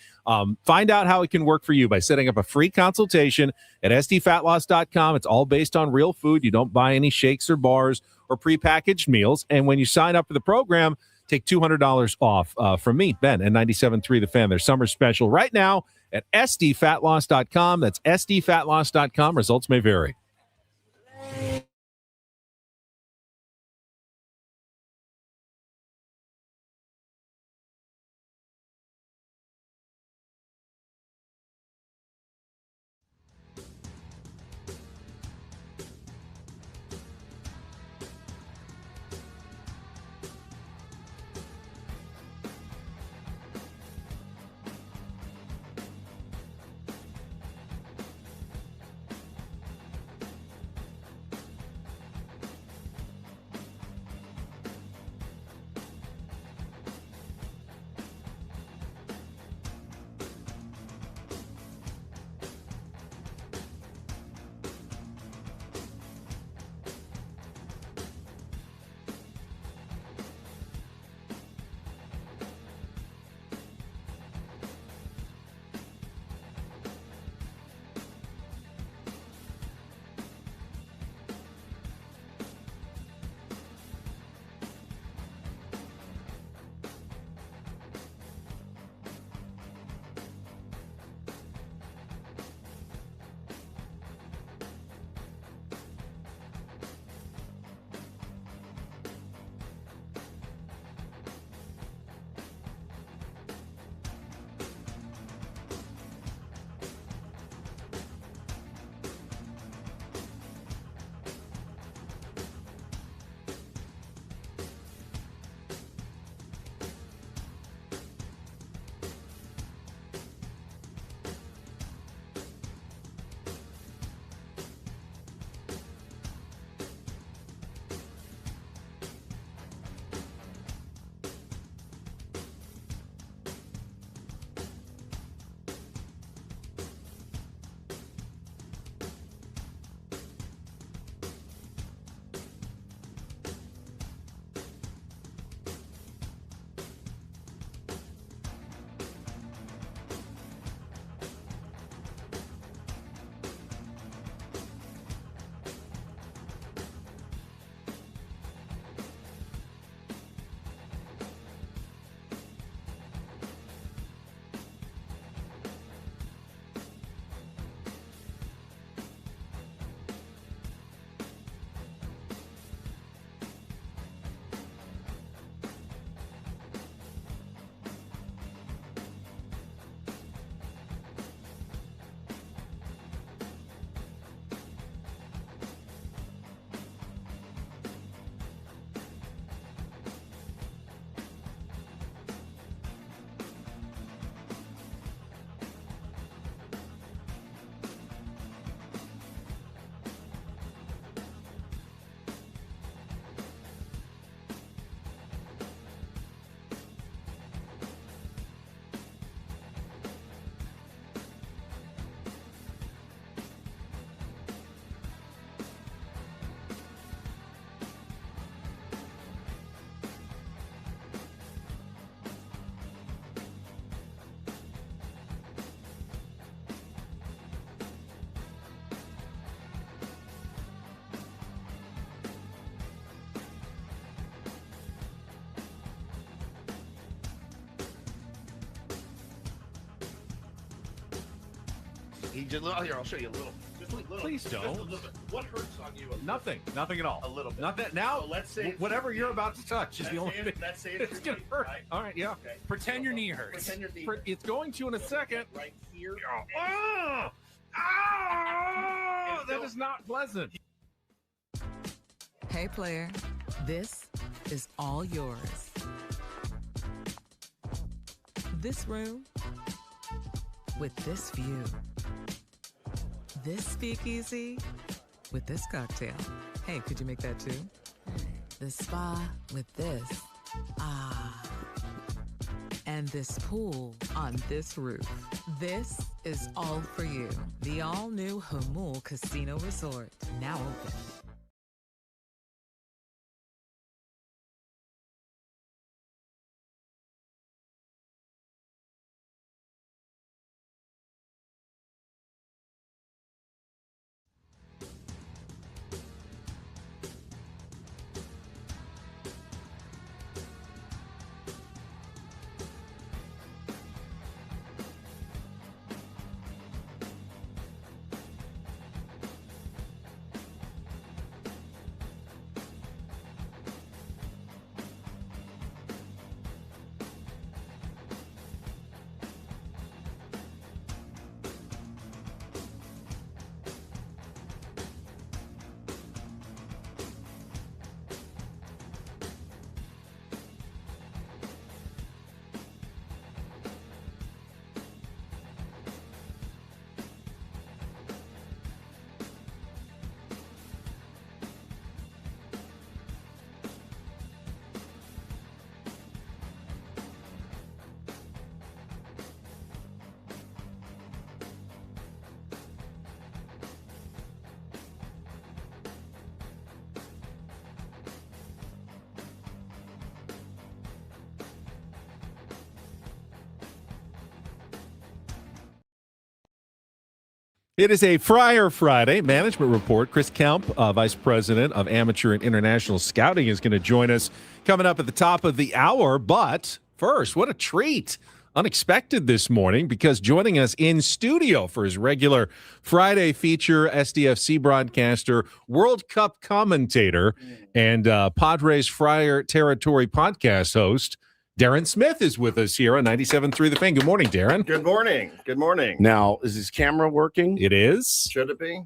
Find out how it can work for you by setting up a free consultation at SDFatLoss.com. It's all based on real food. You don't buy any shakes or bars or prepackaged meals. And when you sign up for the program, take $200 off from me, Ben, and 97.3 The Fan. Their summer special right now at SDFatLoss.com. That's SDFatLoss.com. Results may vary. He just here. I'll show you a little. Just a little. Please don't. Just a little bit. What hurts on you? Nothing at all. A little bit. Nothing. Now, so let's say whatever you're about to touch is the only thing. Let's say it's gonna hurt. Right? All right, yeah. Okay. Pretend your knee hurts. Pretend your knee hurts. It's going to in a second. Right here. Oh, that is not pleasant. Hey, player, this is all yours. This room with this view. This speakeasy with this cocktail. Hey, could you make that too? The spa with this. Ah. And this pool on this roof. This is all for you. The all-new Hamul Casino Resort, now open. It is a Friar Friday management report. Chris Kemp, Vice President of Amateur and International Scouting, is going to join us coming up at the top of the hour. But first, what a treat. Unexpected this morning, because joining us in studio for his regular Friday feature, SDFC broadcaster, World Cup commentator, and Padres Friar Territory podcast host, Darren Smith is with us here on 97.3 The Fan. Good morning, Darren. Good morning. Good morning. Now, is his camera working? It is. Should it be?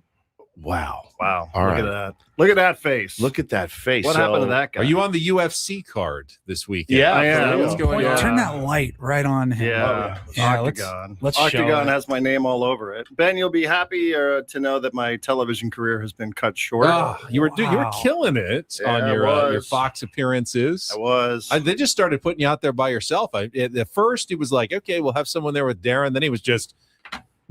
Wow. Wow. All Look right. at that. Look at that face. Look at that face. What happened to that guy? Are you on the UFC card this weekend? Yeah, I am. What's going on? Turn that light right on him. Yeah. Octagon. Let's show Octagon it. has my name all over it. Ben, you'll be happy to know that my television career has been cut short. You were killing it on your Fox appearances. I was. They just started putting you out there by yourself. At first, it was like, okay, we'll have someone there with Darren. Then he was just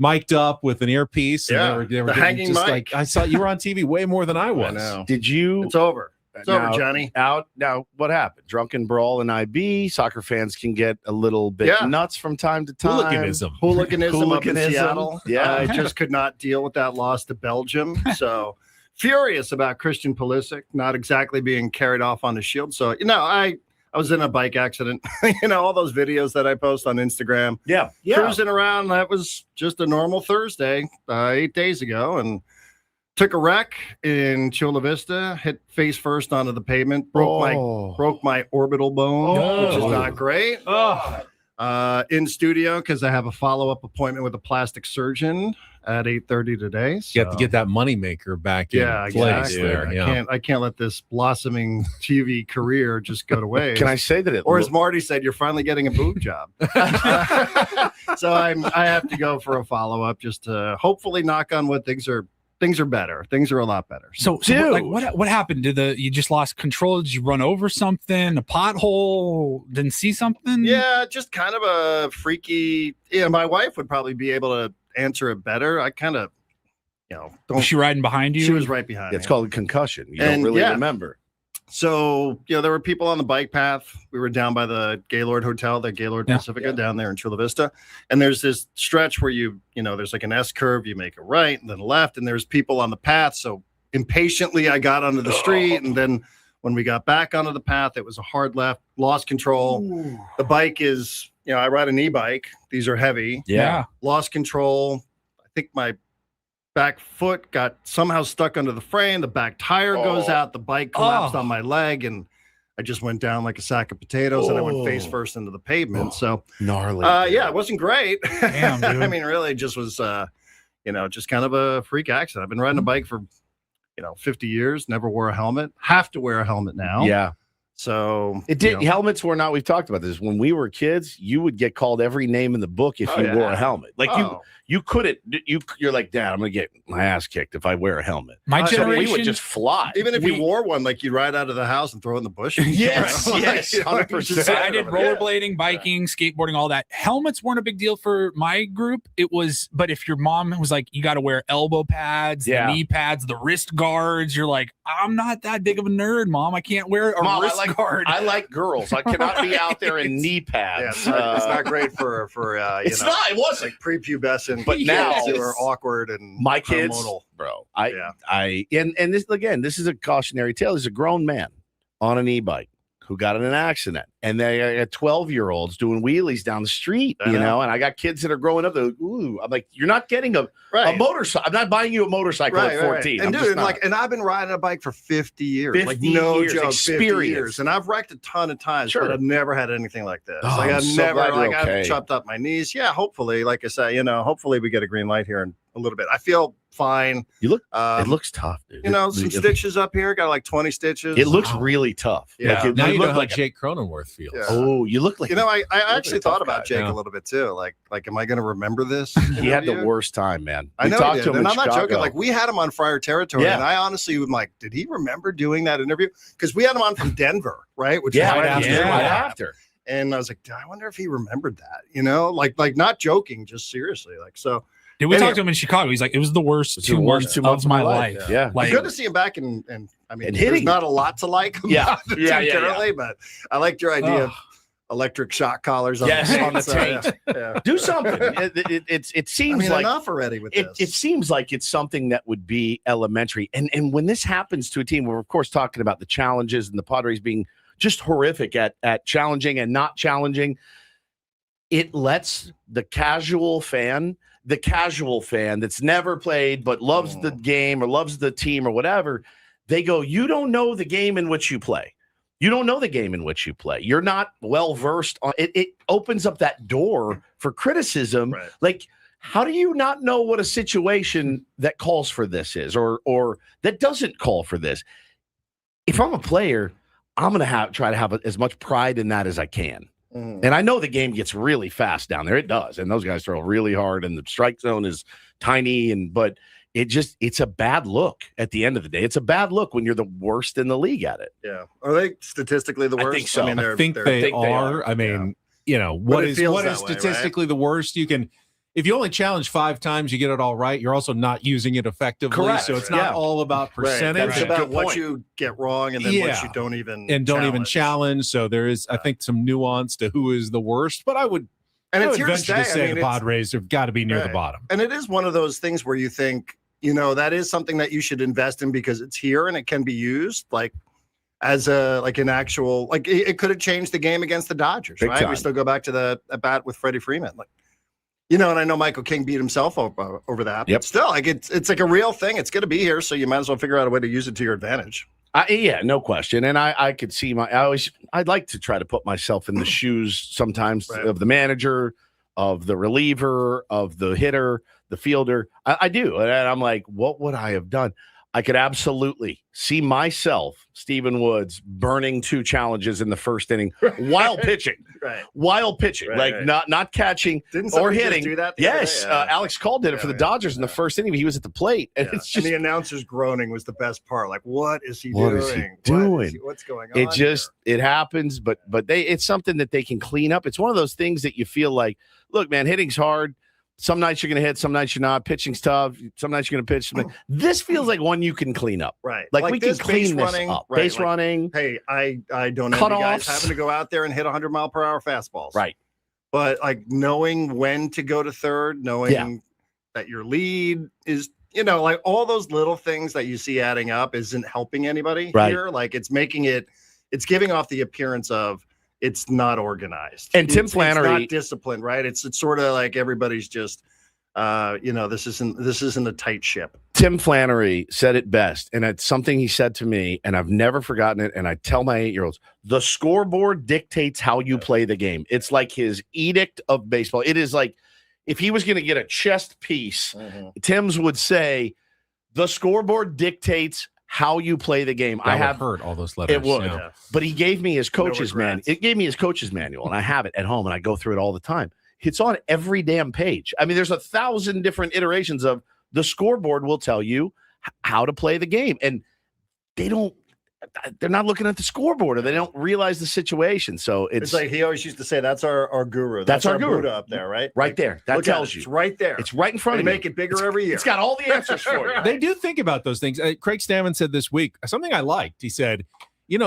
mic'd up with an earpiece. Yeah, and they were the getting hanging just mic. like, I saw you were on TV way more than I was. I know. Did you? It's over. It's over, Johnny. Now, what happened? Drunken brawl in IB. Soccer fans can get a little bit nuts from time to time. Hooliganism up in Seattle. Yeah. I just could not deal with that loss to Belgium. So furious about Christian Pulisic not exactly being carried off on the shield. So, I was in a bike accident. All those videos that I post on Instagram. Yeah. Cruising around. That was just a normal Thursday 8 days ago. And took a wreck in Chula Vista, hit face first onto the pavement, broke my orbital bone, which is not great. In studio because I have a follow-up appointment with a plastic surgeon at 8:30 today. So. You have to get that moneymaker back in place there. Yeah. I can't let this blossoming TV career just go to waste. Can I say that as Marty said, you're finally getting a boob job. So I have to go for a follow-up just to hopefully knock on wood. Things are better. Things are a lot better. So what happened? You just lost control? Did you run over something? A pothole? Didn't see something? Yeah, just kind of a freaky. Yeah, my wife would probably be able to answer it better. I kind of, Was she riding behind you? She was right behind me. It's called a concussion. You don't really remember. So, there were people on the bike path. We were down by the Gaylord Hotel, the Gaylord Pacifica down there in Chula Vista. And there's this stretch where there's like an S curve, you make a right and then a left, and there's people on the path. So impatiently, I got onto the street. And then when we got back onto the path, it was a hard left, lost control. Ooh. The bike is, I ride an e-bike. These are heavy. Yeah. Lost control. I think my back foot got somehow stuck under the frame. The back tire goes out. The bike collapsed on my leg, and I just went down like a sack of potatoes, and I went face first into the pavement. So gnarly. Yeah, it wasn't great. Damn, dude. I mean, really, it just was, just kind of a freak accident. I've been riding a bike for, 50 years. Never wore a helmet. Have to wear a helmet now. Yeah. So it did. Helmets were not. We've talked about this. When we were kids, you would get called every name in the book if you wore a helmet. Like you couldn't. You're like, Dad, I'm gonna get my ass kicked if I wear a helmet. My generation, we would just fly. Even if you wore one, like you ride out of the house and throw it in the bush. Yes, 100%. I did rollerblading, biking, skateboarding, all that. Helmets weren't a big deal for my group. It was, but if your mom was like, you got to wear elbow pads, the knee pads, the wrist guards, you're like, I'm not that big of a nerd, Mom. I can't wear a wrist guard. I like girls. I cannot be out there in knee pads. Yeah, it's not great for it's not. It wasn't like prepubescent, but now are awkward and my kids, hormonal. Bro. And this is a cautionary tale. There's a grown man on an e-bike who got in an accident, and they are 12-year-olds doing wheelies down the street, and I got kids that are growing up. Ooh, I'm like, you're not getting a motorcycle. I'm not buying you a motorcycle at 14. And dude, and I've been riding a bike for 50 years. 50 no years, joke, experience. 50 years. And I've wrecked a ton of times, but I've never had anything like this. Oh, like I've chopped up my knees. Yeah, hopefully, like I said, hopefully we get a green light here in a little bit. I feel fine. You look it looks tough, dude. Some stitches up here, got like 20 stitches. It looks really tough. Yeah. Now you know how Jake Cronenworth feels. Yeah. Oh, you look like I actually thought about Jake a little bit too. Like, am I going to remember this? He had the worst time, man. I know he did, and I'm not Chicago. joking. Like, we had him on Friar Territory, and I honestly was like, did he remember doing that interview? Because we had him on from Denver, right? Which right after. And I was like, I wonder if he remembered that. Like not joking, just seriously. Like, so. Did we talk to him in Chicago? He's like, it was the worst 2 months of my life. Yeah. Like, good to see him back, and I mean, hitting. There's not a lot lot to like. Currently, but I liked your idea of electric shock collars on the taint. Do something. It seems like enough already with this. It seems like it's something that would be elementary. And when this happens to a team, we're of course talking about the challenges and the Padres being just horrific at challenging and not challenging. It lets the casual fan that's never played but loves the game or loves the team or whatever, they go, you don't know the game in which you play. You don't know the game in which you play. You're not well versed on it. It opens up that door for criticism. Right. Like, how do you not know what a situation that calls for this is or that doesn't call for this? If I'm a player, I'm going to try to have as much pride in that as I can. And I know the game gets really fast down there. It does. And those guys throw really hard and the strike zone is tiny. But it's a bad look at the end of the day. It's a bad look when you're the worst in the league at it. Yeah. Are they statistically the worst? I think so. I think they are. I mean, what is statistically the worst? You can, if you only challenge 5 times, you get it all right. You're also not using it effectively. Correct. So it's not all about percentage. It's about what you get wrong and then what you don't even challenge. So there is, I think, some nuance to who is the worst. But I would venture to say the Padres have got to be near the bottom. And it is one of those things where you think, that is something that you should invest in because it's here and it can be used like as an actual, like it could have changed the game against the Dodgers, Big right? time. We still go back to the bat with Freddie Freeman. Like, and I know Michael King beat himself over that. But still, like it's like a real thing. It's going to be here, so you might as well figure out a way to use it to your advantage. Yeah, no question. And I could see I'd like to try to put myself in the shoes sometimes of the manager, of the reliever, of the hitter, the fielder. I do. And I'm like, what would I have done? I could absolutely see myself, Stephen Woods, burning 2 challenges in the first inning while pitching. Not catching or hitting. Do that yes, Alex Call did it for the Dodgers in the first inning. He was at the plate, and it's just and the announcer's groaning was the best part. Like, what is he doing? What's going on? It happens, but it's something that they can clean up. It's one of those things that you feel like, look, man, hitting's hard. Some nights you're going to hit, some nights you're not. Pitching's tough. Some nights you're going to pitch. This feels like one you can clean up. Right. Like we can clean this up. Right. Base running. Hey, I don't envy guys having to go out there and hit 100-mile-per-hour fastballs. Right. But like knowing when to go to third, knowing that your lead is, like all those little things that you see adding up isn't helping anybody here. Like it's giving off the appearance of it's not organized. And Tim Flannery, it's not disciplined, right? It's sort of like everybody's just This isn't a tight ship. Tim Flannery said it best, and it's something he said to me, and I've never forgotten it. And I tell my 8-year-olds, the scoreboard dictates how you play the game. It's like his edict of baseball. It is like if he was going to get a chest piece, Tim's would say, the scoreboard dictates how you play the game. I have heard all those letters. It would, but he gave me his coach's manual. It gave me his coach's manual, and I have it at home, and I go through it all the time. It's on every damn page. I mean, there's 1,000 different iterations of the scoreboard will tell you how to play the game, and they're not looking at the scoreboard, or they don't realize the situation. So it's like he always used to say, "That's our guru. That's our guru Buddha up there, right? Right there. That tells you. It's right there. It's right in front of you. They make it bigger every year. It's got all the answers for you. They do think about those things. Craig Stammen said this week something I liked. He said,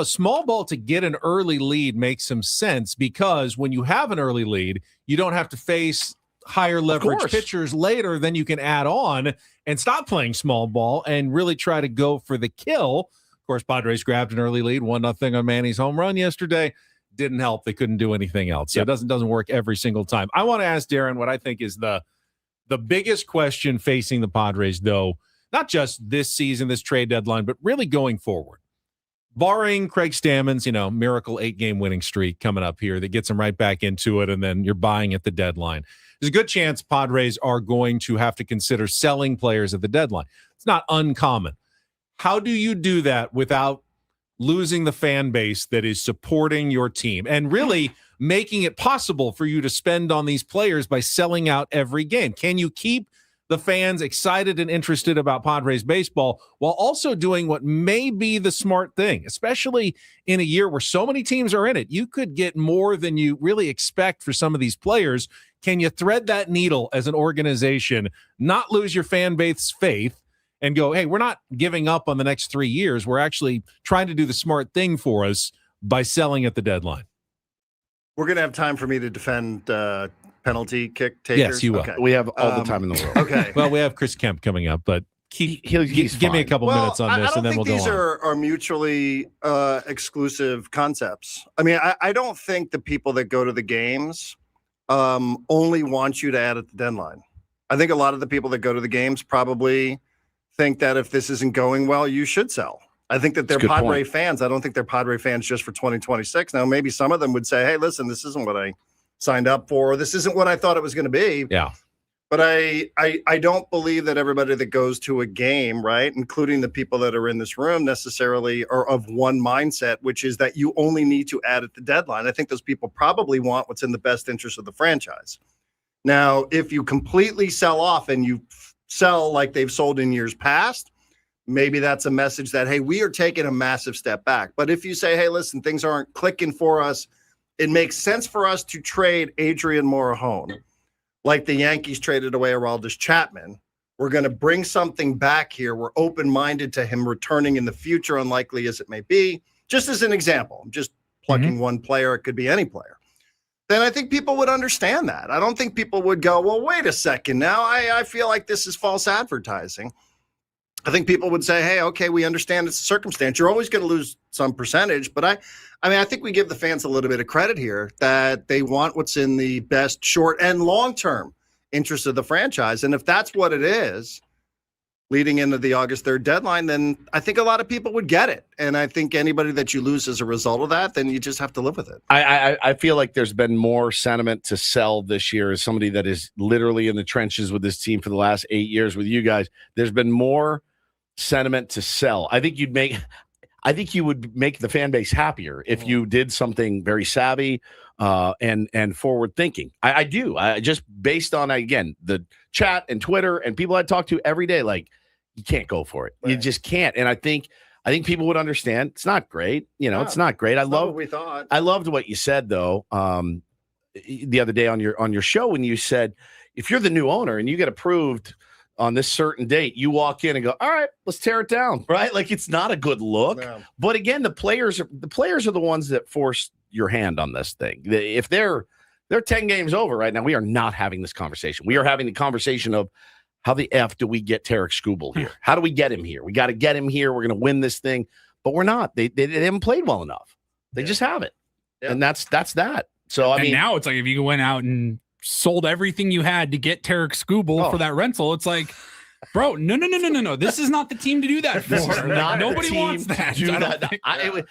small ball to get an early lead makes some sense because when you have an early lead, you don't have to face higher leverage pitchers later. Then you can add on and stop playing small ball and really try to go for the kill. Of course, Padres grabbed an early lead, 1-0 on Manny's home run yesterday. Didn't help. They couldn't do anything else. So it doesn't work every single time. I want to ask Darren what I think is the biggest question facing the Padres, though, not just this season, this trade deadline, but really going forward. Barring Craig Stammen's, miracle 8-game winning streak coming up here that gets them right back into it, and then you're buying at the deadline. There's a good chance Padres are going to have to consider selling players at the deadline. It's not uncommon. How do you do that without losing the fan base that is supporting your team and really making it possible for you to spend on these players by selling out every game? Can you keep the fans excited and interested about Padres baseball while also doing what may be the smart thing, especially in a year where so many teams are in it? You could get more than you really expect for some of these players. Can you thread that needle as an organization, not lose your fan base faith, and go, hey, we're not giving up on the next 3 years. We're actually trying to do the smart thing for us by selling at the deadline. We're going to have time for me to defend penalty kick takers? Yes, you will. Okay. We have all the time in the world. Okay. Well, we have Chris Kemp coming up, but give me a couple minutes on this, and then we'll go on. These are mutually exclusive concepts. I mean, I don't think the people that go to the games only want you to add at the deadline. I think a lot of the people that go to the games probably think that if this isn't going well, you should sell. I think that they're Padre fans. I don't think they're Padre fans just for 2026. Now, maybe some of them would say, hey, listen, this isn't what I signed up for. Or this isn't what I thought it was going to be. Yeah. But I don't believe that everybody that goes to a game, right, including the people that are in this room, necessarily are of one mindset, which is that you only need to add at the deadline. I think those people probably want what's in the best interest of the franchise. Now, if you completely sell off and you sell like they've sold in years past, maybe that's a message that, hey, we are taking a massive step back. But if you say, hey, listen, things aren't clicking for us, it makes sense for us to trade Adrian Morejon, like the Yankees traded away Aroldis Chapman. We're going to bring something back here. We're open-minded to him returning in the future, unlikely as it may be. Just as an example, I'm just plugging one player. It could be any player. Then I think people would understand that. I don't think people would go, well, wait a second now. I feel like this is false advertising. I think people would say, hey, okay, we understand it's a circumstance. You're always going to lose some percentage. But I think we give the fans a little bit of credit here that they want what's in the best short and long-term interest of the franchise. And if that's what it is, leading into the August 3rd deadline, then I think a lot of people would get it. And I think anybody that you lose as a result of that, then you just have to live with it. I feel like there's been more sentiment to sell this year as somebody that is literally in the trenches with this team for the last 8 years with you guys. There's been more sentiment to sell. I think you would make the fan base happier if you did something very savvy and forward thinking. I do. I just based on, again, the chat and Twitter and people I talk to every day, like, you can't go for it. Right. You just can't. And I think people would understand. It's not great. It's not great. I love what we thought. I loved what you said though. The other day on your show when you said, if you're the new owner and you get approved on this certain date, you walk in and go, all right, let's tear it down. Right? Like, it's not a good look. No. But again, the players are the ones that force your hand on this thing. If they're 10 games over right now, we are not having this conversation. We are having the conversation of, how the F do we get Tarek Skubal here? How do we get him here? We got to get him here. We're going to win this thing. But we're not. They haven't played well enough. They just haven't. Yeah. And that's that. So, I mean, now it's like if you went out and sold everything you had to get Tarek Skubal for that rental. It's like, bro, no. This is not the team to do that for. Nobody wants that.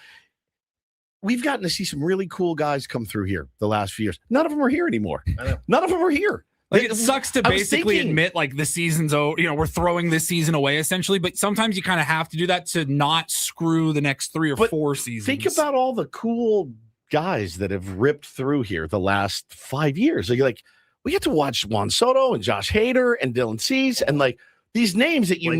We've gotten to see some really cool guys come through here the last few years. None of them are here anymore. None of them are here. Like, it sucks to basically admit like the season's we're throwing this season away essentially, but sometimes you kind of have to do that to not screw the next 3 or 4 seasons. Think about all the cool guys that have ripped through here the last 5 years. Like we get to watch Juan Soto and Josh Hader and Dylan Cease and like these names that you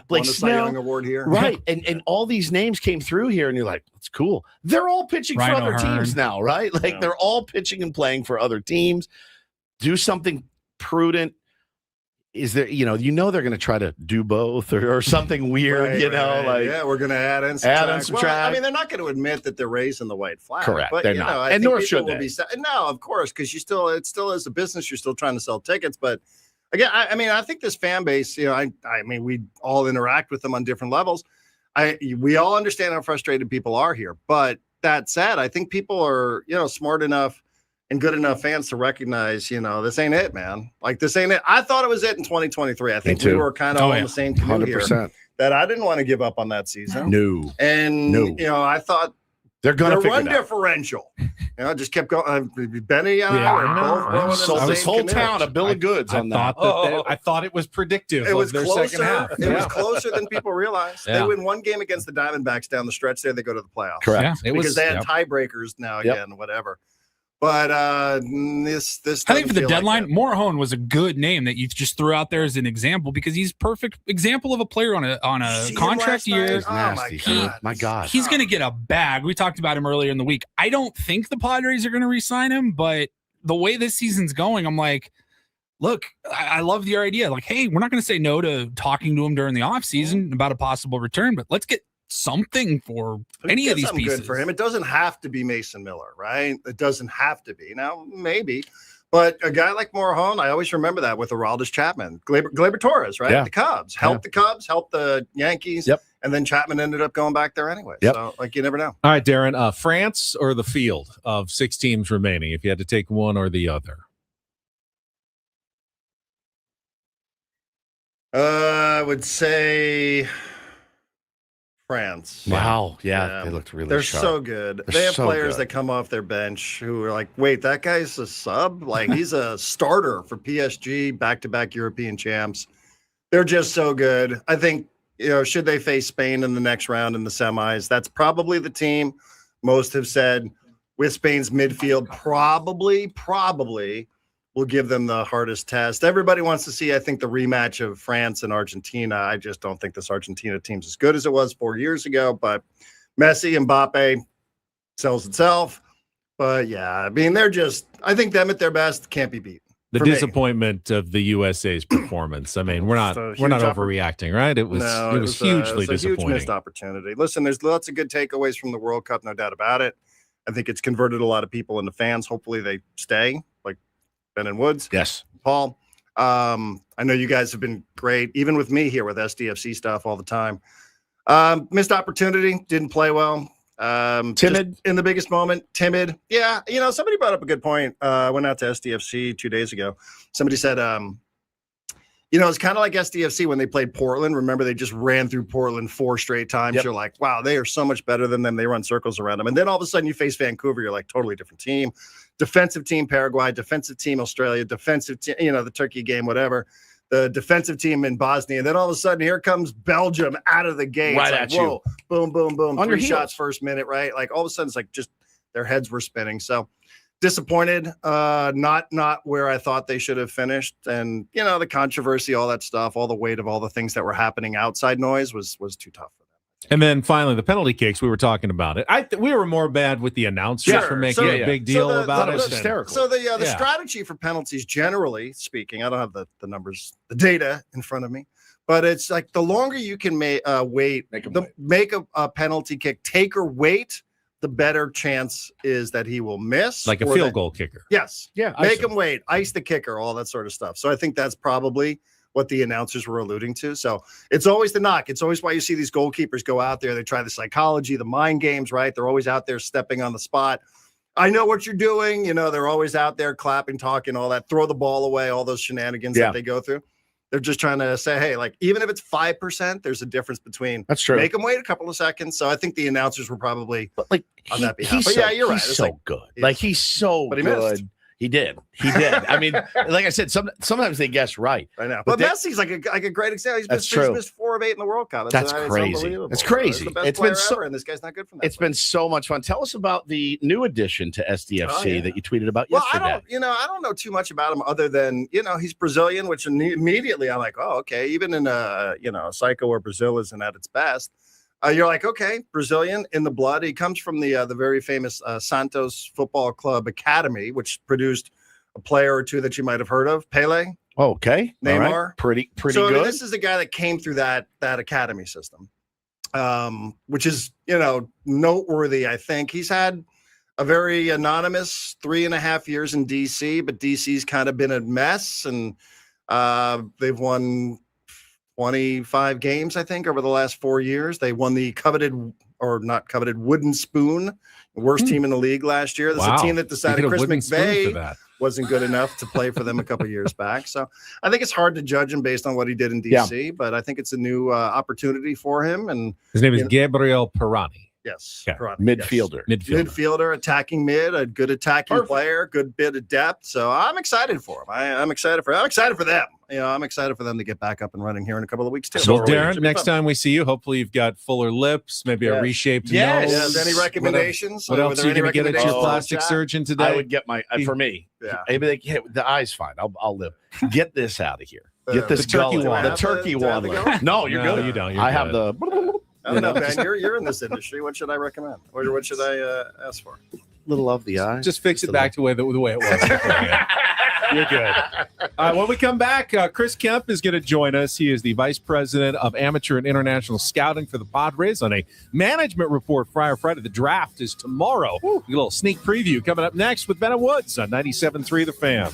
Blake Snell Young Award here. Right. And all these names came through here and you're like, that's cool. They're all pitching for other teams now, right? Like they're all pitching and playing for other teams. Do something prudent. Is there, they're going to try to do both or something weird, we're going to add and subtract. Well, I mean, they're not going to admit that they're raising the white flag. Correct. But, they're not. And nor should they. No, of course, because it still is a business. You're still trying to sell tickets. But again, I think this fan base, I mean, we all interact with them on different levels. We all understand how frustrated people are here. But that said, I think people are, smart enough and good enough fans to recognize, this ain't it, man. Like, this ain't it. I thought it was it in 2023. I think we were kind of on the same canoe here. That I didn't want to give up on that season. No. And, I thought they're going to run differential. Just kept going. Benny and I were both sold this whole town a bill of goods on that. I thought it was predictive of their second half. It was closer than people realized. They win one game against the Diamondbacks down the stretch there. They go to the playoffs. Correct. Because they had tiebreakers now again, whatever. But this I think for the deadline, Morejon was a good name that you just threw out there as an example because he's perfect example of a player on a contract year. My God. He's going to get a bag. We talked about him earlier in the week. I don't think the Padres are going to re-sign him, but the way this season's going, I'm like, look, I love your idea. Like, hey, we're not going to say no to talking to him during the offseason about a possible return, but let's get something for any of these pieces. Good for him. It doesn't have to be Mason Miller, right? It doesn't have to be. Now, maybe. But a guy like Morejon, I always remember that with Aroldis Chapman. Gleyber Torres, right? Yeah. The Cubs. Helped the Cubs, helped the Yankees. Yep. And then Chapman ended up going back there anyway. Yep. So, you never know. All right, Darren, France or the field of 6 teams remaining, if you had to take one or the other? I would say France. Wow. Yeah. They looked really They're sharp. so good. They're they have so players good. that come off their bench who are like, wait, that guy's a sub? Like, he's a starter for PSG, back-to-back European champs. They're just so good. I think, should they face Spain in the next round in the semis, that's probably the team. Most have said with Spain's midfield, probably will give them the hardest test. Everybody wants to see, I think, the rematch of France and Argentina. I just don't think this Argentina team's as good as it was 4 years ago, but Messi, Mbappe sells itself. But yeah, I mean, I think them at their best can't be beaten. The disappointment of the USA's performance. I mean, we're not overreacting, right? It was hugely disappointing. A huge missed opportunity. Listen, there's lots of good takeaways from the World Cup, no doubt about it. I think it's converted a lot of people into fans. Hopefully they stay, like Ben and Woods. Yes. Paul. I know you guys have been great, even with me here with SDFC stuff all the time. Missed opportunity, didn't play well. Timid in the biggest moment, timid. Yeah. Somebody brought up a good point. I went out to SDFC 2 days ago. Somebody said, it's kind of like SDFC when they played Portland. Remember, they just ran through Portland 4 straight times. Yep. You're like, wow, they are so much better than them. They run circles around them. And then all of a sudden you face Vancouver. You're like, totally different team. Defensive team Paraguay, defensive team Australia, defensive team, the Turkey game, whatever. The defensive team in Bosnia. And then all of a sudden, here comes Belgium out of the gate. Right at you. Whoa, boom, boom, boom. On 3 your shots first minute, right? Like all of a sudden, it's like just their heads were spinning. So disappointed. Not where I thought they should have finished. And, the controversy, all that stuff, all the weight of all the things that were happening outside noise was too tough for them. And then finally, the penalty kicks, we were talking about it. We were more bad with the announcers for making a big deal about it. Hysterical. So the strategy for penalties, generally speaking, I don't have the numbers, the data in front of me, but it's like the longer you can make a penalty kick, take or wait, the better chance is that he will miss. Like a field goal kicker. Yes. Yeah. Make him wait, ice the kicker, all that sort of stuff. So I think that's probably what the announcers were alluding to. So it's always the knock. It's always why you see these goalkeepers go out there. They try the psychology, the mind games, right? They're always out there stepping on the spot. I know what you're doing. You know, they're always out there clapping, talking, all that. Throw the ball away, all those shenanigans that they go through. They're just trying to say, hey, like, even if it's 5%, there's a difference between that's true. Make them wait a couple of seconds. So I think the announcers were probably on that behalf. But yeah, you're right. He's so good. He's so but he good. missed. He did. I mean, like I said, sometimes they guess right. I know. But Messi's like a great example. He's missed 4 of 8 in the World Cup. That's crazy. It's crazy. It's the best player ever, and this guy's not good for that. It's been so much fun. Tell us about the new addition to SDFC that you tweeted about yesterday. I don't know too much about him other than, he's Brazilian, which immediately I'm like, oh, okay. Even in a psycho where Brazil isn't at its best. You're like, okay, Brazilian in the blood. He comes from the very famous Santos Football Club Academy, which produced a player or two that you might have heard of. Pele. Okay. Neymar. Right. Pretty so, good. I mean, this is a guy that came through that academy system, which is, noteworthy, I think. He's had a very anonymous 3.5 years in D.C., but D.C.'s kind of been a mess, and they've won 25 games, I think, over the last 4 years. They won the not coveted wooden spoon, the worst team in the league last year. This is a team that decided Chris McVay wasn't good enough to play for them a couple years back. So I think it's hard to judge him based on what he did in DC, but I think it's a new opportunity for him. And his name is Gabriel Pirani. Yes. Okay. Midfielder. Midfielder, attacking mid, a good attacking player, good bit of depth. So I'm excited for him. I'm excited for them. I'm excited for them to get back up and running here in a couple of weeks too. So Darren, next time we see you, hopefully you've got fuller lips, maybe a reshaped nose. Yes. Any recommendations? What else are you going to get at your plastic surgeon today? I would get for me. Yeah. Maybe the eye's fine. I'll live. Get this out of here. Get this turkey one. The turkey one. No, you're good. You don't. I have the. I don't know, Ben. You're in this industry. What should I recommend? Or what should I ask for? Little of the eye. Just fix it back to the way it was. You're good. All right, when we come back, Chris Kemp is going to join us. He is the Vice President of Amateur and International Scouting for the Padres on a management report Friday. The draft is tomorrow. A little sneak preview coming up next with Ben and Woods on 97.3 The Fan.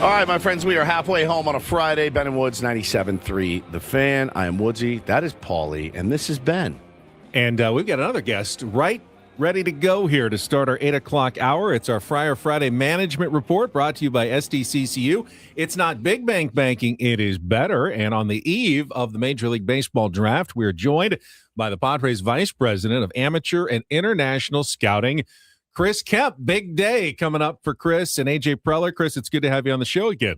All right, my friends, we are halfway home on a Friday. Ben and Woods, 97.3 The Fan. I am Woodsy. That is Paulie, and this is Ben. And we've got another guest ready to go here to start our 8 o'clock hour. It's our Friar Friday Management Report brought to you by SDCCU. It's not big bank banking, it is better. And on the eve of the Major League Baseball draft, we're joined by the Padres Vice President of Amateur and International Scouting, Chris Kemp. Big day coming up for Chris and AJ Preller. Chris, it's good to have you on the show again.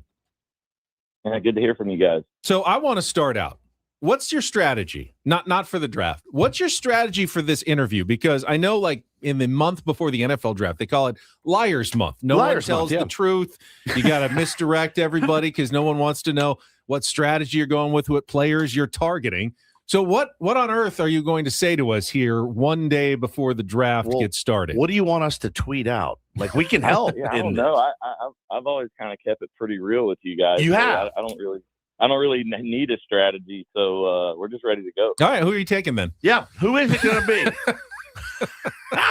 Yeah, good to hear from you guys. So I want to start out. What's your strategy? Not for the draft. What's your strategy for this interview? Because I know, like, in the month before the NFL draft, they call it Liars Month. No one tells the truth. You got to misdirect everybody because no one wants to know what strategy you're going with, what players you're targeting. So what on earth are you going to say to us here one day before the draft gets started? What do you want us to tweet out? Like, we can help. I don't know. I've always kind of kept it pretty real with you guys. You have. I don't really need a strategy, so we're just ready to go. All right, who are you taking then? Yeah, who is it going to be?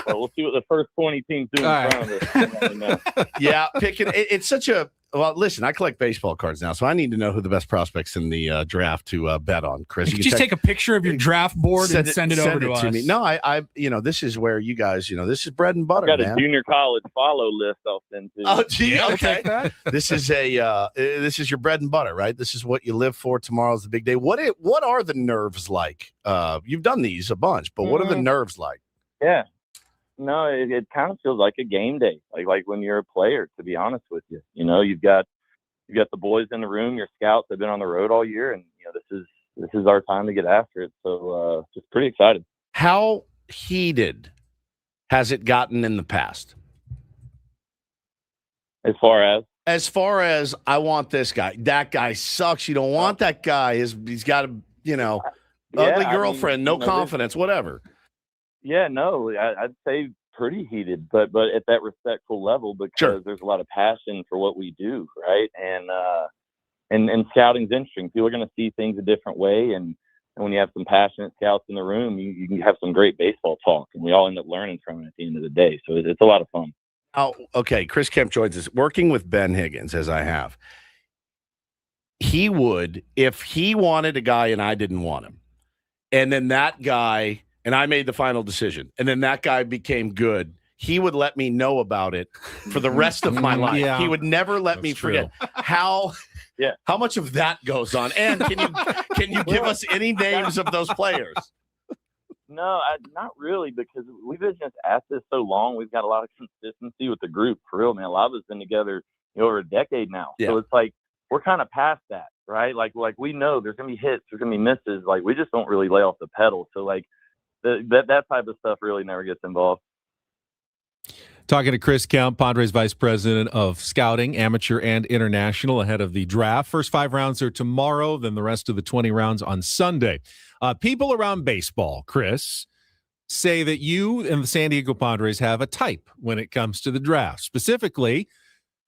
Well, we'll see what the first 20 teams do in front of us. Yeah, picking. It's such a. Well, listen, I collect baseball cards now, so I need to know who the best prospects in the draft to bet on. Chris, you just take a picture of your draft board and send it over to us. Me. No, I, this is where you guys, this is bread and butter. Got a man. Junior college follow list I'll send to. Oh, gee, okay. This is this is your bread and butter, right? This is what you live for. Tomorrow's the big day. What are the nerves like? You've done these a bunch, but what are the nerves like? Yeah. No, it kind of feels like a game day, like when you're a player, to be honest with you. You've got the boys in the room, your scouts have been on the road all year, and this is our time to get after it. So just pretty excited. How heated has it gotten in the past? As far as I want this guy. That guy sucks. You don't want that guy. He's got a ugly girlfriend, no confidence, whatever. Yeah, no, I'd say pretty heated, but at that respectful level because there's a lot of passion for what we do, right? And scouting's interesting. People are going to see things a different way, and when you have some passionate scouts in the room, you can have some great baseball talk, and we all end up learning from it at the end of the day. So it's a lot of fun. Oh, okay. Chris Kemp joins us. Working with Ben Higgins, as I have, he would, if he wanted a guy and I didn't want him, and then that guy. And I made the final decision. And then that guy became good. He would let me know about it for the rest of my life. Yeah. He would never let me forget how much of that goes on. And can you give us any names of those players? No, not really, because we've been just at this so long. We've got a lot of consistency with the group. For real, man. A lot of us been together over a decade now. Yeah. So it's like we're kind of past that, right? Like we know there's going to be hits, there's going to be misses. Like we just don't really lay off the pedal. So like, that type of stuff really never gets involved. Talking to Chris Kemp, Padres Vice President of Scouting, Amateur and International, ahead of the draft. First 5 rounds are tomorrow, then the rest of the 20 rounds on Sunday. People around baseball, Chris, say that you and the San Diego Padres have a type when it comes to the draft, specifically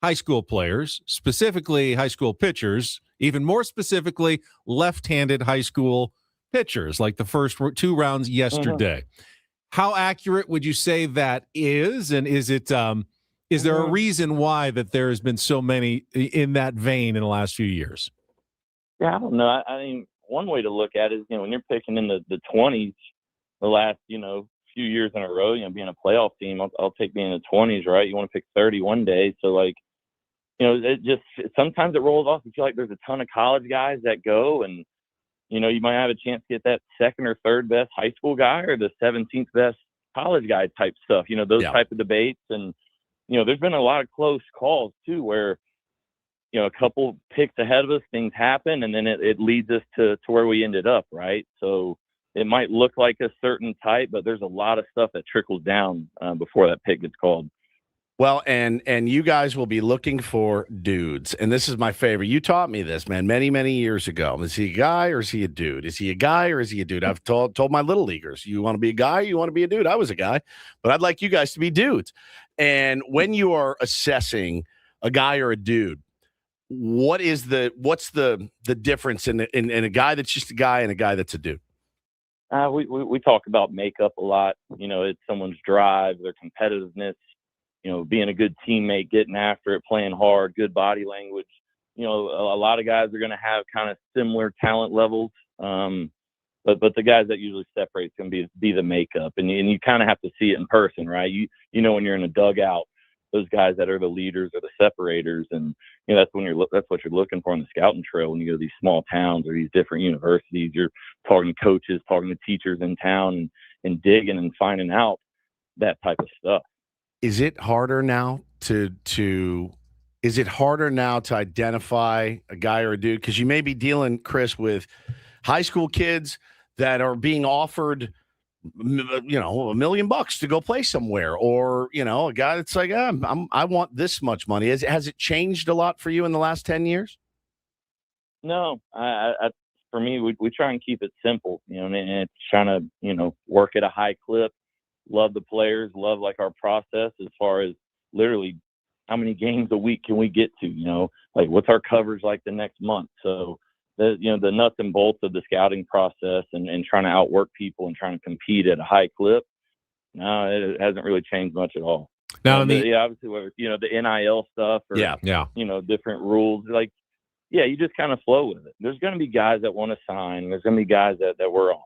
high school players, specifically high school pitchers, even more specifically left-handed high school pitchers, like the first 2 rounds yesterday. How accurate would you say that is? And is it is there a reason why that there has been so many in that vein in the last few years? Yeah, I don't know. I mean, one way to look at it is, when you're picking in the 20s, the last, few years in a row, being a playoff team, I'll take being in the 20s, right? You want to pick 30 one day. So like, it just, sometimes it rolls off. You feel like there's a ton of college guys that go, and you might have a chance to get that second or third best high school guy or the 17th best college guy type stuff, those type of debates. And, there's been a lot of close calls too, where, a couple picks ahead of us, things happen, and then it leads us to where we ended up. Right. So it might look like a certain type, but there's a lot of stuff that trickles down before that pick gets called. Well, and you guys will be looking for dudes. And this is my favorite. You taught me this, man, many, many years ago. Is he a guy or is he a dude? Is he a guy or is he a dude? I've told my little leaguers, you want to be a guy, you want to be a dude. I was a guy, but I'd like you guys to be dudes. And when you are assessing a guy or a dude, what's the difference in a guy that's just a guy and a guy that's a dude? We talk about makeup a lot. It's someone's drive, their competitiveness. being a good teammate, getting after it, playing hard, good body language. A lot of guys are going to have kind of similar talent levels. But the guys that usually separate can be the makeup, and you kind of have to see it in person, right? You know when you're in a dugout, those guys that are the leaders are the separators, and that's what you're looking for on the scouting trail when you go to these small towns or these different universities. You're talking to coaches, talking to teachers in town, and digging and finding out that type of stuff. Is it harder now to identify a guy or a dude? Because you may be dealing, Chris, with high school kids that are being offered, $1 million to go play somewhere, or a guy that's like, I want this much money. Has it changed a lot for you in the last 10 years? No, for me, we try and keep it simple, and it's trying to, work at a high clip, love the players, love like our process as far as literally how many games a week can we get to, like what's our coverage like the next month. So the nuts and bolts of the scouting process and trying to outwork people and trying to compete at a high clip, no, it hasn't really changed much at all. Now, obviously, whether the NIL stuff or different rules, like, you just kind of flow with it. There's going to be guys that want to sign. There's going to be guys that we're on.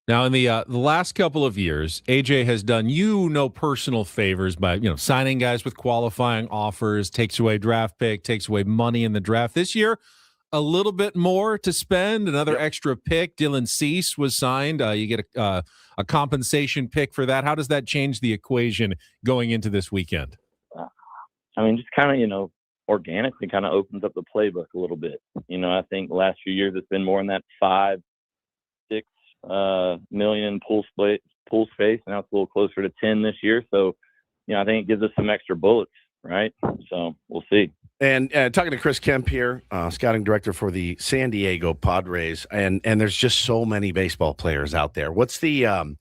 Now, in the last couple of years, AJ has done no personal favors by signing guys with qualifying offers, takes away draft pick, takes away money in the draft. This year, a little bit more to spend, another extra pick. Dylan Cease was signed. You get a compensation pick for that. How does that change the equation going into this weekend? Just kind of organically kind of opens up the playbook a little bit. I think the last few years it's been more in that 5-6 million pool space. Now it's a little closer to 10 this year. So, I think it gives us some extra bullets, right? So we'll see. And talking to Chris Kemp here, scouting director for the San Diego Padres, and there's just so many baseball players out there. What's the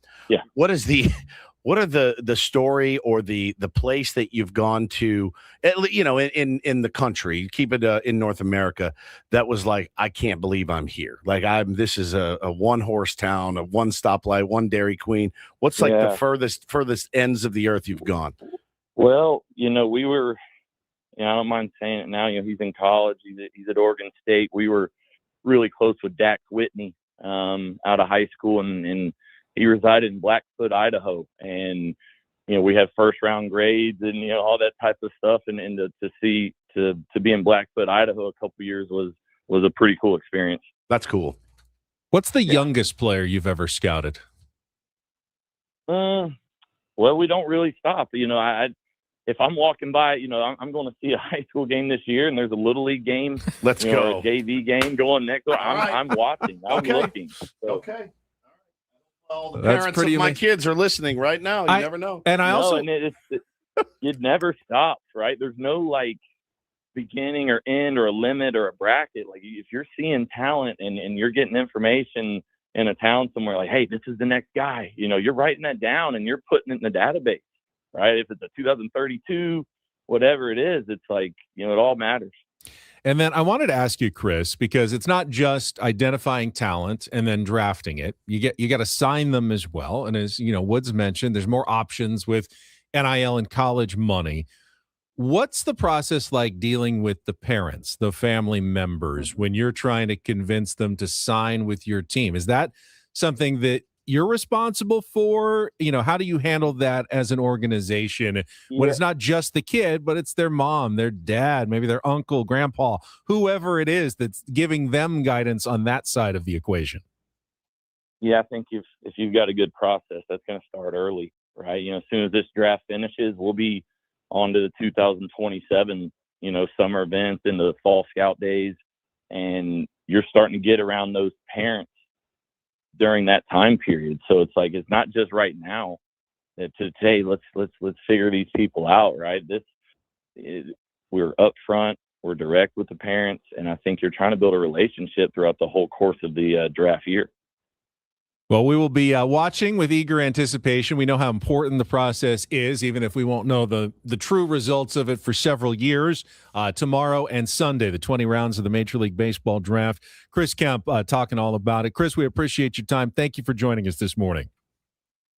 what are the story or the place that you've gone to, in the country, keep it in North America, that was like, I can't believe I'm here. Like this is a one horse town, a one stoplight, one Dairy Queen. What's like the furthest ends of the earth you've gone? Well, we were, I don't mind saying it now, he's in college. He's at Oregon State. We were really close with Dak Whitney out of high school, and he resided in Blackfoot, Idaho, and we had first round grades and all that type of stuff, and to be in Blackfoot, Idaho a couple of years was a pretty cool experience. That's cool. What's the youngest player you've ever scouted? Well, we don't really stop. If I'm walking by, I'm going to see a high school game this year, and there's a little league game. Let's go. A JV game going next door. I'm watching. I'm looking. So. Okay. Well, the parents of my kids are listening right now. You never know. And it never stops, right? There's no like beginning or end or a limit or a bracket. Like if you're seeing talent and you're getting information in a town somewhere, like, hey, this is the next guy. You're writing that down and you're putting it in the database, right? If it's a 2032, whatever it is, it's like, it all matters. And then I wanted to ask you, Chris, because it's not just identifying talent and then drafting it. You got to sign them as well. And as Woods mentioned, there's more options with NIL and college money. What's the process like dealing with the parents, the family members, when you're trying to convince them to sign with your team? Is that something that you're responsible for? How do you handle that as an organization when it's not just the kid, but it's their mom, their dad, maybe their uncle, grandpa, whoever it is that's giving them guidance on that side of the equation? Yeah, I think if you've got a good process, that's going to start early, right? As soon as this draft finishes, we'll be on to the 2027, summer events and the fall scout days, and you're starting to get around those parents during that time period. So it's like, it's not just right now that today, let's figure these people out, right? We're upfront, we're direct with the parents, and I think you're trying to build a relationship throughout the whole course of the draft year. Well, we will be watching with eager anticipation. We know how important the process is, even if we won't know the true results of it for several years. Tomorrow and Sunday, the 20 rounds of the Major League Baseball draft. Chris Kemp talking all about it. Chris, we appreciate your time. Thank you for joining us this morning.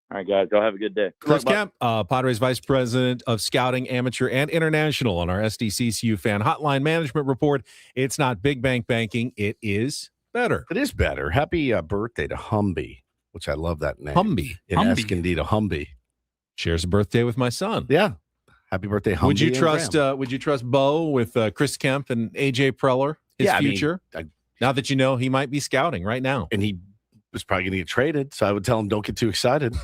All right, guys. Y'all have a good day. Chris Kemp, Padres Vice President of Scouting, Amateur, and International on our SDCCU Fan Hotline Management Report. It's not big bank banking. It is better. It is better. Happy birthday to Humby, which I love that name. Humby. In Escondido, Humby. Shares a birthday with my son. Yeah. Happy birthday, Humby. Would you trust Bo with Chris Kemp and AJ Preller, his future? Now that you know he might be scouting right now. And he was probably going to get traded. So I would tell him, don't get too excited.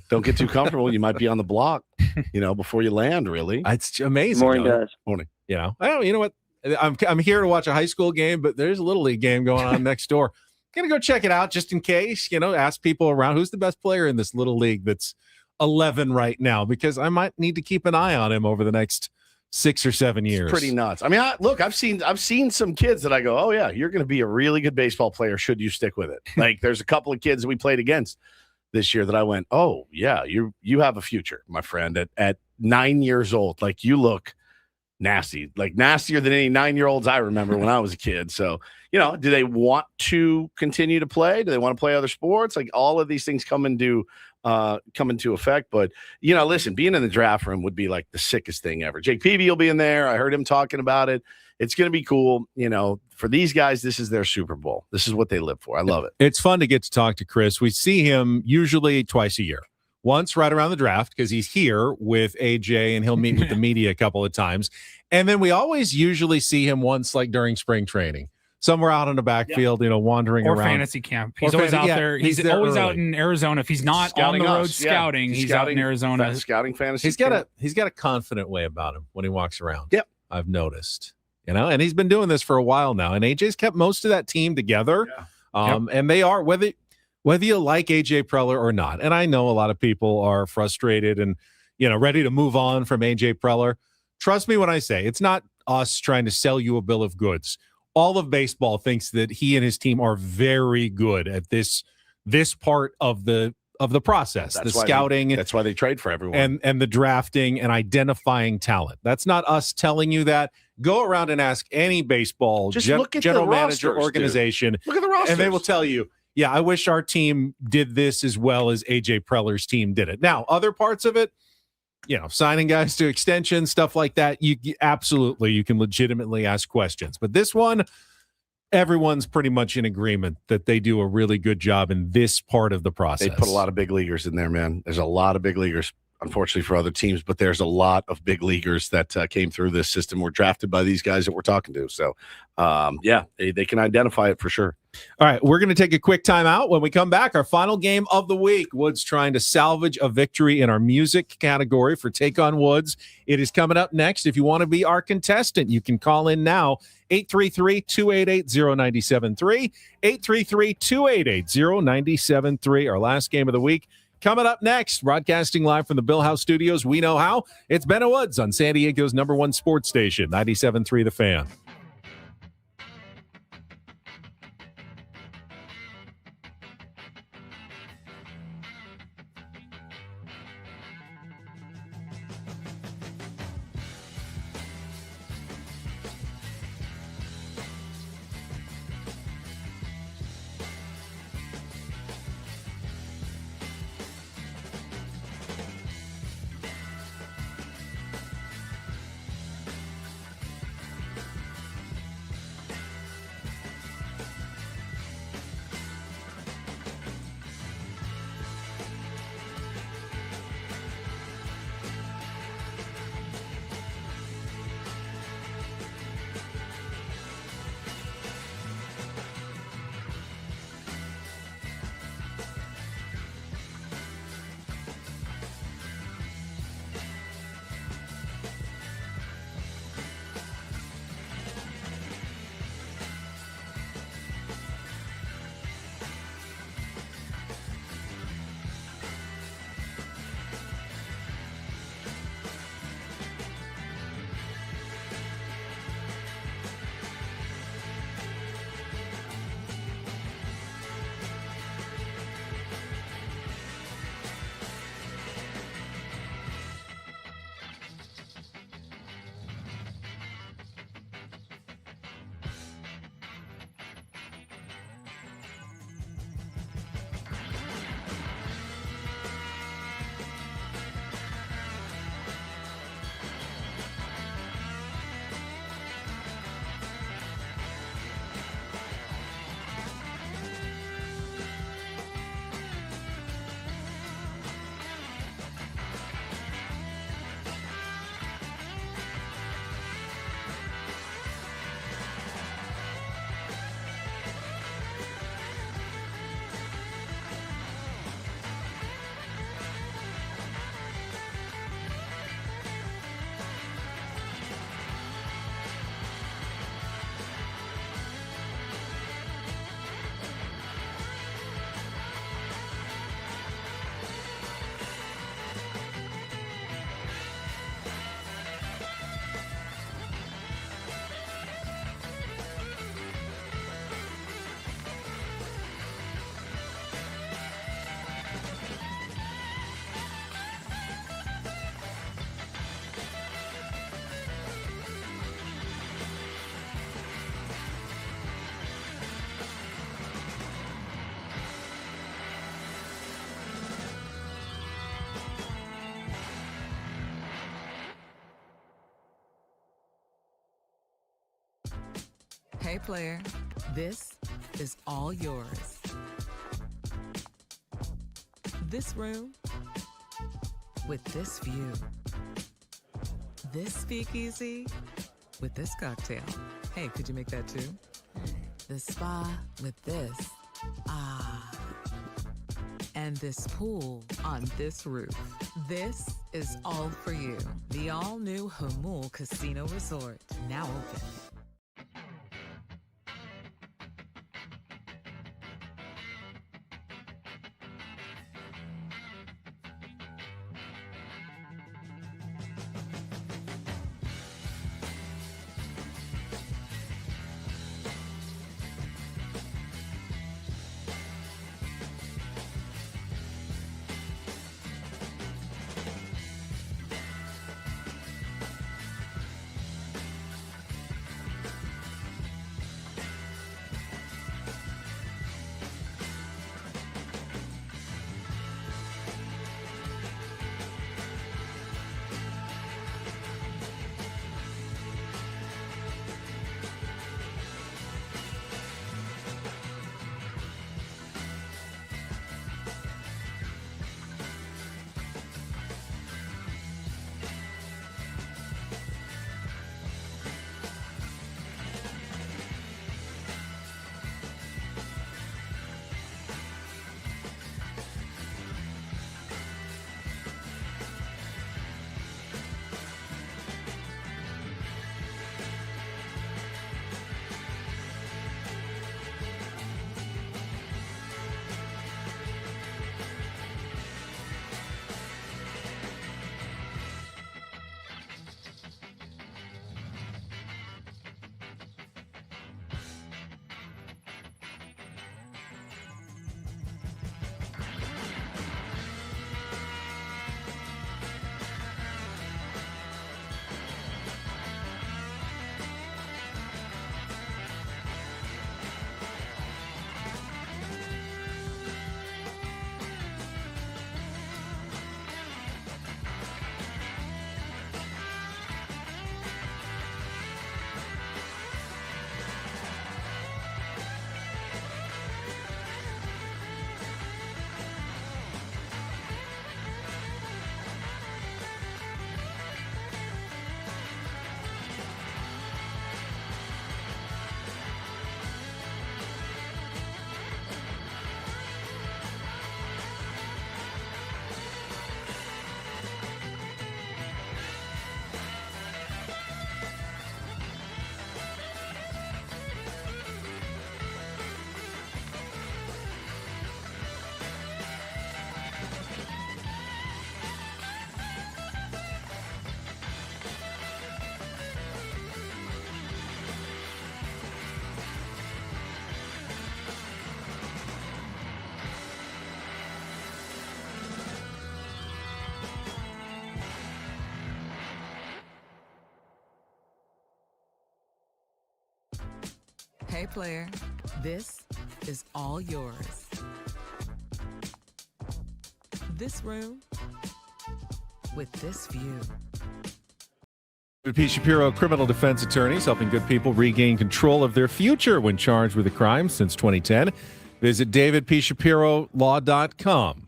Don't get too comfortable. You might be on the block, before you land, really. It's amazing. Morning, guys. Morning. You know what? I'm here to watch a high school game, but there's a Little League game going on next door. Gonna go check it out just in case, ask people around who's the best player in this Little League that's 11 right now, because I might need to keep an eye on him over the next 6 or 7 years. It's pretty nuts. I mean, I've seen some kids that I go, oh yeah, you're going to be a really good baseball player should you stick with it. Like there's a couple of kids that we played against this year that I went, oh yeah, you have a future, my friend. At 9 years old, like you look nasty, like nastier than any 9-year-olds I remember when I was a kid. So, do they want to continue to play? Do they want to play other sports? Like all of these things come into effect. But, listen, being in the draft room would be like the sickest thing ever. Jake Peavy will be in there. I heard him talking about it. It's going to be cool. For these guys, this is their Super Bowl. This is what they live for. I love it. It's fun to get to talk to Chris. We see him usually twice a year. Once right around the draft because he's here with AJ and he'll meet with the media a couple of times. And then we always usually see him once like during spring training. Somewhere out in the backfield, wandering or around. Fantasy camp. He's always out there. He's always out in Arizona. If he's not on the road scouting, he's out in Arizona. Scouting fantasy. He's got a confident way about him when he walks around. Yep. I've noticed. And he's been doing this for a while now. And AJ's kept most of that team together. Yeah. And they are, whether you like AJ Preller or not. And I know a lot of people are frustrated and, ready to move on from AJ Preller. Trust me when I say it's not us trying to sell you a bill of goods. All of baseball thinks that he and his team are very good at this part of the process, the scouting. That's why they trade for everyone. And the drafting and identifying talent. That's not us telling you that. Go around and ask any baseball general manager organization. Dude. Look at the rosters. And they will tell you, yeah, I wish our team did this as well as AJ Preller's team did it. Now, other parts of it, signing guys to extension, stuff like that, you can legitimately ask questions. But this one, everyone's pretty much in agreement that they do a really good job in this part of the process. They put a lot of big leaguers in there, man. There's a lot of big leaguers, unfortunately for other teams, but there's a lot of big leaguers that came through this system, were drafted by these guys that we're talking to. So, they can identify it for sure. All right, we're going to take a quick time out. When we come back, our final game of the week, Woods trying to salvage a victory in our music category for Take on Woods. It is coming up next. If you want to be our contestant, you can call in now, 833-288-0973, 833-288-0973, our last game of the week. Coming up next, broadcasting live from the Bill House Studios, we know how. It's Ben Woods on San Diego's #1 sports station, 97.3 The Fan. Hey, player, this is all yours. This room with this view. This speakeasy with this cocktail. Hey, could you make that too? The spa with this. Ah. And this pool on this roof. This is all for you. The all-new Hamul Casino Resort, now open. Hey, player, this is all yours. This room with this view. David P. Shapiro, criminal defense attorneys helping good people regain control of their future when charged with a crime since 2010. Visit davidpshapirolaw.com.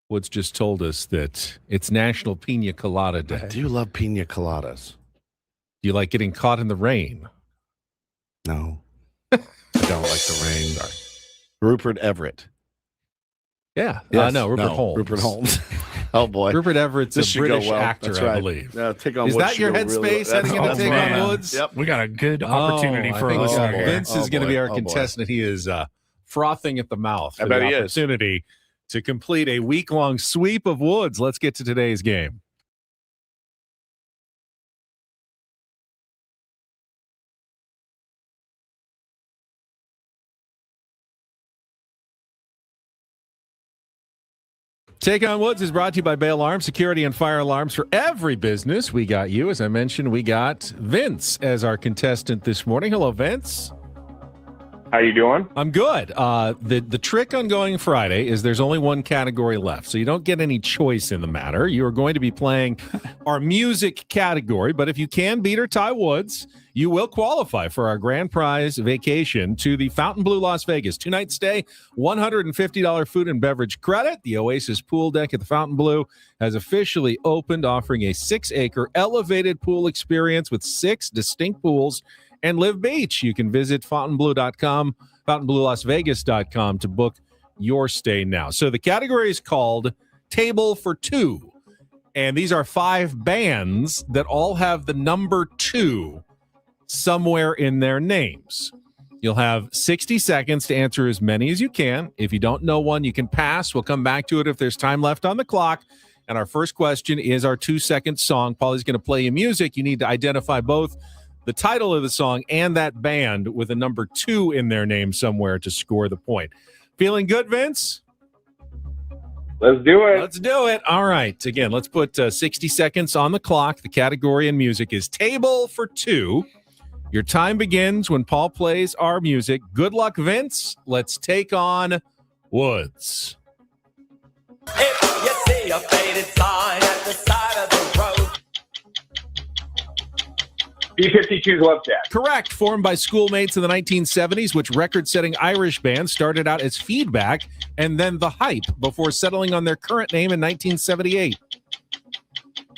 Woods just told us that it's National Pina Colada Day. I do love pina coladas. Do you like getting caught in the rain? No. I don't like the rain. Sorry. Rupert Everett. Yeah. Yes. No, Rupert Holmes. Rupert Holmes. Oh, boy. Rupert Everett's This a British should go well. actor, That's right. I believe. Take on Is Woods that should your go really headspace well. heading into Take on Woods? Yep. We got a good opportunity for I a think listener. Vince is going to be our contestant. He is frothing at the mouth for I bet the he is. opportunity to complete a week-long sweep of Woods. Let's get to today's game. Take on Woods is brought to you by Bay Alarm, security and fire alarms for every business. We got you. As I mentioned, we got Vince as our contestant this morning. Hello, Vince. How you doing? I'm good. The trick on going Friday is there's only one category left, so you don't get any choice in the matter. You are going to be playing our music category, but if you can beat or tie Woods, you will qualify for our grand prize vacation to the Fontainebleau Las Vegas. 2-night stay, $150 food and beverage credit. The Oasis pool deck at the Fontainebleau has officially opened, offering a 6-acre elevated pool experience with 6 distinct pools and Live Beach. You can visit Fontainebleau.com, FontainebleauLasVegas.com to book your stay now. So the category is called Table for Two, and these are 5 bands that all have the number 2 somewhere in their names. You'll have 60 seconds to answer as many as you can. If you don't know one, you can pass. We'll come back to it if there's time left on the clock. And our first question is our 2-second song. Paulie's going to play you music. You need to identify both the title of the song and that band with a number 2 in their name somewhere to score the point. Feeling good, Vince? Let's do it. Let's do it. All right. Again, let's put 60 seconds on the clock. The category in music is Table for Two. Your time begins when Paul plays our music. Good luck, Vince. Let's take on Woods. If you see a faded sign at the side of the road. B-52's Love Shack. Correct. Formed by schoolmates in the 1970s, which record-setting Irish band started out as Feedback and then The Hype before settling on their current name in 1978.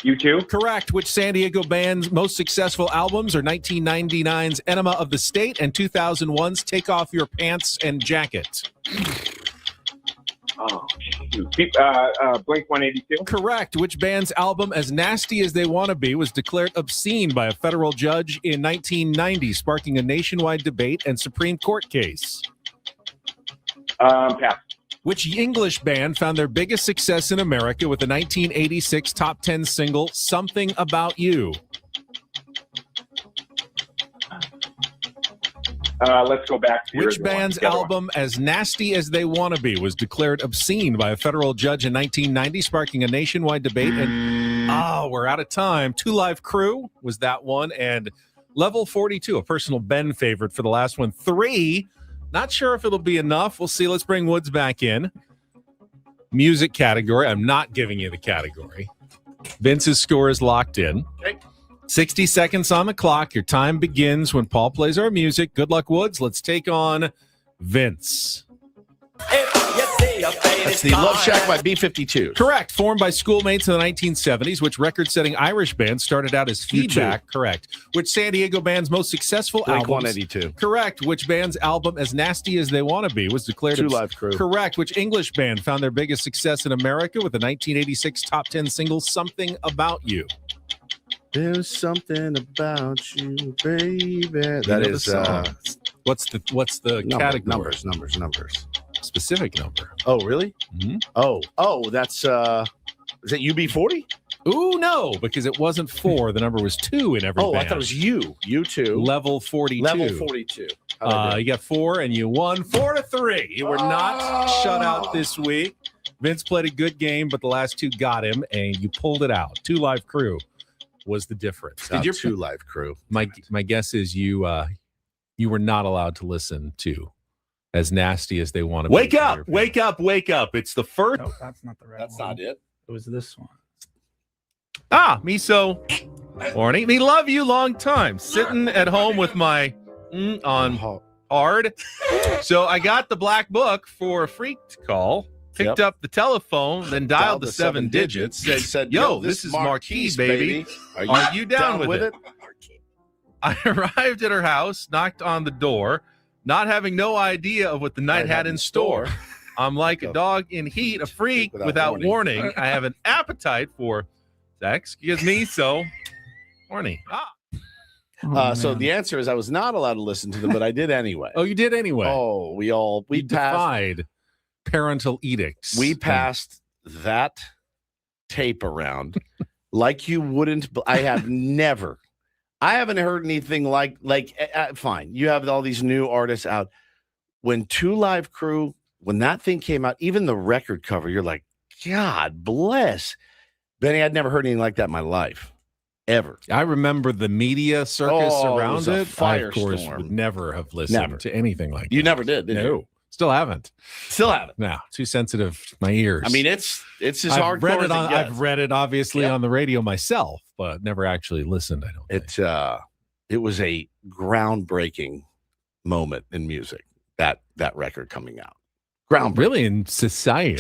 U2? Correct. Which San Diego band's most successful albums are 1999's Enema of the State and 2001's Take Off Your Pants and Jacket? Oh, shoot. Blink-182? Correct. Which band's album, As Nasty as They Wanna Be, was declared obscene by a federal judge in 1990, sparking a nationwide debate and Supreme Court case? Pass. Which English band found their biggest success in America with the 1986 top 10 single, Something About You? Let's go back to Which band's album, As Nasty as They Wanna Be, was declared obscene by a federal judge in 1990, sparking a nationwide debate? And we're out of time. 2 Live Crew was that one, and Level 42, a personal Ben favorite for the last one. 3, not sure if it'll be enough. We'll see. Let's bring Woods back in. Music category. I'm not giving you the category. Vince's score is locked in. Okay. 60 seconds on the clock. Your time begins when Paul plays our music. Good luck, Woods. Let's take on Vince. That's the Love Shack by B-52. Correct. Formed by schoolmates in the 1970s, which record-setting Irish band started out as Feedback. Correct. Which San Diego band's most successful album? Blink-182. Correct. Which band's album, As Nasty as They Wanna Be, was declared 2 Live Crew. Correct. Which English band found their biggest success in America with the 1986 top 10 single, Something About You? There's something about you, baby. That is what's the category? Numbers. Specific number. Oh, really? Mm-hmm. Oh, that's is that UB40? Ooh, no, because it wasn't 4. The number was 2 in every band. I thought it was U2. Level 42. Level 42. You got 4 and you won 4-3. You were not shut out this week. Vince played a good game, but the last 2 got him, and you pulled it out. 2 Live Crew was the difference. Did your 2 Live Crew? My guess is you were not allowed to listen to As Nasty as They Want to Be. Wake up. It's the first. No, that's not the right That's one. not it. It was this one. Miso. Morning. Me love you long time. Sitting at home with my on hard. So I got the black book for a freak call. Picked up the telephone, then dialed the 7 digits. Said, yo, this is Marquise, baby. Are you down with it? I arrived at her house, knocked on the door, not having no idea of what the night had in store. I'm like a dog in heat, a freak without warning. I have an appetite for sex. Excuse me, so horny. So the answer is I was not allowed to listen to them, but I did anyway. Oh, you did anyway? Oh, we defied parental edicts. We passed that tape around like you wouldn't. I haven't heard anything like fine. You have all these new artists out. When 2 Live Crew, when that thing came out, even the record cover, you're like, God bless. Benny, I'd never heard anything like that in my life. ever. I remember the media circus around it. I, of course, firestorm. would never have listened to anything like that. You never did you? Still haven't. No, too sensitive to my ears. I mean, it's as hardcore read as it it on, gets. I've read it obviously on the radio myself, but never actually listened. I don't. It was a groundbreaking moment in music. That record coming out, groundbreaking. Really in society.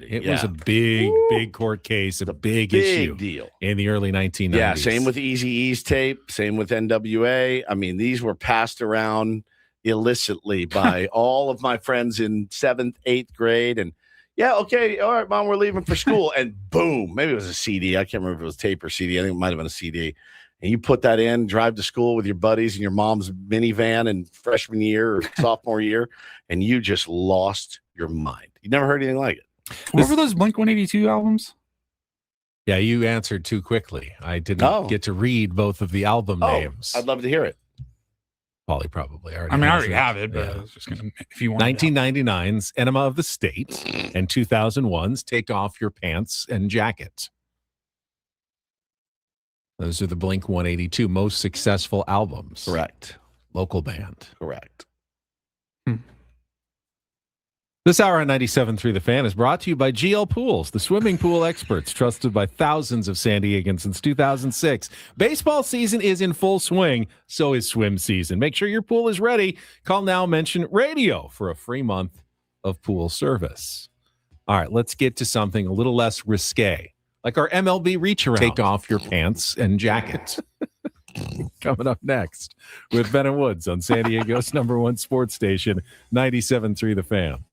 It was a big court case, a big issue deal in the early 1990s. Yeah, same with Eazy-E's tape, same with NWA. I mean, these were passed around illicitly by all of my friends in 7th, 8th grade. And yeah, okay, all right, Mom, we're leaving for school. And boom, maybe it was a CD. I can't remember if it was tape or CD. I think it might have been a CD. And you put that in, drive to school with your buddies in your mom's minivan in freshman year or sophomore year, and you just lost your mind. You never heard anything like it. What were those Blink-182 albums? Yeah, you answered too quickly. I didn't get to read both of the album names. I'd love to hear it. Paulie probably already. I already have it, but I was just gonna, if you want. 1999's Enema of the State and 2001's Take Off Your Pants and Jacket. Those are the Blink-182 most successful albums. Correct. Local band. Correct. This hour on 97.3 The Fan is brought to you by GL Pools, the swimming pool experts trusted by thousands of San Diegans since 2006. Baseball season is in full swing, so is swim season. Make sure your pool is ready. Call now, mention radio for a free month of pool service. All right, let's get to something a little less risque, like our MLB Reacharound. Take off your pants and jacket. Coming up next with Ben and Woods on San Diego's #1 sports station, 97.3 The Fan.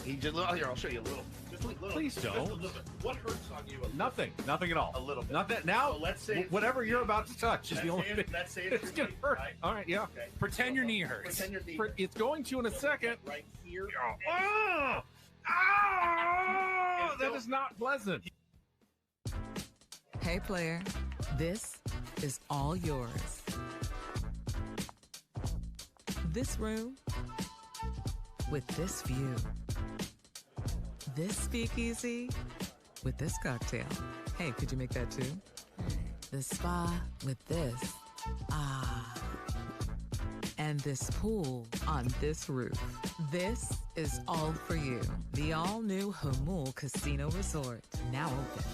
He just here. I'll show you a little. Just a little. Please don't. Just a little bit. What hurts on you? Nothing at all. A little bit. Nothing. Now, So let's say whatever you're about to touch is the only thing. Let's say It's gonna hurt. Right? All right, yeah. Okay. Pretend your knee hurts. Pretend your knee. It's going to in a second. Right here. That is not pleasant. Hey, player, this is all yours. This room with this view. This speakeasy with this cocktail. Hey, could you make that too? The spa with this. Ah. And this pool on this roof. This is all for you. The all-new Hamul Casino Resort, now open.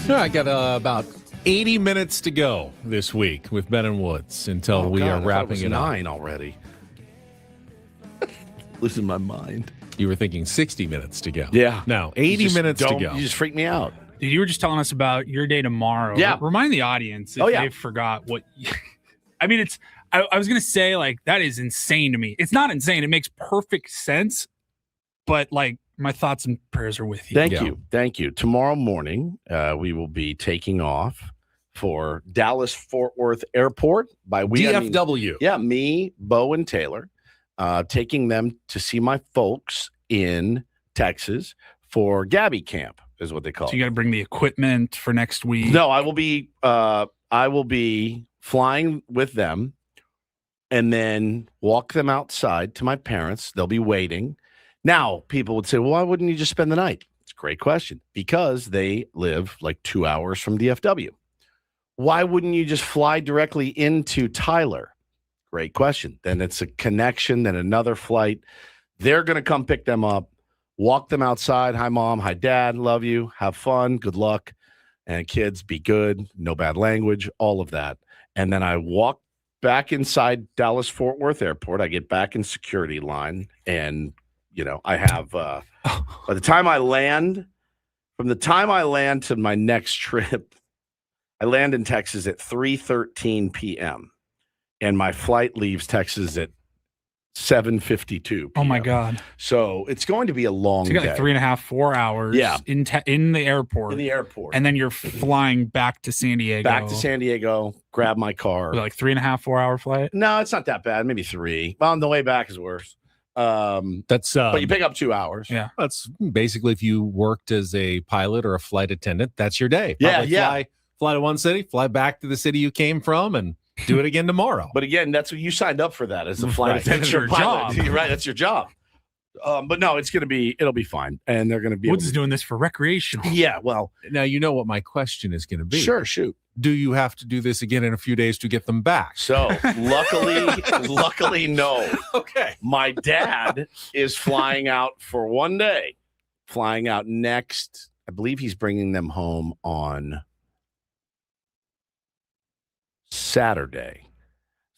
I got about 80 minutes to go this week with Ben and Woods until we are wrapping it up. 9 already. Losing my mind. You were thinking 60 minutes to go. Yeah. No, 80 minutes to go. You just freaked me out. Dude, you were just telling us about your day tomorrow. Yeah. Remind the audience if they forgot what. I mean, it's. I was gonna say like that is insane to me. It's not insane. It makes perfect sense, but like my thoughts and prayers are with you. Thank you. Tomorrow morning, we will be taking off for Dallas Fort Worth Airport by DFW. Me, Bo, and Taylor, taking them to see my folks in Texas for Gabby Camp, is what they call it. So you got to bring the equipment for next week. No, I will be flying with them and then walk them outside to my parents. They'll be waiting. Now, people would say, well, why wouldn't you just spend the night? It's Great question. Because they live like 2 hours from DFW. Why wouldn't you just fly directly into Tyler? Great question. Then it's a connection, then another flight. They're going to come pick them up, walk them outside. Hi, Mom. Hi, Dad. Love you. Have fun. Good luck. And kids, be good. No bad language. All of that. And then I walk back inside Dallas-Fort Worth Airport. I get back in security line. And, I have, by the time I land, from the time I land to my next trip, I land in Texas at 3:13 p.m. And my flight leaves Texas at 7:52 p.m. Oh my God! So it's going to be a long So you got day. like 3.5, 4 hours. Yeah. in the airport. In the airport, and then you're flying back to San Diego. Back to San Diego. Grab my car. Like 3.5, 4 hour flight. No, it's not that bad. Maybe 3. Well, on the way back is worse. That's but you pick up 2 hours. Yeah, that's basically if you worked as a pilot or a flight attendant, that's your day. Yeah, Probably yeah. Fly to one city, fly back to the city you came from, and do it again tomorrow. But again, that's what you signed up for. That as a flight Right. attendant That's or your pilot. job. You're right. That's your job. But no, it'll be fine, and they're going to be. Woods is doing this for recreational. Yeah, well, now you know what my question is going to be. Sure, shoot. Do you have to do this again in a few days to get them back? So luckily, no. Okay. My dad is flying out for one day. Flying out next. I believe he's bringing them home on Saturday.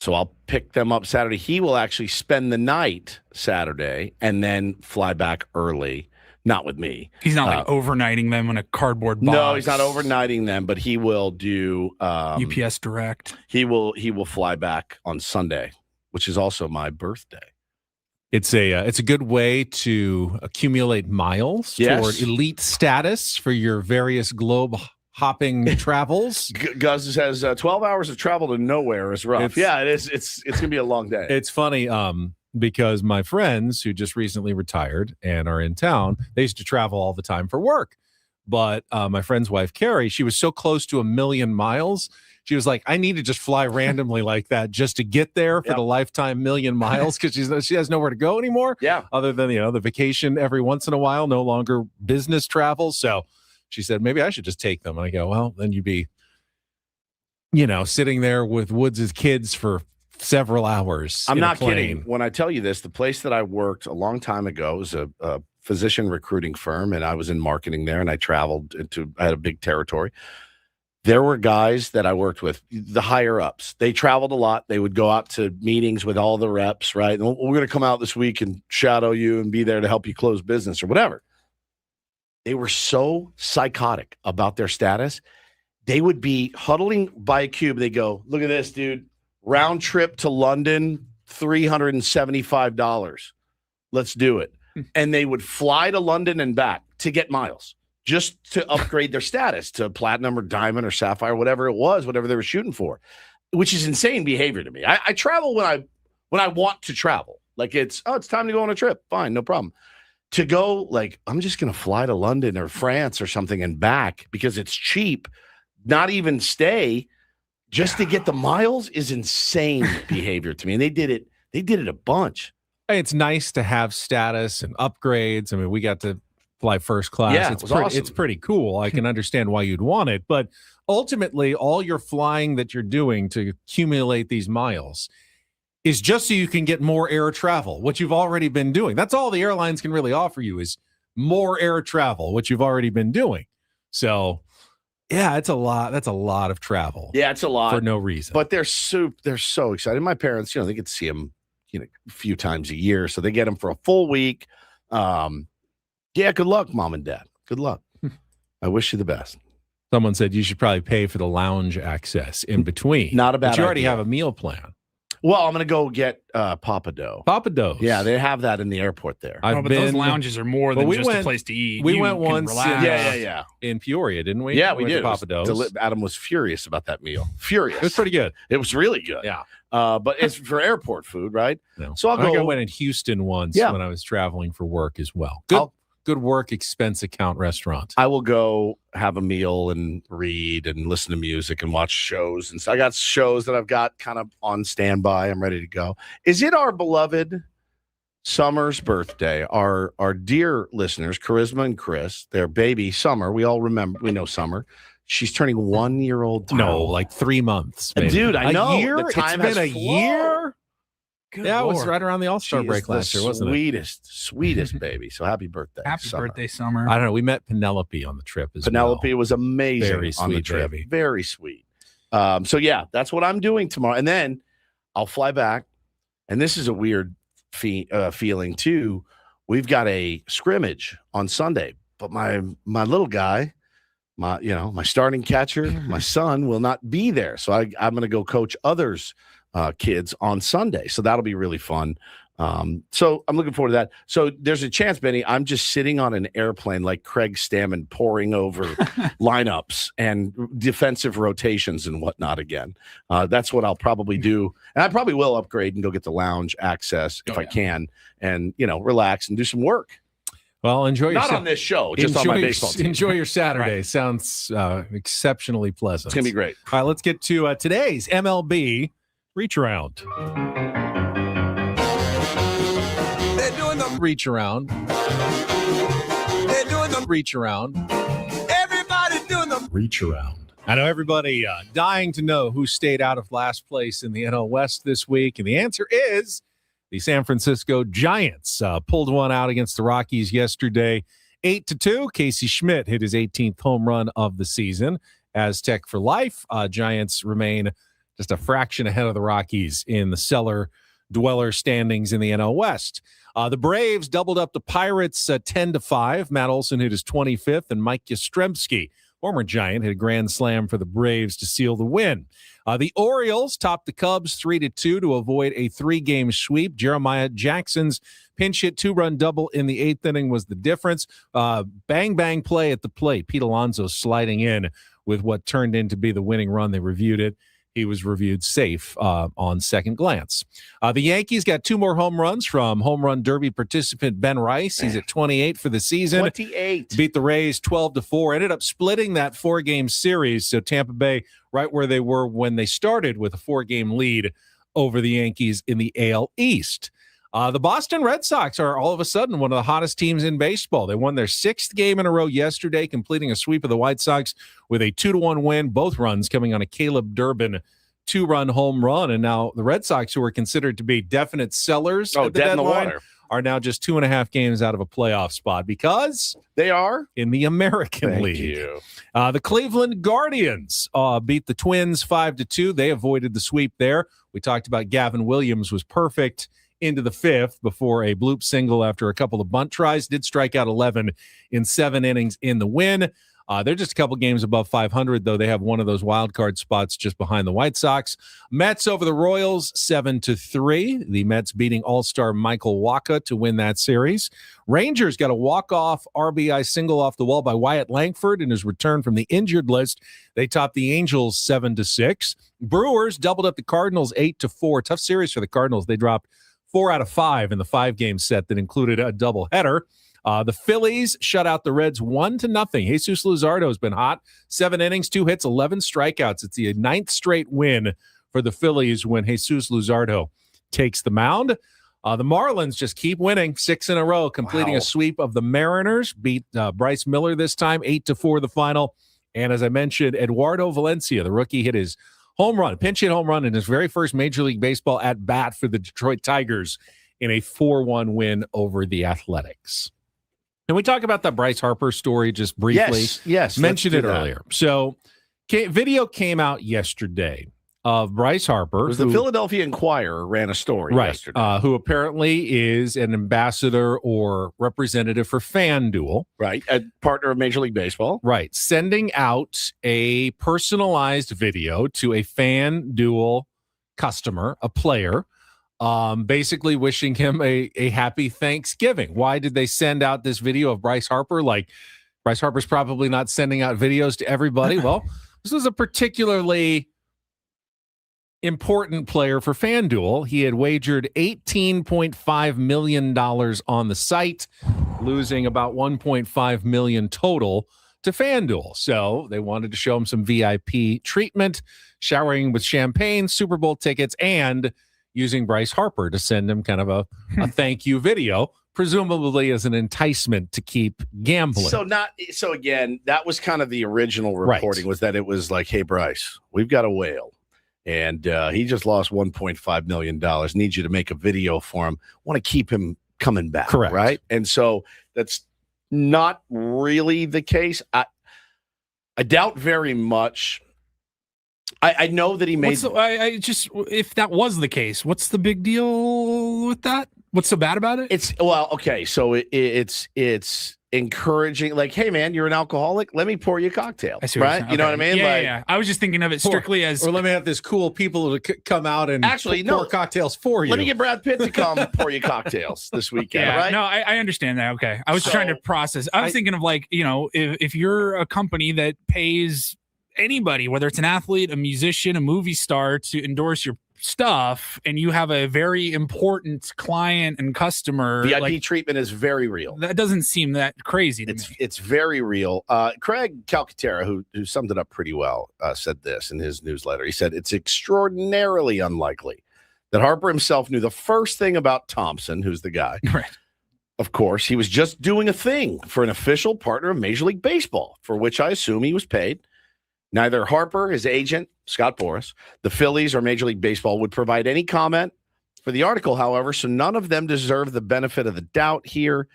So I'll pick them up Saturday. He will actually spend the night Saturday and then fly back early. Not with me. He's not like overnighting them in a cardboard box. No, he's not overnighting them, but he will do UPS Direct. He will fly back on Sunday, which is also my birthday. It's a good way to accumulate miles toward elite status for your various globe hopping travels. Gus has 12 hours of travel to nowhere is rough. It is. It's going to be a long day. It's funny because my friends who just recently retired and are in town, they used to travel all the time for work. But my friend's wife, Carrie, she was so close to 1 million miles. She was like, I need to just fly randomly like that just to get there for the lifetime 1,000,000 miles because she has nowhere to go anymore. Yeah. Other than, the vacation every once in a while, no longer business travel. So she said, maybe I should just take them. And I go, well, then you'd be, sitting there with Woods' kids for several hours. I'm not kidding. When I tell you this, the place that I worked a long time ago was a physician recruiting firm, and I was in marketing there, and I traveled I had a big territory. There were guys that I worked with, the higher ups. They traveled a lot. They would go out to meetings with all the reps, right? And we're going to come out this week and shadow you and be there to help you close business or whatever. They were so psychotic about their status. They would be huddling by a cube. They go, look at this, dude. Round trip to London, $375. Let's do it. And they would fly to London and back to get miles, just to upgrade their status to platinum or diamond or sapphire, whatever it was, whatever they were shooting for, which is insane behavior to me. I travel when I want to travel. Like it's time to go on a trip. Fine, no problem. To go like, I'm just going to fly to London or France or something and back because it's cheap, not even stay, just to get the miles is insane behavior to me. And they did it a bunch. It's nice to have status and upgrades. I mean, we got to fly first class. Yeah, It's pretty cool. I can understand why you'd want it. But ultimately, all your flying that you're doing to accumulate these miles is just so you can get more air travel, what you've already been doing. That's all the airlines can really offer you is more air travel, what you've already been doing. So, yeah, it's a lot. That's a lot of travel. Yeah, it's a lot for no reason. But they're so excited. My parents, they get to see them, a few times a year, so they get them for a full week. Yeah, good luck, Mom and Dad. Good luck. I wish you the best. Someone said you should probably pay for the lounge access in between. Not a bad But you already idea. have a meal plan. Well, I'm going to go get Papa Dough. Papa Dough. Yeah, they have that in the airport there. But those lounges are more than just a place to eat. We You went can once. relax. In Peoria, didn't we? Yeah, we went did. to Papa Dough's. Adam was furious about that meal. Furious. It was pretty good. It was really good. Yeah. But it's for airport food, right? No. So I'll I think go. I went in Houston once Yeah. when I was traveling for work as well. Good work expense account restaurant. I will go have a meal and read and listen to music and watch shows. And so I got shows that I've got kind of on standby. I'm ready to go. Is it our beloved Summer's birthday. Our dear listeners, Charisma and Chris, their baby Summer. We know Summer. She's turning 1 year old tomorrow. No, like 3 months. Maybe. Dude, I know. A year? The time it's been has a year. Good yeah, Lord. it was right around the All-Star break last year, wasn't it? Sweetest baby. So happy birthday. Happy birthday, Summer. I don't know. We met Penelope on the trip as Penelope was amazing Very on the sweet trip. baby. Very sweet. So yeah, that's what I'm doing tomorrow. And then I'll fly back. And this is a weird feeling too. We've got a scrimmage on Sunday, but my little guy, my starting catcher, my son will not be there. So I'm going to go coach others' kids on Sunday. So that'll be really fun. So I'm looking forward to that. So there's a chance, Benny, I'm just sitting on an airplane like Craig Stammen poring over lineups and defensive rotations and whatnot again. That's what I'll probably do. And I probably will upgrade and go get the lounge access if I can and, relax and do some work. Well, enjoy your Not on this show, just on my baseball team. Enjoy your Saturday. Right. Sounds exceptionally pleasant. It's going to be great. All right, let's get to today's MLB Reacharound. They're doing the Reacharound. They're doing the Reacharound. Everybody's doing the Reacharound. I know everybody dying to know who stayed out of last place in the NL West this week, and the answer is the San Francisco Giants pulled one out against the Rockies yesterday, 8-2. Casey Schmidt hit his 18th home run of the season. Aztec for life. Giants remain just a fraction ahead of the Rockies in the cellar dweller standings in the NL West. The Braves doubled up the Pirates 10-5. Matt Olson hit his 25th, and Mike Yastrzemski, former Giant, hit a grand slam for the Braves to seal the win. The Orioles topped the Cubs 3-2 to avoid a 3-game sweep. Jeremiah Jackson's pinch hit 2-run double in the 8th inning was the difference. Bang, bang play at the plate. Pete Alonso sliding in with what turned into be the winning run. They reviewed it. He was reviewed safe on second glance. The Yankees got 2 more home runs from home run derby participant Ben Rice. He's at 28 for the season. 28. Beat the Rays 12-4. Ended up splitting that 4-game series. So Tampa Bay right where they were when they started with a 4-game lead over the Yankees in the AL East. The Boston Red Sox are all of a sudden one of the hottest teams in baseball. They won their 6th game in a row yesterday, completing a sweep of the White Sox with a 2-1 win, both runs coming on a Caleb Durbin 2-run home run. And now the Red Sox, who were considered to be definite sellers at the deadline, are now just 2.5 games out of a playoff spot because they are in the American League. The Cleveland Guardians beat the Twins 5-2. They avoided the sweep there. We talked about Gavin Williams was perfect into the 5th before a bloop single after a couple of bunt tries. Did strike out 11 in 7 innings in the win. They're just a couple games above 500, though. They have one of those wild card spots just behind the White Sox. Mets over the Royals 7-3. The Mets beating All-Star Michael Wacha to win that series. Rangers got a walk-off RBI single off the wall by Wyatt Langford in his return from the injured list. They topped the Angels 7-6. Brewers doubled up the Cardinals 8-4. Tough series for the Cardinals. They dropped 4 out of 5 in the 5-game set that included a doubleheader. The Phillies shut out the Reds 1-0. Jesus Luzardo has been hot. 7 innings, 2 hits, 11 strikeouts. It's the 9th straight win for the Phillies when Jesus Luzardo takes the mound. The Marlins just keep winning 6 in a row, completing a sweep of the Mariners. Beat Bryce Miller this time, 8-4 the final. And as I mentioned, Eduardo Valencia, the rookie, hit his pinch hit home run in his very first Major League Baseball at bat for the Detroit Tigers in a 4-1 win over the Athletics. Can we talk about that Bryce Harper story just briefly? Yes. Mentioned it earlier. So video came out yesterday of Bryce Harper. It was the Philadelphia Inquirer ran a story yesterday. Who apparently is an ambassador or representative for FanDuel. Right, a partner of Major League Baseball. Right, sending out a personalized video to a FanDuel customer, a player, basically wishing him a happy Thanksgiving. Why did they send out this video of Bryce Harper? Like, Bryce Harper's probably not sending out videos to everybody. Well, this was a particularly important player for FanDuel. He had wagered $18.5 million on the site, losing about $1.5 million total to FanDuel. So they wanted to show him some VIP treatment, showering with champagne, Super Bowl tickets, and using Bryce Harper to send him kind of a thank you video, presumably as an enticement to keep gambling. So again, that was kind of the original reporting, was that it was like, hey, Bryce, we've got a whale. And he just lost $1.5 million. Need you to make a video for him. Want to keep him coming back. Correct. Right? And so that's not really the case. I doubt very much. I know that he made. If that was the case, what's the big deal with that? What's so bad about it? So it's encouraging, like, hey man, you're an alcoholic, let me pour you a cocktail. I see right? You know what I mean? Yeah. I was just thinking of it strictly as, or let me have this cool people to come out and pour cocktails for you. Let me get Brad Pitt to come pour you cocktails this weekend. Yeah, right? No, I understand that. Okay, I was trying to process. I was thinking of, like, if you're a company that pays anybody, whether it's an athlete, a musician, a movie star, to endorse your stuff, and you have a very important client and customer, VIP treatment is very real. That doesn't seem that crazy to me. It's very real. Craig Calcaterra, who summed it up pretty well, said this in his newsletter. He said, it's extraordinarily unlikely that Harper himself knew the first thing about Thompson, who's the guy. Right. Of course, he was just doing a thing for an official partner of Major League Baseball, for which I assume he was paid. Neither Harper, his agent, Scott Boras, the Phillies, or Major League Baseball would provide any comment for the article, however, so none of them deserve the benefit of the doubt here.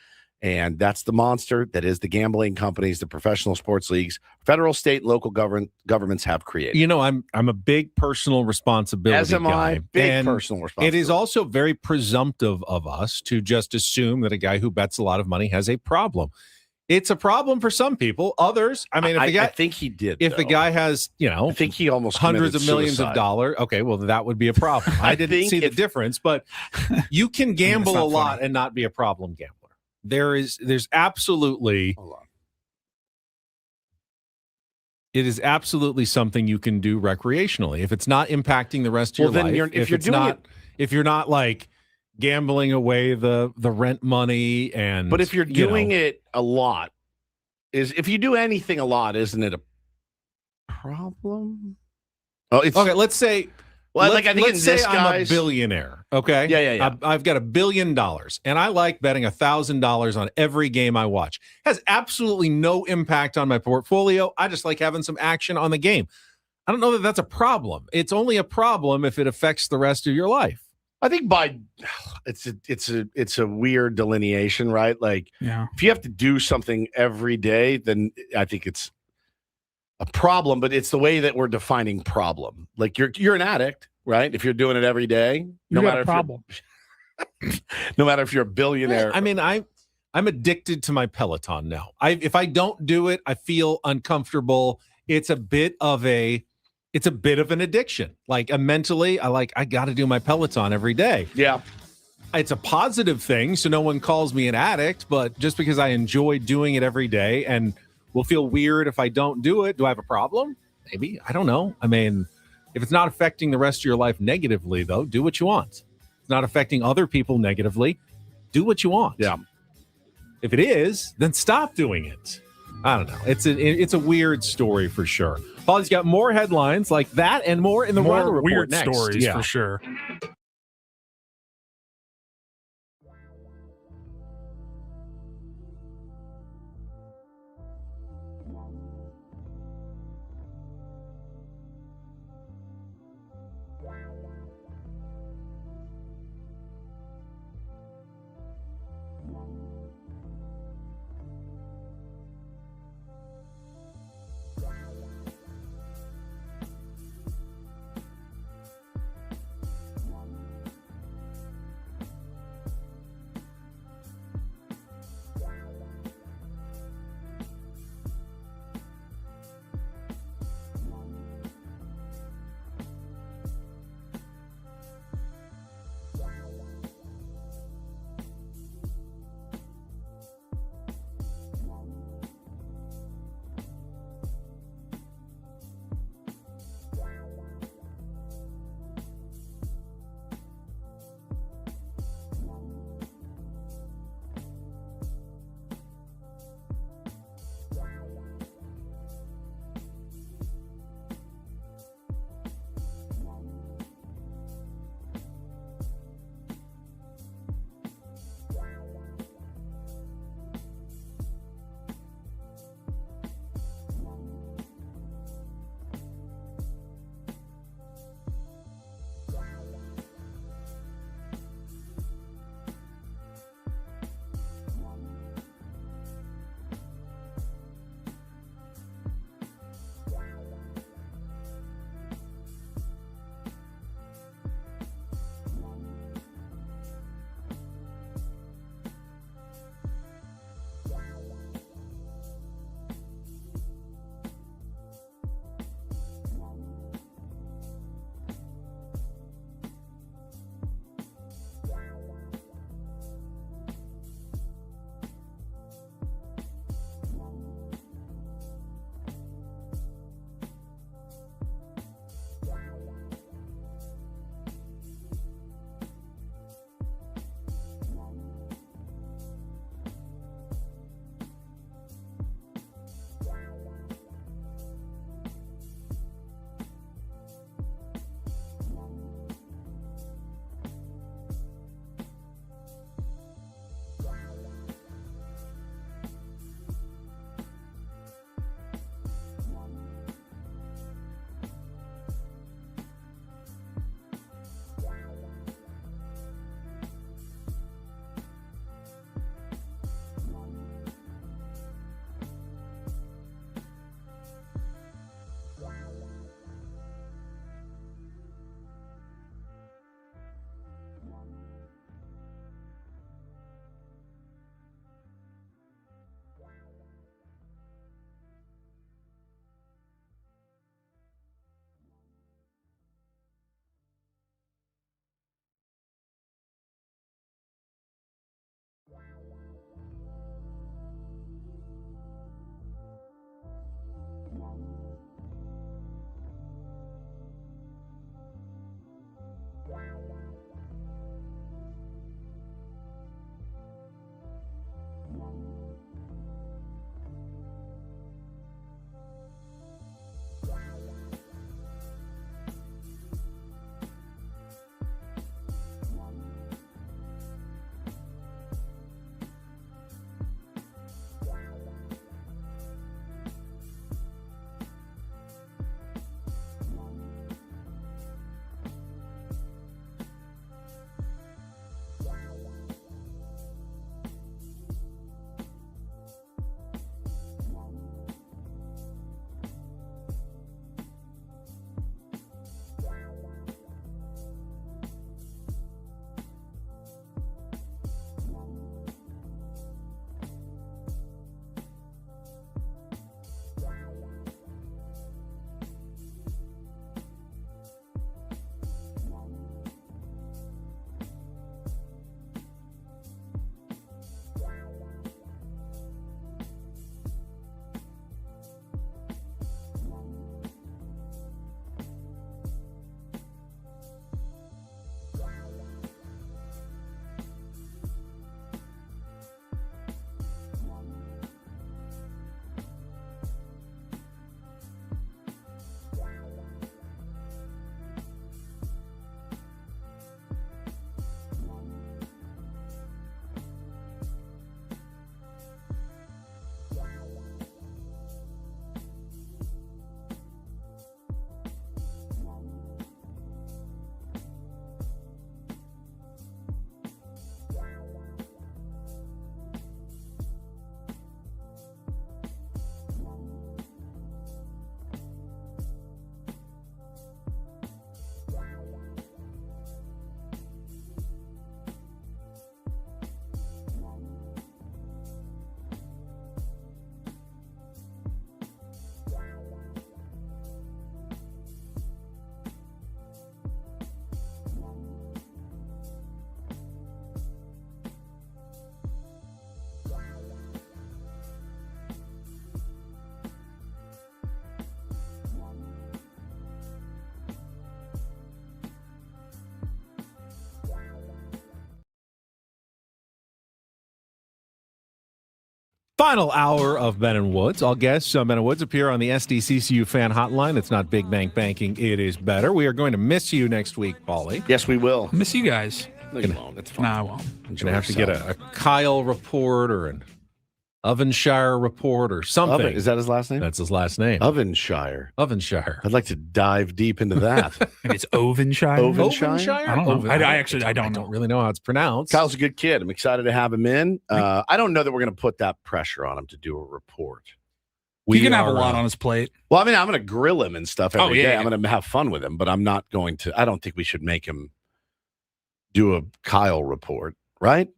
And that's the monster that is the gambling companies, the professional sports leagues, federal, state, and local governments have created. I'm a big personal responsibility As am guy. I. Big personal responsibility. It is also very presumptive of us to just assume that a guy who bets a lot of money has a problem. It's a problem for some people. Others, I mean, I think he did. If the guy has, I think he almost hundreds of millions suicide. of dollars. Okay, well, that would be a problem. I didn't see the difference, but you can gamble a lot and not be a problem gambler. There's absolutely. Hold on. It is absolutely something you can do recreationally if it's not impacting the rest of your life. If you're not like gambling away the rent money, and but if you're doing it a lot, if you do anything a lot, isn't it a problem? Oh, it's okay. Let's say, I think let's say I'm a billionaire. Okay, yeah. I've got $1 billion, and I like betting $1,000 on every game I watch. Has absolutely no impact on my portfolio. I just like having some action on the game. I don't know that that's a problem. It's only a problem if it affects the rest of your life. I think it's a weird delineation, right? Like, if you have to do something every day, then I think it's a problem. But it's the way that we're defining problem. Like, you're an addict, right? If you're doing it every day, no matter if you're a billionaire. I mean, I'm addicted to my Peloton now. If I don't do it, I feel uncomfortable. It's a bit of an addiction. Like, mentally, I got to do my Peloton every day. Yeah. It's a positive thing, so no one calls me an addict, but just because I enjoy doing it every day and will feel weird if I don't do it, do I have a problem? Maybe. I don't know. I mean, if it's not affecting the rest of your life negatively, though, do what you want. If it's not affecting other people negatively, do what you want. Yeah. If it is, then stop doing it. I don't know. It's a weird story for sure. Paul's got more headlines like that and more in the Reindl Report weird next. Stories for sure. Final hour of Ben and Woods. All guests, Ben and Woods, appear on the SDCCU fan hotline. It's not Big Bank Banking. It is better. We are going to miss you next week, Paulie. Yes, we will. Miss you guys. No, you won't. It's fine. No, I won't. I'm going to have to get a Kyle report or an Ovenshire report or something. Is that his last name? That's his last name. Ovenshire. Ovenshire. I'd like to dive deep into that. Maybe it's Ovenshire. Ovenshire? I don't know. I don't really know how it's pronounced. Kyle's a good kid. I'm excited to have him in. I don't know that we're going to put that pressure on him to do a report. He can have a lot on his plate. Well, I mean, I'm going to grill him and stuff every day. Yeah. I'm going to have fun with him, but I'm not going to. I don't think we should make him do a Kyle report, right?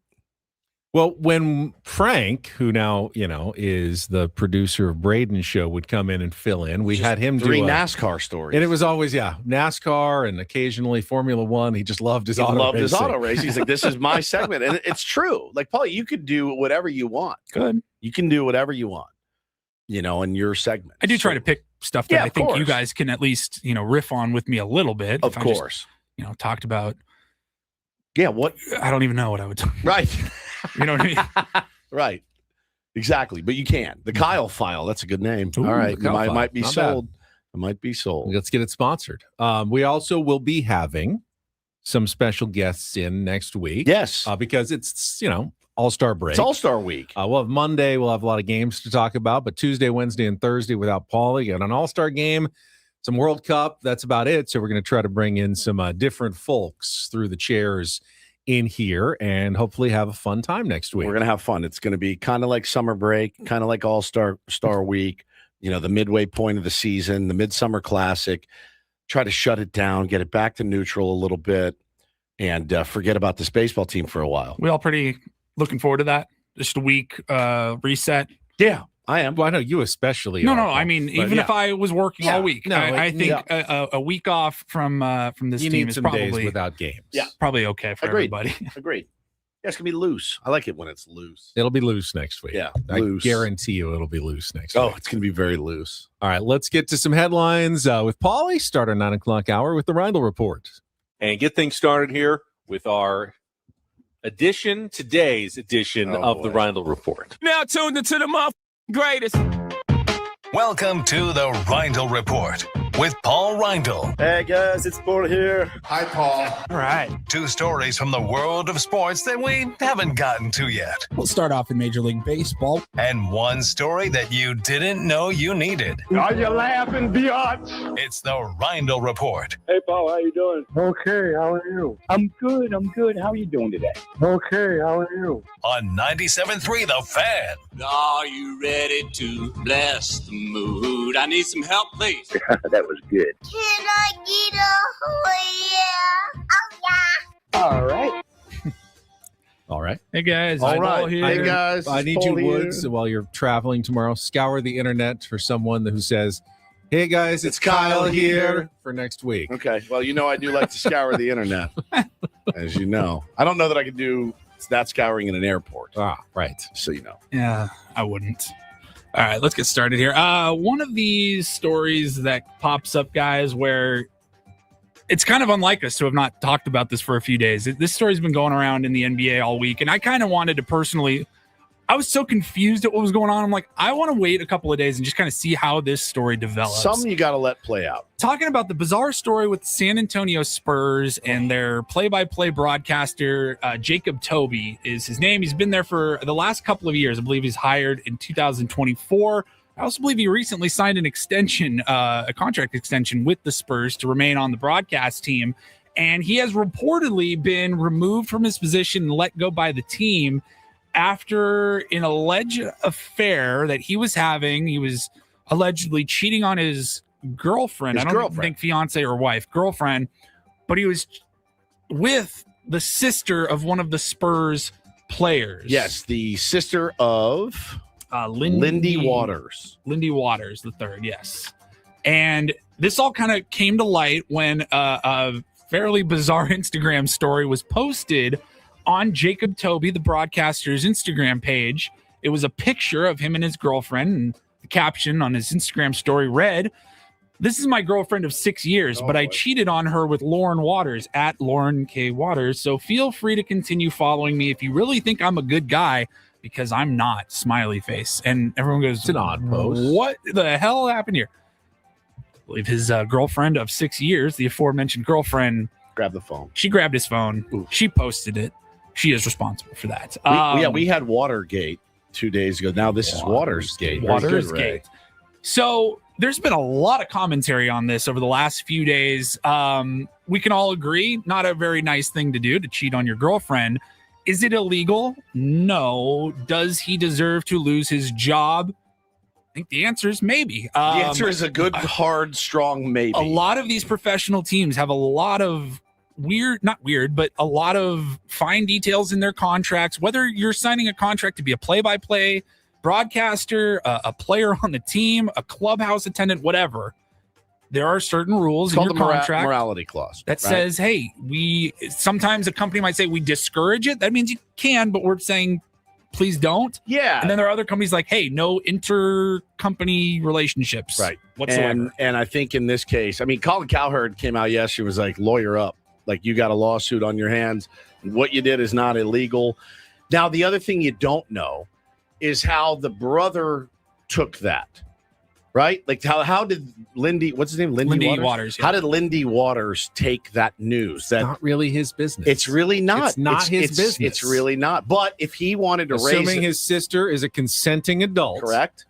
Well, when Frank, who now, is the producer of Braden's show, would come in and fill in, we had him do 3 NASCAR stories. And it was always, NASCAR and occasionally Formula One. He just loved his auto racing. His auto race. He's like, this is my segment. And it's true. Like, Paulie, you could do whatever you want. Good. You can do whatever you want, in your segment. I do try to pick stuff that I think you guys can at least, riff on with me a little bit. Of course. Talked about. Yeah, what? I don't even know what I would talk about. Right. You know what I mean? Right. Exactly. But you can. The Kyle file. That's a good name. Ooh, all right. It Kyle might be Not sold. It might be sold. Let's get it sponsored. We also will be having some special guests in next week. Yes. Because it's, All-Star break. It's All-Star week. We'll have Monday. We'll have a lot of games to talk about. But Tuesday, Wednesday, and Thursday without Paulie. And an All-Star game, some World Cup. That's about it. So we're going to try to bring in some different folks through the chairs in here and hopefully have a fun time next week. We're going to have fun. It's going to be kind of like summer break, kind of like All-Star week, the midway point of the season, the Midsummer Classic. Try to shut it down, get it back to neutral a little bit, and forget about this baseball team for a while. We all pretty looking forward to that. Just a week reset. Yeah, I am. Well, I know you especially. No. I mean, even if I was working all week, I think a week off from this team is probably days without games. Yeah, probably okay for everybody. Agreed. Yeah, it's gonna be loose. I like it when it's loose. It'll be loose next week. Yeah, I guarantee you it'll be loose next week. Oh, it's gonna be very loose. All right, let's get to some headlines with Paulie. Start our 9 o'clock hour with the Reindl Report, and get things started here with our today's edition of the Reindl Report. Now tuned into the greatest. Welcome to the Reindl Report with Paul Reindl. Hey guys, it's Paul here. Hi, Paul. All right. 2 stories from the world of sports that we haven't gotten to yet. We'll start off in Major League Baseball. And 1 story that you didn't know you needed. Are you laughing, biatch? It's the Reindl Report. Hey Paul, how you doing? Okay, how are you? I'm good. How are you doing today? Okay, how are you? On 97.3 The Fan. Are you ready to bless the mood? I need some help, please. That was good. Can I get a yeah? Oh, yeah. All right. All right. Hey guys. All right. Paul here. Hey guys. I need you, Woods, while you're traveling tomorrow, scour the internet for someone who says, "Hey guys, it's Kyle here," for next week. Okay. Well, I do like to scour the internet, as you know. I don't know that I could do that scouring in an airport. Ah, right. So you know. Yeah, I wouldn't. All right, let's get started here. One of these stories that pops up, guys, where it's kind of unlike us to have not talked about this for a few days. This story's been going around in the NBA all week, and I kind of wanted to personally I was so confused at what was going on. I'm like, I want to wait a couple of days and just kind of see how this story develops. Some you got to let play out. Talking about the bizarre story with San Antonio Spurs and their play-by-play broadcaster, Jacob Toby is his name. He's been there for the last couple of years. I believe he's hired in 2024. I also believe he recently signed an extension, a contract extension with the Spurs to remain on the broadcast team. And he has reportedly been removed from his position and let go by the team after an alleged affair that he was having. He was allegedly cheating on his girlfriend. I don't think fiance or wife, girlfriend, but he was with the sister of one of the Spurs players. Yes, the sister of Lindy Waters. Lindy Waters, the third, yes. And this all kind of came to light when a fairly bizarre Instagram story was posted on Jacob Toby, the broadcaster's Instagram page. It was a picture of him and his girlfriend, and the caption on his Instagram story read, "This is my girlfriend of 6 years, but I cheated on her with Lauren Waters, at Lauren K. Waters. So feel free to continue following me if you really think I'm a good guy, because I'm not smiley face. And everyone goes, it's an odd post. What the hell happened here? I believe his girlfriend of 6 years, the aforementioned girlfriend, grabbed the phone. She grabbed his phone. Ooh. She posted it. She is responsible for that. We had Watergate 2 days ago. Now this is Watersgate. Watersgate. So there's been a lot of commentary on this over the last few days. We can all agree, not a very nice thing to do, to cheat on your girlfriend. Is it illegal? No. Does he deserve to lose his job? I think the answer is maybe. The answer is a good, hard, strong maybe. A lot of these professional teams have a lot of but a lot of fine details in their contracts, whether you're signing a contract to be a play-by-play broadcaster, a player on the team, a clubhouse attendant, whatever. There are certain rules in your contract, morality clause, that says, hey, sometimes a company might say we discourage it. That means you can, but we're saying please don't. Yeah. And then there are other companies like, hey, no intercompany relationships. Right. Whatsoever. And I think in this case, I mean, Colin Cowherd came out yesterday, was like, lawyer up. Like, you got a lawsuit on your hands. What you did is not illegal. Now, the other thing you don't know is how the brother took that, right? Like, how did Lindy, what's his name? Lindy Waters. Yeah. How did Lindy Waters take that news? That's not really his business. It's really not. It's not his business. It's really not. But if he wanted to assuming his sister is a consenting adult, correct?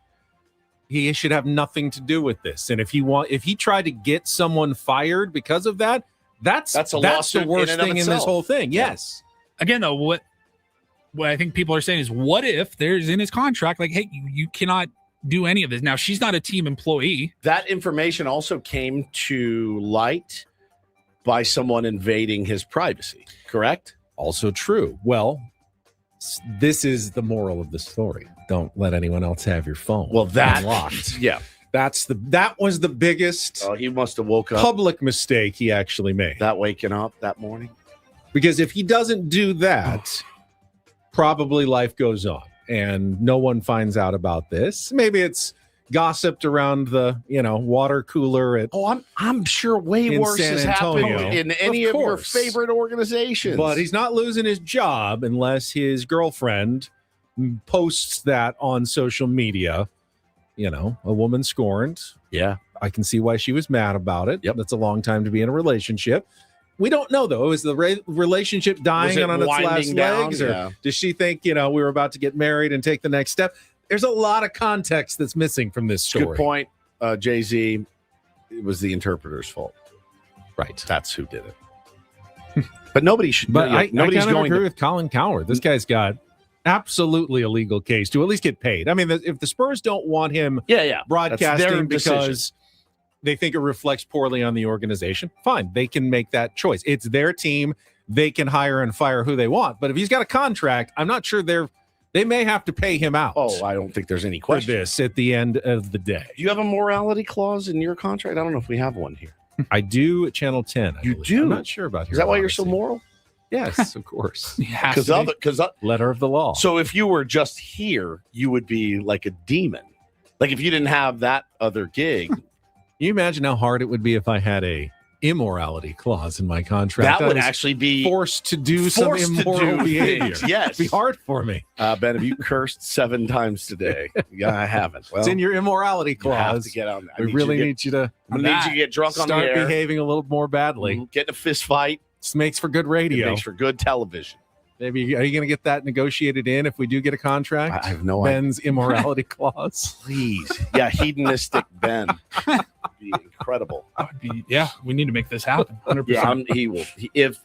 He should have nothing to do with this. And if he tried to get someone fired because of that, that's the worst thing in this whole thing. Yes. Again, though, what I think people are saying is, what if there's in his contract, like, hey, you cannot do any of this. Now, she's not a team employee. That information also came to light by someone invading his privacy, correct? Also true. Well, this is the moral of the story. Don't let anyone else have your phone. Well, that unlocked. Yeah. That was the biggest he must have woke up public mistake he actually made. That waking up that morning. Because if he doesn't do that, probably life goes on and no one finds out about this. Maybe it's gossiped around the, water cooler at I'm sure way worse has happened in any of your favorite organizations. But he's not losing his job unless his girlfriend posts that on social media. A woman scorned. Yeah. I can see why she was mad about it. Yep. That's a long time to be in a relationship. We don't know, though. Is the relationship dying on its last legs? Or does she think, we were about to get married and take the next step? There's a lot of context that's missing from this story. Good point, Jay-Z. It was the interpreter's fault. Right. That's who did it. But nobody should. But I kind of agree with Colin Cowherd. This guy's got absolutely a legal case to at least get paid. I mean, if the Spurs don't want him broadcasting because they think it reflects poorly on the organization, fine. They can make that choice. It's their team. They can hire and fire who they want. But if he's got a contract, I'm not sure they may have to pay him out. Oh, I don't think there's any question for this at the end of the day. Do you have a morality clause in your contract? I don't know if we have one here. I do at Channel 10. You do? I'm not sure about here. Is that why you're so moral? Yes, of course. Because letter of the law. So if you were just here, you would be like a demon. Like if you didn't have that other gig. Can you imagine how hard it would be if I had a immorality clause in my contract? That would actually be forced to do some immoral behavior. Yes. It'd be hard for me. Ben, have you cursed 7 times today? Yeah, I haven't. Well, it's in your immorality clause. You have to get on that. We really need you to get drunk on the air. Start behaving a little more badly. Get in a fist fight. This makes for good radio. It makes for good television. Maybe are you going to get that negotiated in if we do get a contract? I have no idea. Ben's immorality clause. Please. Yeah, hedonistic Ben. Would be incredible. That would be, we need to make this happen. 100%.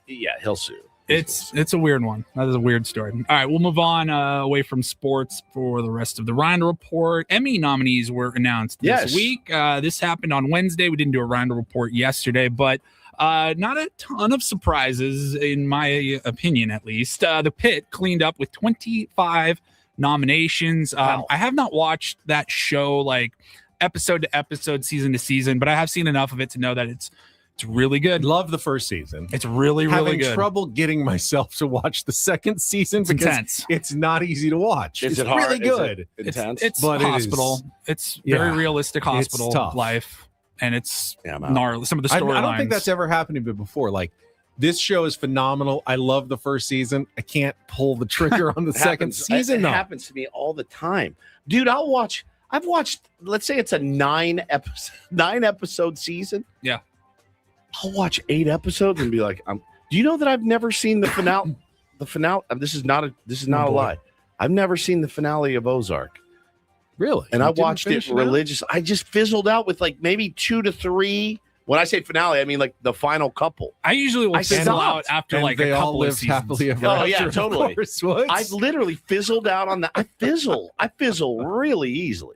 Yeah, he'll sue. It's a weird one. That is a weird story. All right, we'll move on away from sports for the rest of the Reindl Report. Emmy nominees were announced this week. This happened on Wednesday. We didn't do a Reindl Report yesterday, but not a ton of surprises, in my opinion, at least. The Pit cleaned up with 25 nominations. Wow. I have not watched that show like episode to episode, season to season, but I have seen enough of it to know that it's really good. Love the first season. It's really good. Having trouble getting myself to watch the second season because intense. It's not easy to watch. It's hard? Really good. Intense. It's hospital. It's very realistic hospital life. And it's gnarly. Some of the storylines. I don't think that's ever happened to me before. Like This show is phenomenal. I love the first season. I can't pull the trigger on the second season. It happens to me all the time, dude. I've watched. Let's say it's a 9 episode season. Yeah, I'll watch 8 episodes and be like, do you know that I've never seen the finale? The finale. This is not a lie. I've never seen the finale of Ozark. Really? And I watched it religiously. I just fizzled out with like maybe 2 to 3. When I say finale, I mean like the final couple. I usually will fizzle out after like a couple of seasons. Happily ever after. Oh yeah, totally. I've literally fizzled out on that. I fizzle really easily.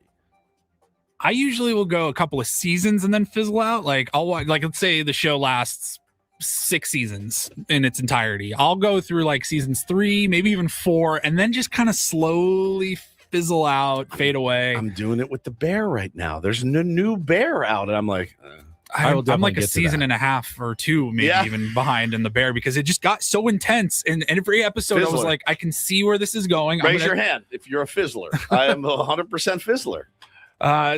I usually will go a couple of seasons and then fizzle out. Like I'll watch, like let's say the show lasts 6 seasons in its entirety. I'll go through like seasons 3, maybe even 4, and then just kind of slowly fizzle out, fade away. I'm doing it with the Bear right now. There's a new Bear out, and I'm like, I'm like a season and a half or 2, maybe even behind in the Bear because it just got so intense. And every episode, I was like, I can see where this is going. Raise your hand if you're a fizzler. I am 100% fizzler.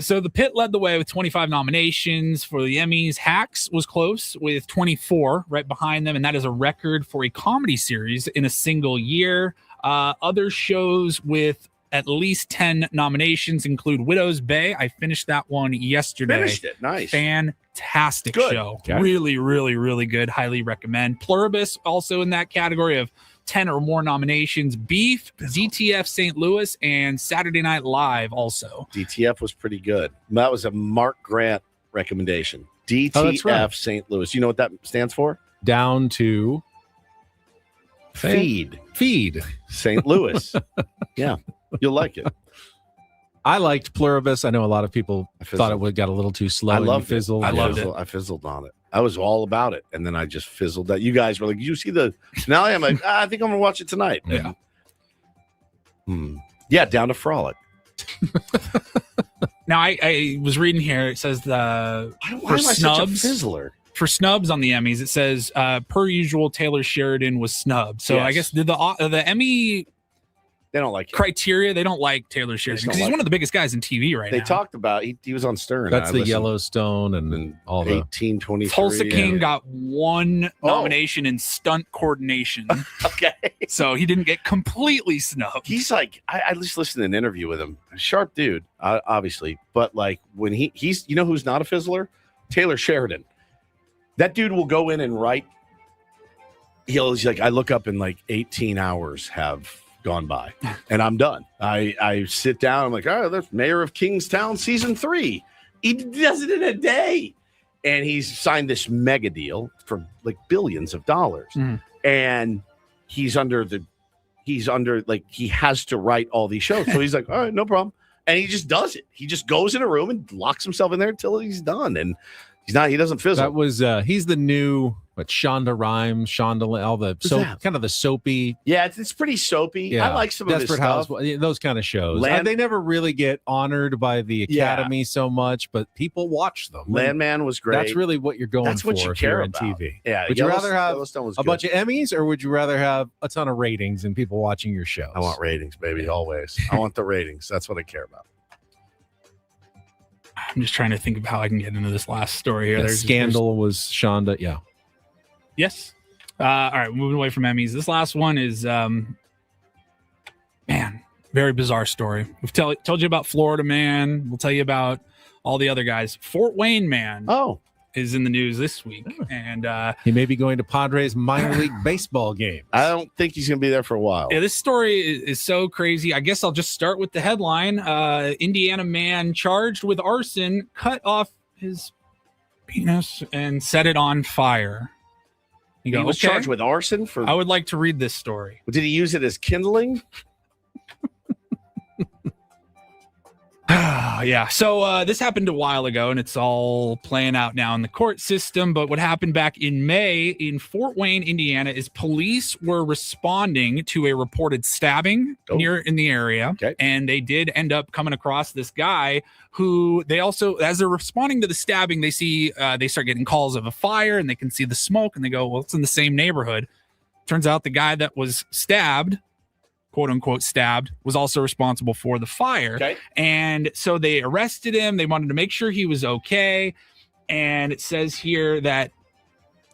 So the Pit led the way with 25 nominations for the Emmys. Hacks was close with 24 right behind them, and that is a record for a comedy series in a single year. Other shows with at least 10 nominations include Widow's Bay. I finished that one yesterday. Finished it. Nice. Fantastic show. Okay. Really, really, really good. Highly recommend. Pluribus also in that category of 10 or more nominations. Beef, DTF St. Louis, and Saturday Night Live also. DTF was pretty good. That was a Mark Grant recommendation. DTF St. Louis. You know what that stands for? Down to Feed St. Louis. Yeah, you'll like it. I liked Pluribus. I know a lot of people thought it got a little too slow. I loved fizzled. it. I fizzled on it. I was all about it, and then I just fizzled out. You guys were like, "You see the finale?" I'm like, I think I'm gonna watch it tonight. Yeah. Yeah, down to Frolic. Now I was reading here. It says for snubs. Fizzler? For snubs on the Emmys, it says per usual Taylor Sheridan was snubbed. So I guess did the Emmy they don't like criteria. They don't like Taylor Sheridan because he's one of the biggest guys in TV right now. They talked about he was on Stern. That's the Yellowstone and all the 1823. Tulsa King got 1 nomination in stunt coordination. Okay, so he didn't get completely snubbed. He's like I just listened to an interview with him. A sharp dude, obviously, but like when he's who's not a fizzler? Taylor Sheridan. That dude will go in and write. He's like, I look up and like 18 hours have gone by and I'm done. I sit down. I'm like, all right, there's Mayor of Kingstown season 3. He does it in a day. And he's signed this mega deal for like billions of dollars. And he has to write all these shows. So he's like, all right, no problem. And he just does it. He just goes in a room and locks himself in there until he's done. And he doesn't fizzle. That was he's the new Shonda Rhimes, all the kind of the soapy. Yeah, it's pretty soapy. Yeah. I like some of his stuff. Those kind of shows. They never really get honored by the Academy so much, but people watch them. Landman was great. That's really what you're going for if you're on TV. Yeah. Would you rather have a bunch of Emmys or would you rather have a ton of ratings and people watching your shows? I want ratings, baby, always. I want the ratings. That's what I care about. I'm just trying to think of how I can get into this last story here. Scandal was Shonda. Yeah. Yes. All right. Moving away from Emmys. This last one is, very bizarre story. We've told you about Florida Man. We'll tell you about all the other guys. Fort Wayne Man. Is in the news this week. And he may be going to Padres minor league baseball game. I don't think he's going to be there for a while. Yeah, this story is so crazy. I guess I'll just start with the headline. Indiana man charged with arson cut off his penis and set it on fire. He was charged with arson I would like to read this story. Did he use it as kindling? Yeah. So this happened a while ago, and it's all playing out now in the court system. But what happened back in May in Fort Wayne, Indiana, is police were responding to a reported stabbing near in the area. Okay. And they did end up coming across this guy who they also, as they're responding to the stabbing, they see they start getting calls of a fire, and they can see the smoke, and they go, well, it's in the same neighborhood. Turns out the guy that was stabbed, quote unquote stabbed, was also responsible for the fire. Okay. And so they arrested him. They wanted to make sure he was okay. And it says here that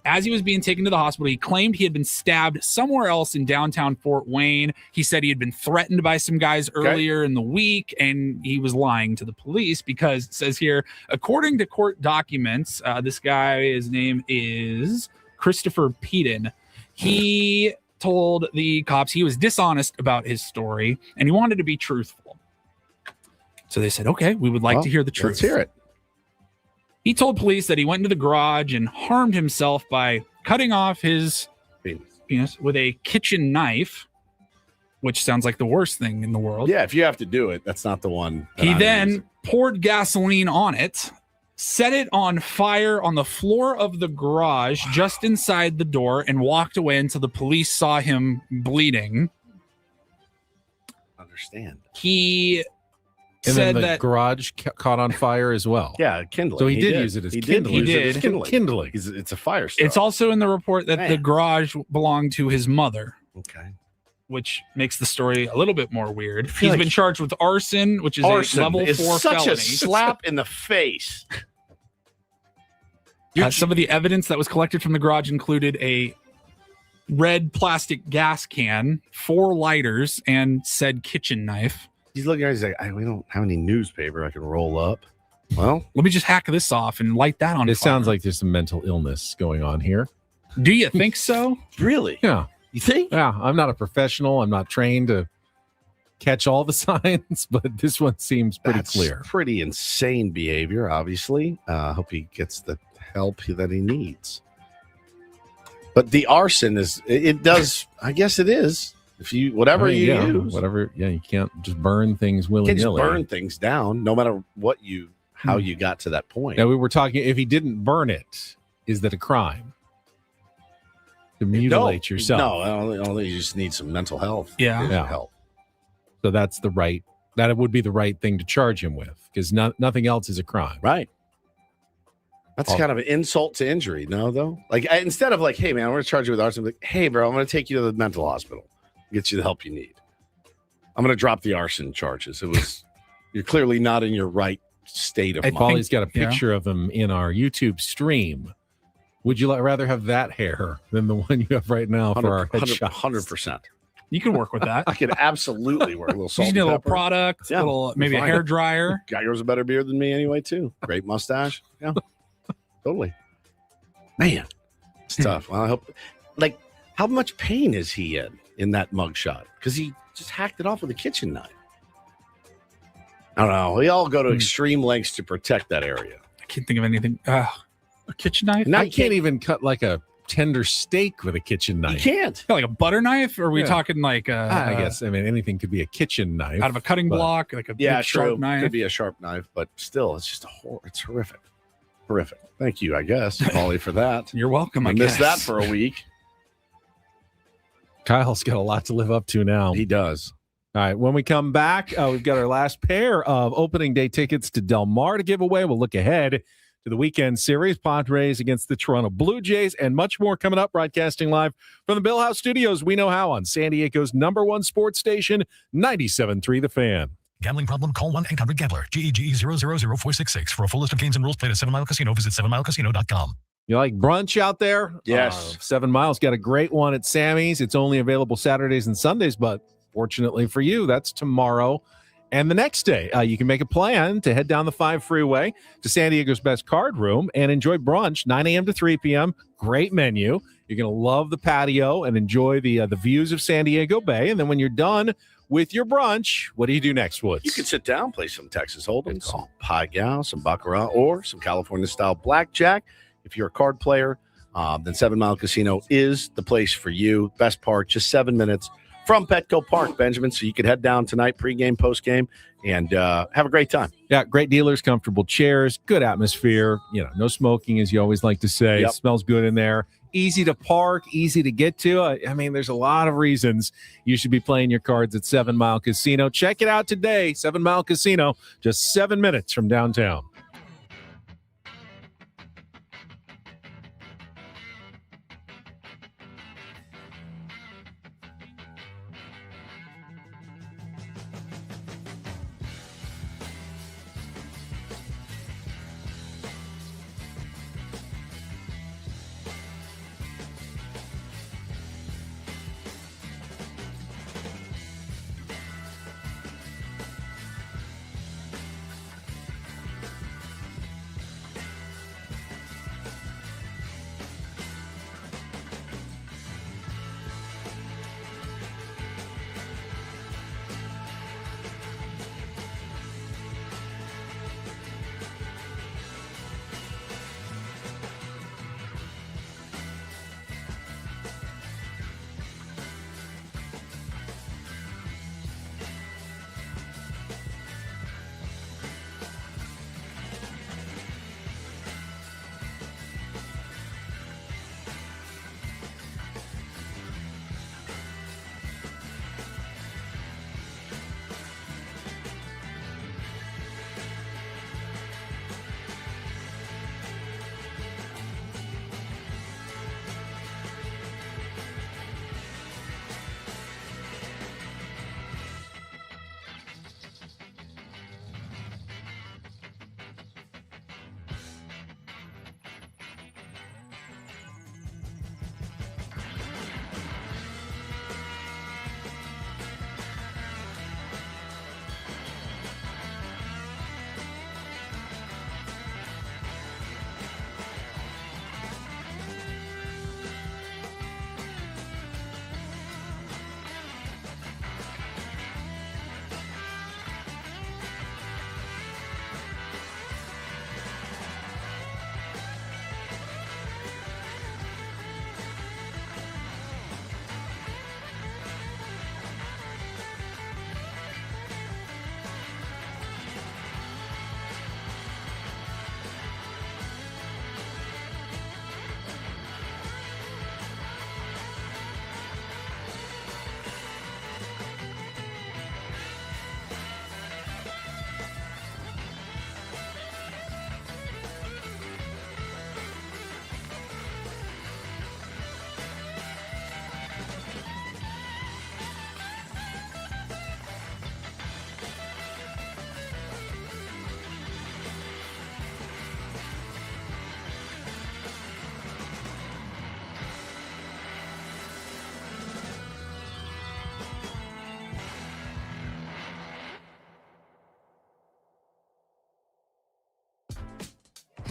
as he was being taken to the hospital, he claimed he had been stabbed somewhere else in downtown Fort Wayne. He said he had been threatened by some guys earlier in the week, and he was lying to the police because it says here, according to court documents, this guy, his name is Christopher Peden. He told the cops he was dishonest about his story, and he wanted to be truthful. So they said, okay, we would like to hear the truth. Let's hear it. He told police that he went into the garage and harmed himself by cutting off his penis with a kitchen knife, which sounds like the worst thing in the world. Yeah, if you have to do it, that's not the one. He then poured gasoline on it, set it on fire on the floor of the garage just inside the door, and walked away until the police saw him bleeding. Understand. He and said then the that garage caught on fire as well. Yeah, kindling. So he did use it as kindling. He did. Kindling. It's a fire starter. It's also in the report that the garage belonged to his mother. Okay. Which makes the story a little bit more weird. feel He's like been charged with arson, which is a level 4 such felony. a slap in the face. Some of the evidence that was collected from the garage included a red plastic gas can, 4 lighters, and said kitchen knife. He's looking at it, he's like, we don't have any newspaper I can roll up. Well, let me just hack this off and light that on It fire. sounds like there's some mental illness going on here. Do you think so? Really? Yeah. You think? Yeah. I'm not a professional. I'm not trained to catch all the signs, but this one seems pretty clear. Pretty insane behavior, obviously. Hope he gets the help that he needs. But the arson I guess it is. If you, whatever you use. You can't just burn things willy-nilly. You can't just burn things down, no matter how you got to that point. Now, we were talking, if he didn't burn it, is that a crime? To mutilate yourself? No, I don't think you just need some mental health. Help. So that would be the right thing to charge him with, because nothing else is a crime. Right. That's kind of an insult to injury, no, though? Like, instead of like, hey, man, I'm going to charge you with arson, like, hey, bro, I'm going to take you to the mental hospital, get you the help you need. I'm going to drop the arson charges. You're clearly not in your right state of mind. Paulie's got a picture of him in our YouTube stream. Would you rather have that hair than the one you have right now for our headshot? 100%. You can work with that. I could absolutely work a little salt. You just need a little product, maybe a hair dryer. Guy grows a better beard than me anyway, too. Great mustache. Yeah, totally. Man, it's tough. Well, I hope. Like, how much pain is he in that mugshot? Because he just hacked it off with a kitchen knife. I don't know. We all go to extreme lengths to protect that area. I can't think of anything. A kitchen knife? I can't even cut like a tender steak with a kitchen knife. You can't. Like a butter knife? Or are we talking like I guess. I mean, anything could be a kitchen knife. Out of a cutting block, like a big sharp knife. Could be a sharp knife, but still, it's just it's horrific. Horrific. Thank you, I guess, Paulie, for that. You're welcome, I missed that for a week. Kyle's got a lot to live up to now. He does. All right, when we come back, we've got our last pair of opening day tickets to Del Mar to give away. We'll look ahead to the weekend series, Padres against the Toronto Blue Jays, and much more coming up, broadcasting live from the Bill House Studios. We know how on San Diego's #1 sports station, 97.3 The Fan. Gambling problem? Call 1-800-GAMBLER. GEGE 000-466. For a full list of games and rules, play at 7 Mile Casino. Visit 7milecasino.com. You like brunch out there? Yes. 7 Mile's got a great one at Sammy's. It's only available Saturdays and Sundays, but fortunately for you, that's tomorrow and the next day. You can make a plan to head down the 5 freeway to San Diego's best card room and enjoy brunch, 9 a.m. to 3 p.m. Great menu. You're going to love the patio and enjoy the views of San Diego Bay. And then when you're done with your brunch, what do you do next, Woods? You can sit down, play some Texas Hold'em, some Pai Gow, some Baccarat, or some California-style blackjack. If you're a card player, then 7 Mile Casino is the place for you. Best part, just 7 minutes from Petco Park, Benjamin. So you could head down tonight, pregame, postgame, and have a great time. Yeah, great dealers, comfortable chairs, good atmosphere. No smoking, as you always like to say. Yep. It smells good in there. Easy to park, easy to get to. I mean, there's a lot of reasons you should be playing your cards at 7 Mile Casino. Check it out today, 7 Mile Casino, just 7 minutes from downtown.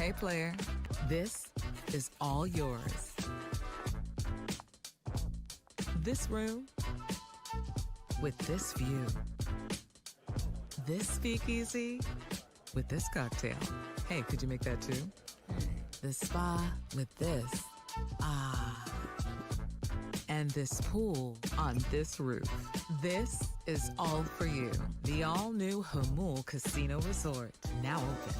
Hey, player, this is all yours. This room with this view. This speakeasy with this cocktail. Hey, could you make that too? The spa with this. Ah. And this pool on this roof. This is all for you. The all-new Hamul Casino Resort, now open.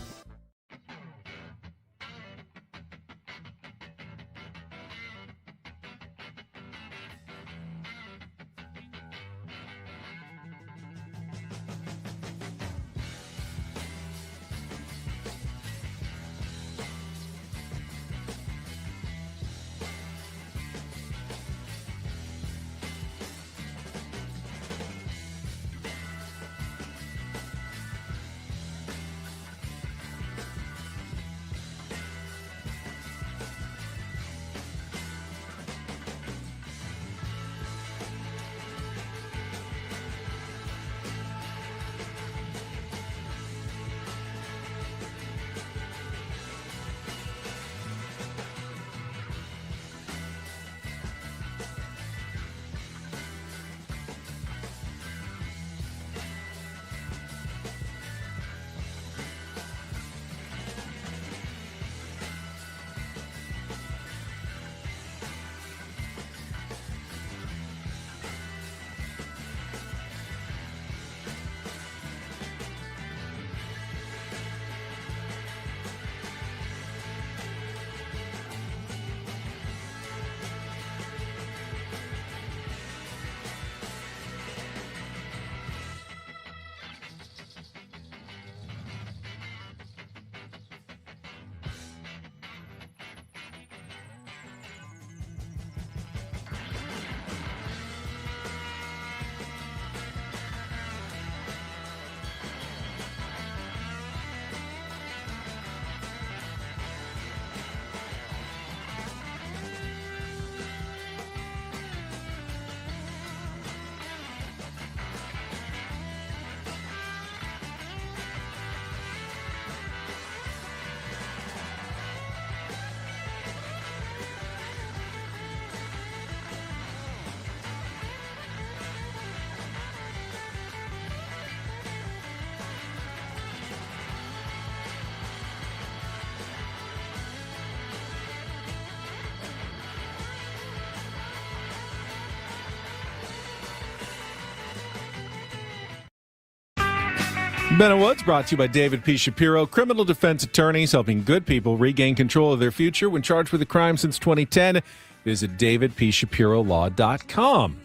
Ben Woods brought to you by David P. Shapiro, criminal defense attorneys helping good people regain control of their future when charged with a crime since 2010. Visit davidpshapirolaw.com.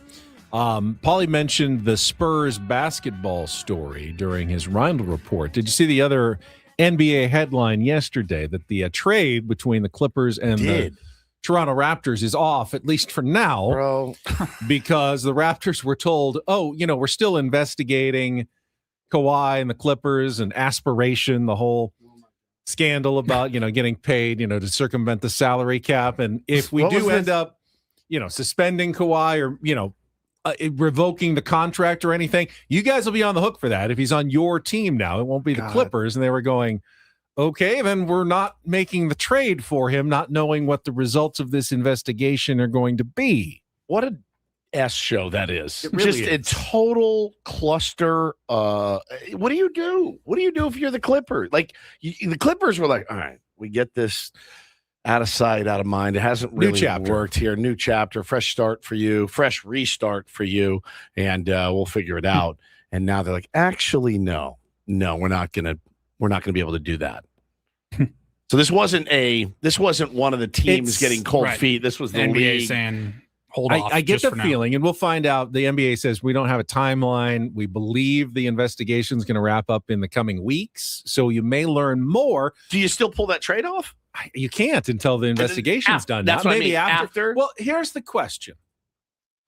Paulie mentioned the Spurs basketball story during his Reindl Report. Did you see the other NBA headline yesterday that the trade between the Clippers and the Toronto Raptors is off, at least for now, bro? Because the Raptors were told, we're still investigating Kawhi and the Clippers and aspiration, the whole scandal about, getting paid, to circumvent the salary cap. And if we do end up, suspending Kawhi or, revoking the contract or anything, you guys will be on the hook for that if he's on your team now. It won't be the Clippers. And they were going, okay, then we're not making the trade for him, not knowing what the results of this investigation are going to be. What a S show that is. It really Just is. a total cluster. What do you do? What do you do if you're the Clippers? The Clippers were like, all right, we get this out of sight, out of mind. It hasn't really worked here. New chapter, fresh start for you, fresh restart for you, and we'll figure it out. And now they're like, actually, no, we're not gonna be able to do that. So this wasn't one of the teams getting cold feet. This was the NBA league saying, hold off. I get the for now. feeling, and we'll find out. The NBA says we don't have a timeline. We believe the investigation is going to wrap up in the coming weeks, so you may learn more. Do you still pull that trade off? You can't until the investigation's done. That's what maybe I mean. After. Well, here's the question.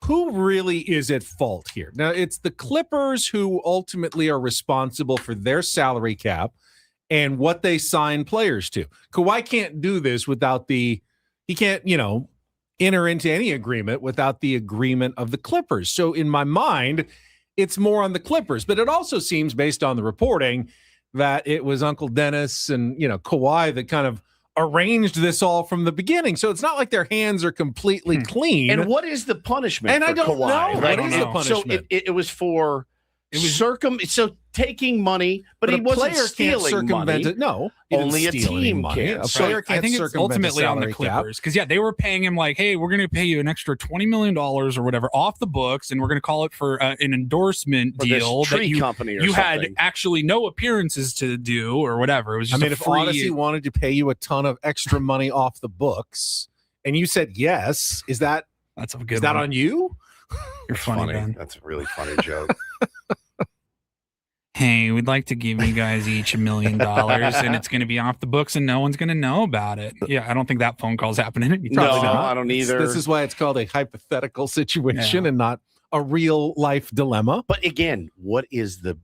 Who really is at fault here? Now, it's the Clippers who ultimately are responsible for their salary cap and what they sign players to. Kawhi can't do this without he can't, enter into any agreement without the agreement of the Clippers. So in my mind, it's more on the Clippers, but it also seems based on the reporting that it was Uncle Dennis and, Kawhi that kind of arranged this all from the beginning. So it's not like their hands are completely clean. And what is the punishment And for I don't Kawhi? know. What is the punishment? So it was for so taking money, but he wasn't stealing money. No, only a team can. A player can't I think it's ultimately on the Clippers because they were paying him like, hey, we're going to pay you an extra $20 million or whatever off the books, and we're going to call it for an endorsement deal that you company or you something. had actually no appearances to do or whatever. It was just if Odyssey wanted to pay you a ton of extra money off the books, and you said yes, that's a good. Is that on you? You're funny, Ben. That's a really funny joke. Hey, we'd like to give you guys each $1 million, and it's going to be off the books, and no one's going to know about it. Yeah, I don't think that phone call's happening. No, I don't either. This is why it's called a hypothetical situation and not a real life dilemma. But again, what is the?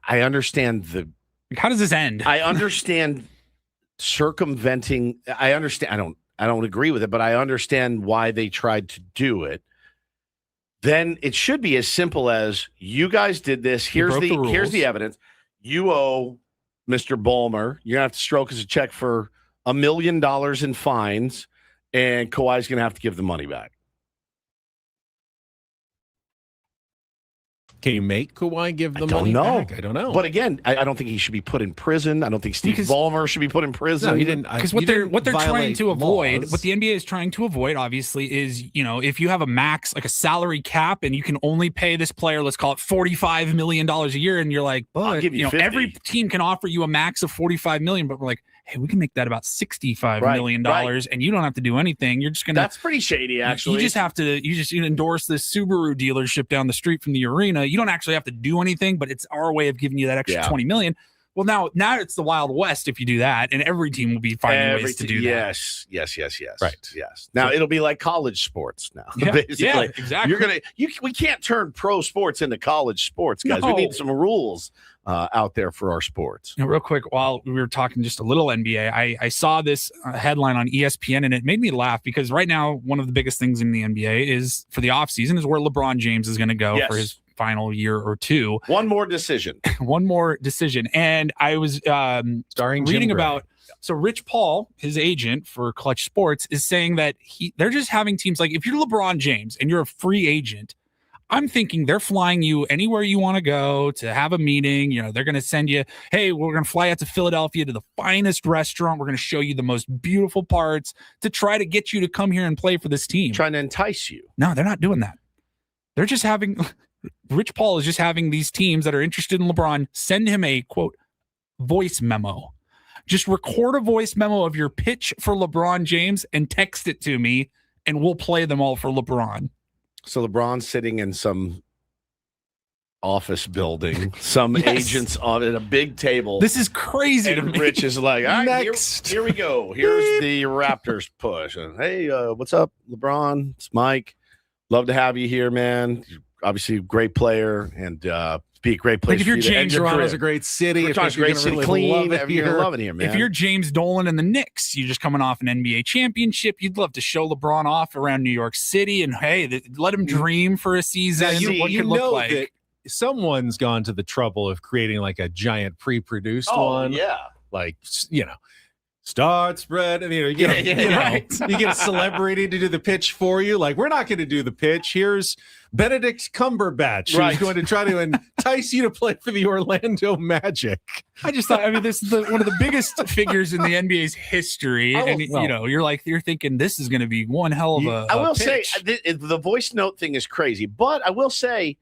I understand the. How does this end? I understand circumventing. I understand. I don't agree with it, but I understand why they tried to do it. Then it should be as simple as you guys did this. Here's the evidence. You owe Mr. Ballmer. You're gonna have to stroke us a check for $1 million in fines, and Kawhi's gonna have to give the money back. Can you make Kawhi give the money back? I don't know. But again, I don't think he should be put in prison. I don't think Steve Ballmer should be put in prison. No, he didn't. Because what they're trying to avoid, what the NBA is trying to avoid, obviously, is if you have a max, like a salary cap, and you can only pay this player, let's call it $45 million a year, and you're like, but I'll give you 50. Every team can offer you a max of $45 million, but we're like, hey, we can make that about $65 million, and you don't have to do anything. You're just gonna. That's pretty shady, actually. You just have to. You just endorse this Subaru dealership down the street from the arena. You don't actually have to do anything, but it's our way of giving you that extra $20 million. Well, now it's the Wild West if you do that, and every team will be finding ways to do that. Yes. Right. Yes. Now it'll be like college sports now. Yeah, basically. yeah, exactly. We can't turn pro sports into college sports, guys. We need some rules out there for our sports. Real quick, while we were talking just a little NBA, I saw this headline on ESPN, and it made me laugh because right now one of the biggest things in the NBA is for the offseason is where LeBron James is going to go for his final year or two. One more decision. And I was reading about, so Rich Paul, his agent for Clutch Sports, is saying that they're just having teams like, if you're LeBron James and you're a free agent, I'm thinking they're flying you anywhere you want to go to have a meeting. They're going to send you, hey, we're going to fly out to Philadelphia to the finest restaurant. We're going to show you the most beautiful parts to try to get you to come here and play for this team. Trying to entice you. No, they're not doing that. They're just having... Rich Paul is just having these teams that are interested in LeBron send him a, quote, voice memo. Just record a voice memo of your pitch for LeBron James and text it to me, and we'll play them all for LeBron. So LeBron's sitting in some office building, some agents on at a big table. This is crazy to me. Rich is like, all right, here we go. Here's the Raptors push. And, hey, what's up, LeBron? It's Mike. Love to have you here, man. You're obviously a great player and be a great place. Like if you're James, Toronto's a great city. Toronto's a great city, really clean. You're loving it here, man. If you're James Dolan and the Knicks, you're just coming off an NBA championship. You'd love to show LeBron off around New York City and hey, let him dream for a season. What could look like? That someone's gone to the trouble of creating like a giant pre-produced one. Yeah, like start spread, and you get a celebrity to do the pitch for you. Like, we're not going to do the pitch. Here's Benedict Cumberbatch, who's going to try to entice you to play for the Orlando Magic. I just thought, this is one of the biggest figures in the NBA's history, you're thinking this is going to be one hell of a. I will pitch. say the voice note thing is crazy, but I will say.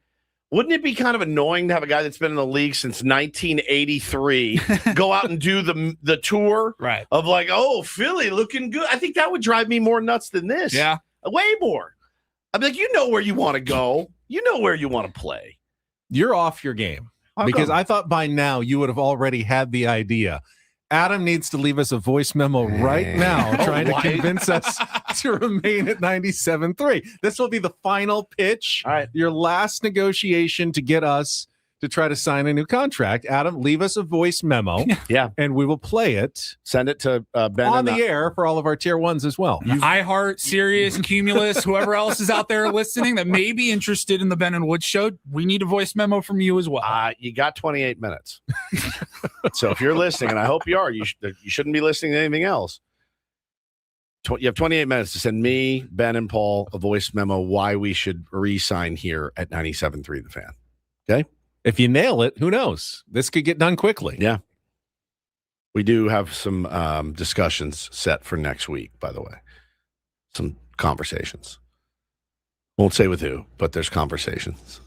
Wouldn't it be kind of annoying to have a guy that's been in the league since 1983 go out and do the tour of like, oh, Philly looking good? I think that would drive me more nuts than this. Yeah. Way more. I'm like, you know where you want to go. You know where you want to play. You're off your game. Because I thought by now you would have already had the idea. Adam needs to leave us a voice memo right now trying to convince us to remain at 97.3. This will be the final pitch, your last negotiation to get us to try to sign a new contract. Adam, leave us a voice memo. Yeah. And we will play it. Send it to Ben on the air for all of our tier ones as well. iHeart, Sirius, Cumulus, whoever else is out there listening that may be interested in the Ben and Woods show, we need a voice memo from you as well. You got 28 minutes. So if you're listening, and I hope you are, you shouldn't be listening to anything else. You have 28 minutes to send me, Ben, and Paul a voice memo why we should re-sign here at 97.3 The Fan. Okay? If you nail it, who knows? This could get done quickly. Yeah. We do have some discussions set for next week, by the way. Some conversations. Won't say with who, but there's conversations.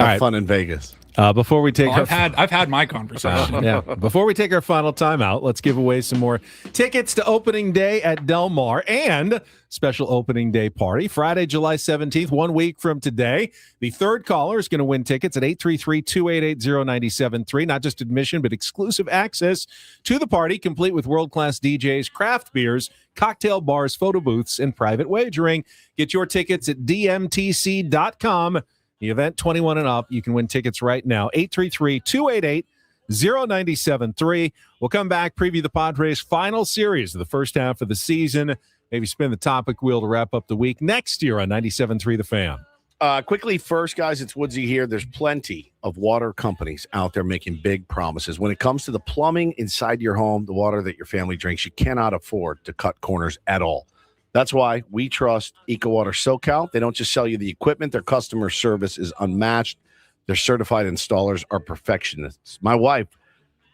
Have fun in Vegas. Before we take I've had my conversation. Yeah. Before we take our final timeout, let's give away some more tickets to opening day at Del Mar and special opening day party Friday, July 17th, 1 week from today. The third caller is going to win tickets at 833-288-0973. Not just admission, but exclusive access to the party, complete with world-class DJs, craft beers, cocktail bars, photo booths, and private wagering. Get your tickets at dmtc.com. The event 21 and up. You can win tickets right now. 833-288-0973. We'll come back, preview the Padres' final series of the first half of the season. Maybe spin the topic wheel to wrap up the week next year on 97.3 The Fan. Quickly first, guys, it's Woodsy here. There's plenty of water companies out there making big promises. When it comes to the plumbing inside your home, the water that your family drinks, you cannot afford to cut corners at all. That's why we trust EcoWater SoCal. They don't just sell you the equipment. Their customer service is unmatched. Their certified installers are perfectionists. My wife,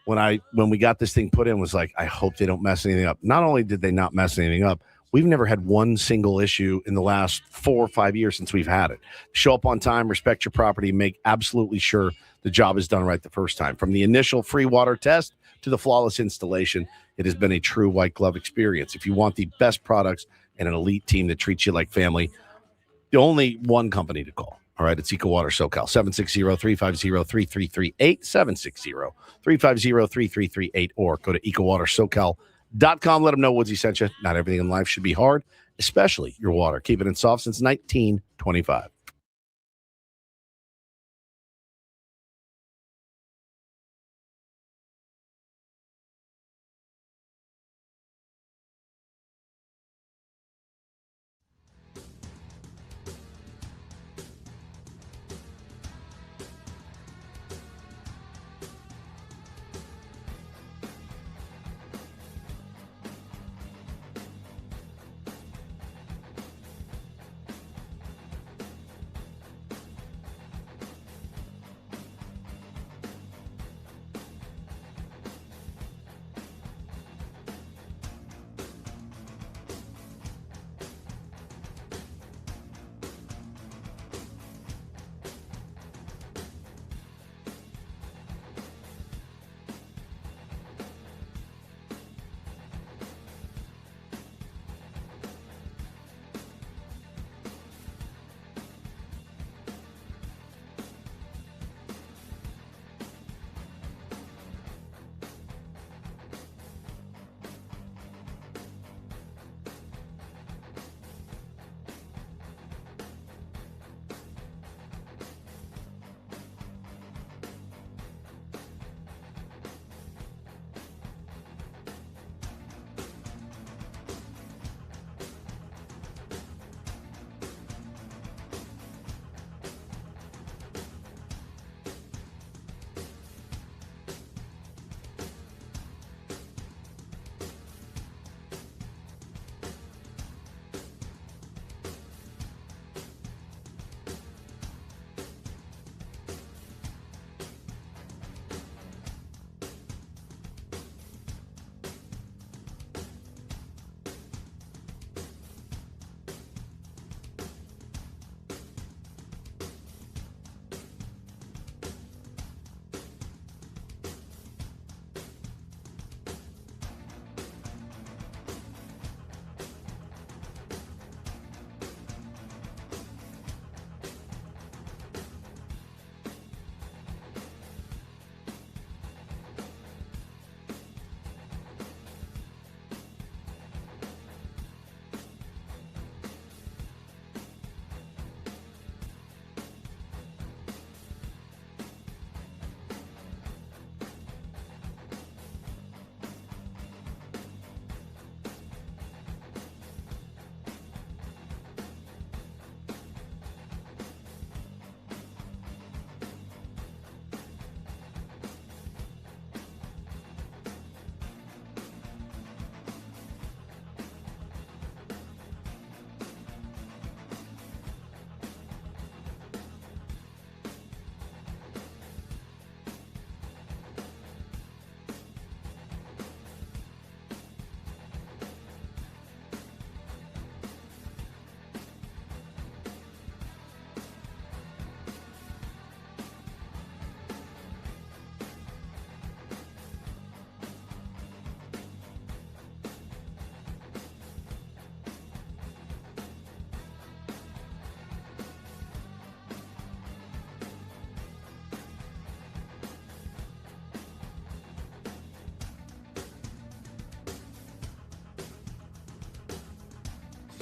when we got this thing put in, was like, I hope they don't mess anything up. Not only did they not mess anything up, we've never had one single issue in the last 4 or 5 years since we've had it. Show up on time, respect your property, make absolutely sure the job is done right the first time. From the initial free water test to the flawless installation, it has been a true white glove experience. If you want the best products and an elite team that treats you like family, the only one company to call. All right, it's EcoWater SoCal, 760-350-3338, 760-350-3338, or go to EcoWaterSoCal.com. Let them know Woodsy sent you. Not everything in life should be hard, especially your water. Keeping it soft since 1925.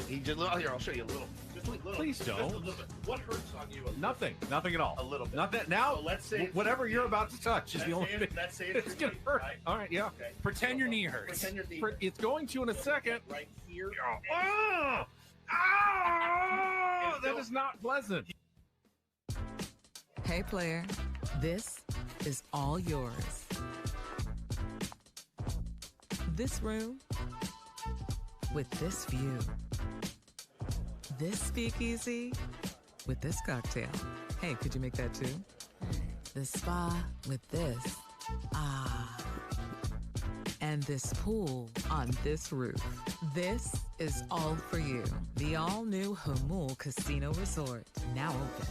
He just, here, I'll show you a little. Just a little. Please don't. Just a little bit. What hurts on you? Nothing at all. A little bit. Nothing. Now, So let's say whatever you're about to touch is the only thing. Let's say It's going to hurt. Right? All right, yeah. Okay. Pretend your knee hurts. Pretend your knee It's going to in a second. right here. That is not pleasant. Hey, player, this is all yours. This room with this view. This speakeasy with this cocktail. Hey, could you make that too? This spa with this. Ah. And this pool on this roof. This is all for you. The all-new Hamul Casino Resort, now open.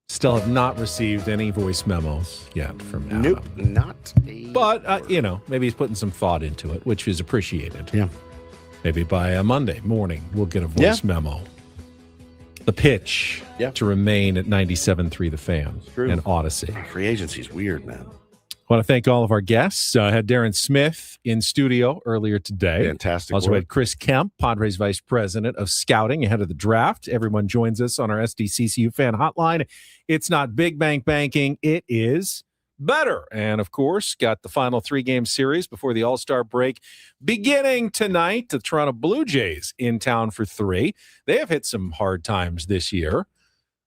Still have not received any voice memos yet from Adam. Nope, not a But, maybe he's putting some thought into it, which is appreciated. Yeah. Maybe by Monday morning, we'll get a voice memo. The pitch to remain at 97.3 The Fan and Odyssey. Free agency's weird, man. I want to thank all of our guests. I had Darren Smith in studio earlier today. Fantastic Also work. had Chris Kemp, Padres Vice President of Scouting ahead of the draft. Everyone joins us on our SDCCU fan hotline. It's not big bank banking. It is better. And, of course, got the final 3-game series before the All-Star break beginning tonight. The Toronto Blue Jays in town for 3. They have hit some hard times this year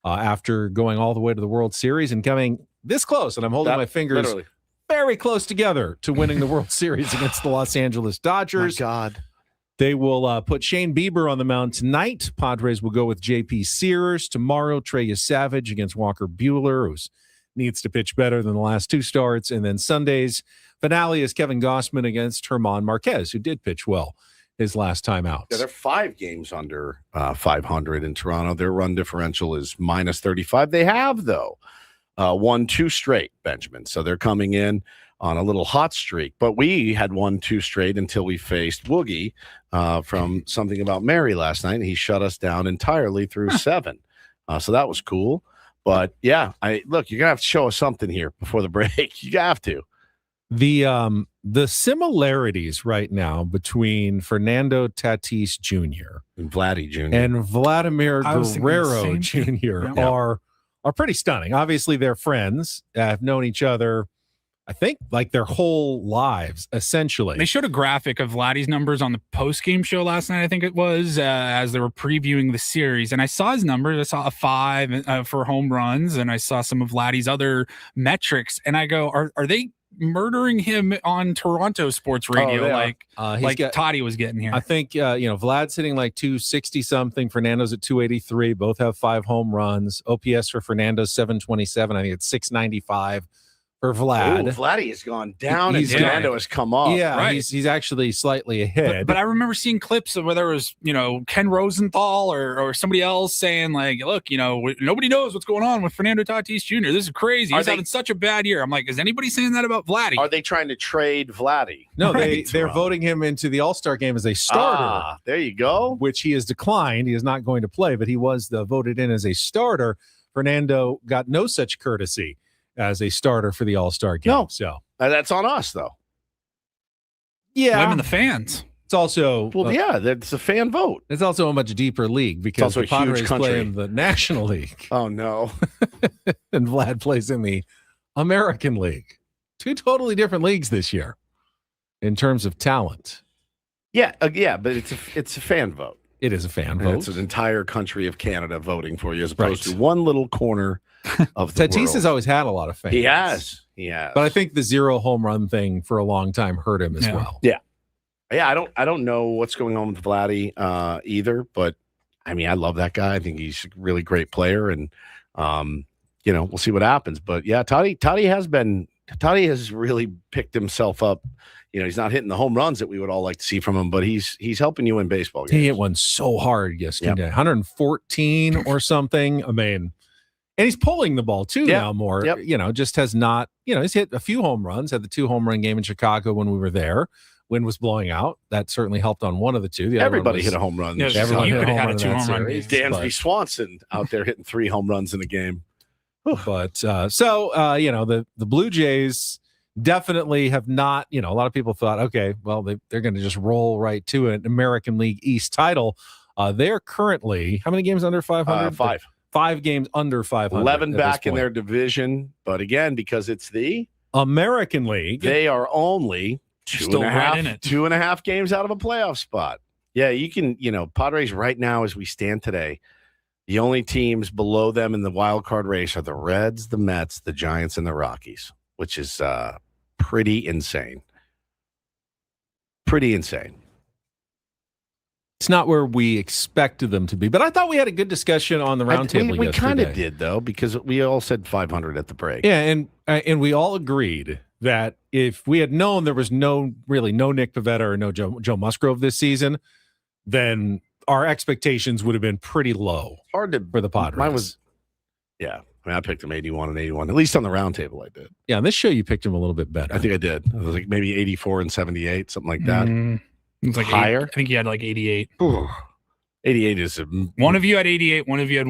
after going all the way to the World Series and coming this close. And I'm holding my fingers literally very close together to winning the World Series against the Los Angeles Dodgers. My God. They will put Shane Bieber on the mound tonight. Padres will go with J.P. Sears. Tomorrow, Trey Savage against Walker Buehler, who needs to pitch better than the last 2 starts. And then Sunday's finale is Kevin Gossman against Herman Marquez, who did pitch well his last time out. Yeah, they're 5 games under 500 in Toronto. Their run differential is minus 35. They have, though, won 2 straight, Benjamin. So they're coming in on a little hot streak. But we had won 2 straight until we faced Woogie from Something About Mary last night. And he shut us down entirely through 7. So that was cool. But, yeah, you're going to have to show us something here before the break. You have to. The similarities right now between Fernando Tatis Jr. and Vladdy Jr. and Vladimir Guerrero Jr. are pretty stunning. Obviously, they're friends, have known each other, I think, like their whole lives, essentially. They showed a graphic of Vladdy's numbers on the post-game show last night, I think it was, as they were previewing the series. And I saw his numbers. I saw a 5 for home runs, and I saw some of Vladdy's other metrics. And I go, are they murdering him on Toronto sports radio Toddy was getting here? I think, Vlad's hitting like 260-something. Fernando's at 283. Both have 5 home runs. OPS for Fernando's 727. I think it's 695 for Vlad. Ooh, Vladdy has gone down and Fernando has come up. Yeah, right. He's actually slightly ahead. But I remember seeing clips of where there was, Ken Rosenthal or somebody else saying like, look, nobody knows what's going on with Fernando Tatis Jr. This is crazy. He's having such a bad year. I'm like, is anybody saying that about Vladdy? Are they trying to trade Vladdy? No, they're voting him into the All-Star game as a starter. There you go. Which he has declined. He is not going to play, but he was voted in as a starter. Fernando got no such courtesy as a starter for the All-Star game. No. So that's on us, though. Yeah. Blame the fans. It's also... that's a fan vote. It's also a much deeper league because the Padres play in the National League. Oh, no. And Vlad plays in the American League. 2 totally different leagues this year in terms of talent. Yeah, but it's a fan vote. It is a fan And vote. it's an entire country of Canada voting for you, as opposed to one little corner of the Tatis world. has always had a lot of fans. He has. But I think the 0 home run thing for a long time hurt him as well. Yeah. I don't know what's going on with Vladdy either, but I mean, I love that guy. I think he's a really great player, and we'll see what happens. But yeah, Toddy has really picked himself up. He's not hitting the home runs that we would all like to see from him, but he's helping you win baseball games. He hit one so hard yesterday, 114 or something. I mean, and he's pulling the ball too now more. Just has not. He's hit a few home runs. Had the 2 home run game in Chicago when we were there. Wind was blowing out. That certainly helped on one of the two. Everybody hit a home run. Everyone you hit could a have home had a run in 2 that home run series, game. Dansby Swanson out there hitting 3 home runs in a game. But the Blue Jays definitely have not. A lot of people thought, okay, well they're going to just roll right to an American League East title. They're currently how many games under 500? 5. 5 games under 500. 11 back in their division, but again, because it's the American League, they are only two and a half games out of a playoff spot. Yeah, you can, Padres right now as we stand today, the only teams below them in the wild card race are the Reds, the Mets, the Giants, and the Rockies, which is pretty insane. Pretty insane. It's not where we expected them to be, but I thought we had a good discussion on the roundtable. We kind of did, though, because we all said 500 at the break. Yeah, and we all agreed that if we had known there was no Nick Pivetta or no Joe Musgrove this season, then our expectations would have been pretty low. Hard to for the Padres. Mine was, I mean, I picked him 81 and 81. At least on the roundtable, I did. Yeah, on this show you picked him a little bit better. I think I did. It was like maybe 84 and 78, something like that. It was like higher. I think you had like 88. 88 is one of you had 88. One of you had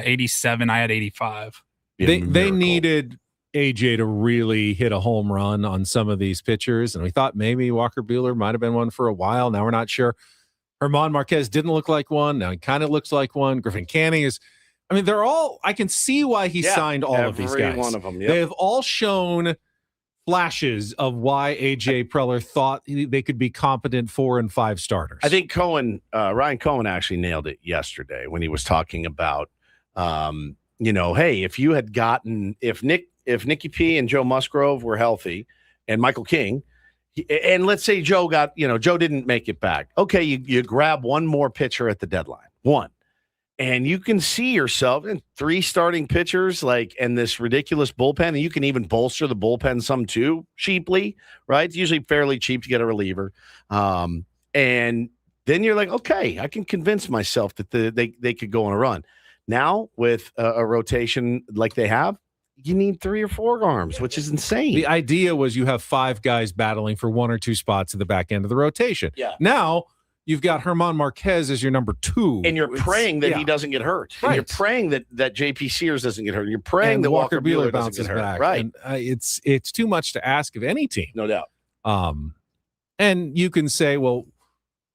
87. I had 85. They needed AJ to really hit a home run on some of these pitchers, and we thought maybe Walker Buehler might have been one for a while. Now we're not sure. Herman Marquez didn't look like one. Now he kind of looks like one. Griffin Canning is. I mean, they're all. I can see why he signed all of these guys. One of them. They have all shown flashes of why AJ Preller thought they could be competent 4 and 5 starters. I think Ryan Cohen actually nailed it yesterday when he was talking about, hey, if you had gotten if Nicky P and Joe Musgrove were healthy, and Michael King, and let's say Joe didn't make it back. Okay, you grab one more pitcher at the deadline, one. And you can see yourself in 3 starting pitchers, and this ridiculous bullpen, and you can even bolster the bullpen some too, cheaply, right? It's usually fairly cheap to get a reliever. And then you're like, okay, I can convince myself that they could go on a run. Now, with a rotation like they have, you need 3 or 4 arms, which is insane. The idea was you have 5 guys battling for 1 or 2 spots at the back end of the rotation. Yeah. Now, you've got Herman Marquez as your number 2. And you're praying that he doesn't get hurt. Right. And you're praying that JP Sears doesn't get hurt. You're praying that Walker Buehler doesn't get hurt. Back. Right. And, it's too much to ask of any team. No doubt. And you can say, well,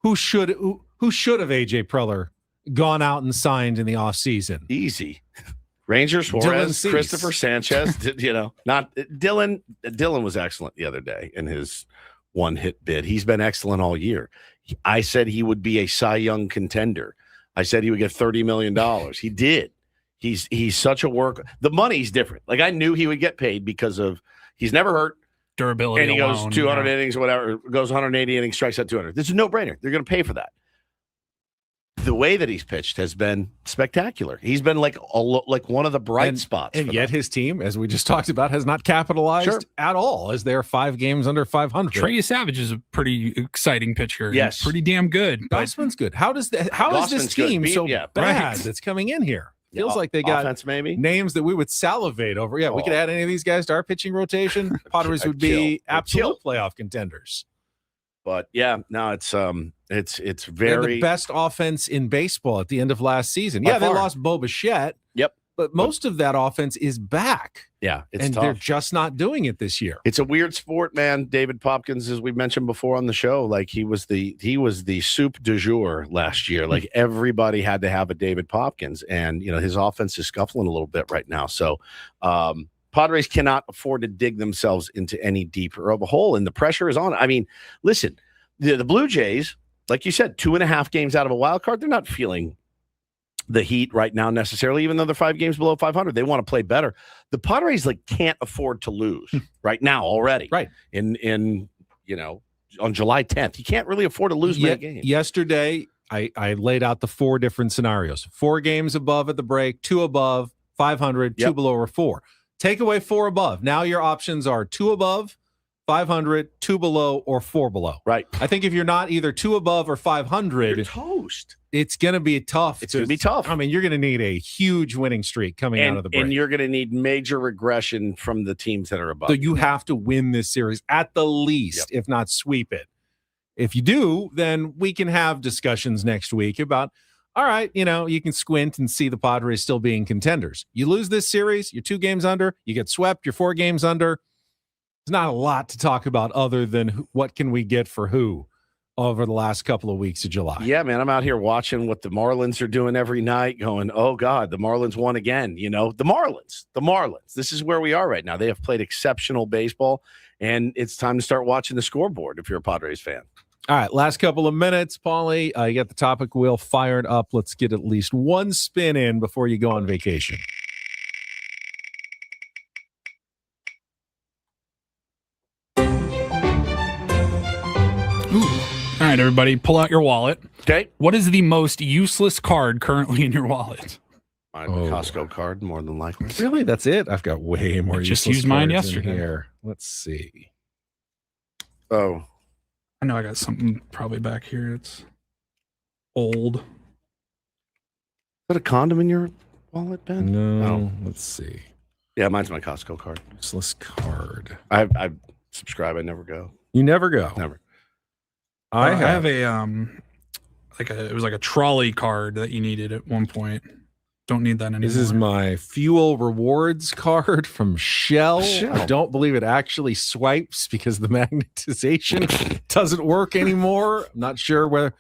who should have AJ Preller gone out and signed in the offseason? Easy. Rangers, Suarez, Christopher Sanchez, not Dylan. Dylan was excellent the other day in his 1-hit bid. He's been excellent all year. I said he would be a Cy Young contender. I said he would get $30 million. He did. He's such a worker. The money's different. I knew he would get paid because of he's never hurt. Durability. And he goes 200 innings or whatever, goes 180 innings, strikes out 200. This is a no-brainer. They're going to pay for that. The way that he's pitched has been spectacular. He's been like one of the bright spots. And yet his team, as we just talked about, has not capitalized at all as they're 5 games under 500. Trey Savage is a pretty exciting pitcher. Yes. He's pretty damn good. Gossman's good. How is this team bad that's coming in here? Feels like they got offense, maybe names that we would salivate over. Yeah, we could add any of these guys to our pitching rotation. Padres would be absolute playoff contenders. But yeah, no, it's They're very the best offense in baseball at the end of last season. By They far. lost Bo Bichette. Yep. But most of that offense is back. Yeah, it's and tough. they're just not doing it this year. It's a weird sport, man. David Popkins, as we mentioned before on the show, he was the soup du jour last year. Everybody had to have a David Popkins, and his offense is scuffling a little bit right now. So Padres cannot afford to dig themselves into any deeper of a hole, and the pressure is on. I mean, listen, the Blue Jays like you said, 2.5 games out of a wild card. They're not feeling the heat right now necessarily, even though they're 5 games below 500. They want to play better. The Padres can't afford to lose right now already. Right. In on July 10th. You can't really afford to lose many games. Yesterday, I laid out the 4 different scenarios. 4 games above at the break, 2 above, 500, 2 below, or 4. Take away 4 above. Now your options are 2 above, 500, 2 below, or 4 below. Right. I think if you're not either 2 above or 500, you're toast. It's going to be tough. It's going to be tough. I mean, you're going to need a huge winning streak coming out of the break. And you're going to need major regression from the teams that are above. So you have to win this series at the least, if not sweep it. If you do, then we can have discussions next week about, all right, you can squint and see the Padres still being contenders. You lose this series, you're 2 games under, you get swept, you're 4 games under. There's not a lot to talk about other than what can we get for who over the last couple of weeks of July. Yeah, man, I'm out here watching what the Marlins are doing every night going, oh, God, the Marlins won again. The Marlins. This is where we are right now. They have played exceptional baseball, and it's time to start watching the scoreboard if you're a Padres fan. All right, last couple of minutes, Paulie. You got the topic wheel fired up. Let's get at least one spin in before you go on vacation. All right, everybody, pull out your wallet. Okay. What is the most useless card currently in your wallet? My Costco card, more than likely. Really? That's it? I've got way more. I just used mine cards in yesterday. Here. Let's see. Oh. I know I got something probably back here. It's old. Is that a condom in your wallet, Ben? No. Let's see. Yeah, mine's my Costco card. Useless card. I subscribe. I never go. You never go? Never. I have a it was like a trolley card that you needed at one point. Don't need that anymore. This is my fuel rewards card from Shell. I don't believe it actually swipes because the magnetization doesn't work anymore. I'm not sure whether I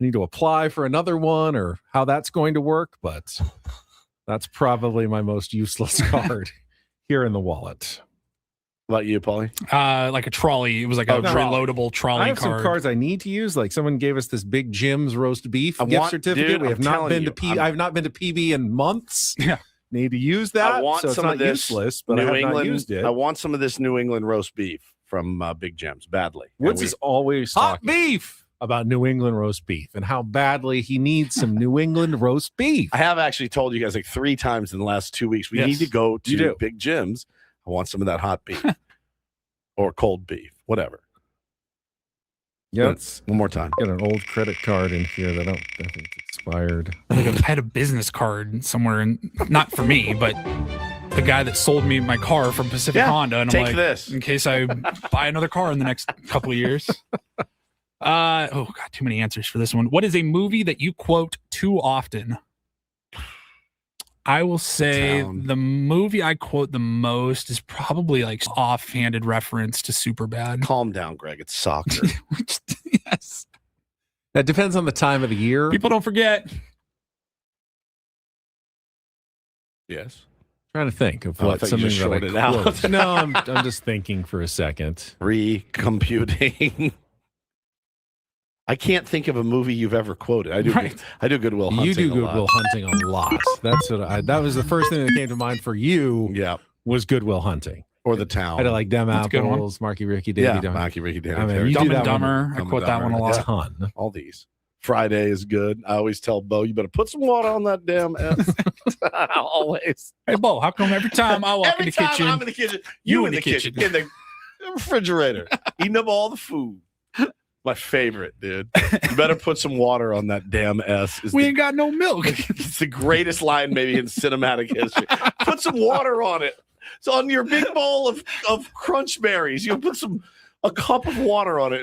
need to apply for another one or how that's going to work, but that's probably my most useless card here in the wallet. What about you, Paulie? Like a trolley. It was like a reloadable trolley I have card. some cards I need to use. Like someone gave us this Big Jim's roast beef gift certificate. Dude, we have not been to I've not been to PB in months. Yeah. Need to use that. I want so it's some not of this useless, but New I have England, not used it. I want some of this New England roast beef from Big Jim's badly. Woods is always hot talking beef about New England roast beef and how badly he needs some New England roast beef. I have actually told you guys like 3 times in the last 2 weeks. We need to go to Big Jim's. I want some of that hot beef or cold beef, whatever. Yeah, one more time. Got an old credit card in here that I think it's expired. I had a business card somewhere, and not for me, but the guy that sold me my car from Pacific Honda. And I'm take like, this in case I buy another car in the next couple of years. Oh God, too many answers for this one. What is a movie that you quote too often? I will say the movie I quote the most is probably like offhanded reference to Superbad. Calm down, Greg. It's soccer. Yes. That depends on the time of the year. People don't forget. Yes. Trying to think of I what thought you something just that I shorted it out. quote. No, I'm just thinking for a second. Recomputing. I can't think of a movie you've ever quoted. I do. Right. I do Goodwill Hunting. You do a lot. Goodwill Hunting a lot. That's what that was the first thing that came to mind for you. Yeah, was Goodwill Hunting or The Town. I had like Dem That's a good one. Apples, Marky Ricky, Davy. Yeah, Dum. Marky Ricky, Davy. I mean, you Dumb do that and Dumber. one. I quote that one a lot. Ton. All these. Friday is good. I always tell Bo, you better put some water on that damn S. Always. Hey, Bo, how come every time I walk in the kitchen, I'm in the kitchen, you in the kitchen, in the refrigerator, eating up all the food. My favorite, dude. You better put some water on that damn S. We ain't got no milk. It's the greatest line maybe in cinematic history. Put some water on it. It's on your big bowl of crunch berries. You put a cup of water on it.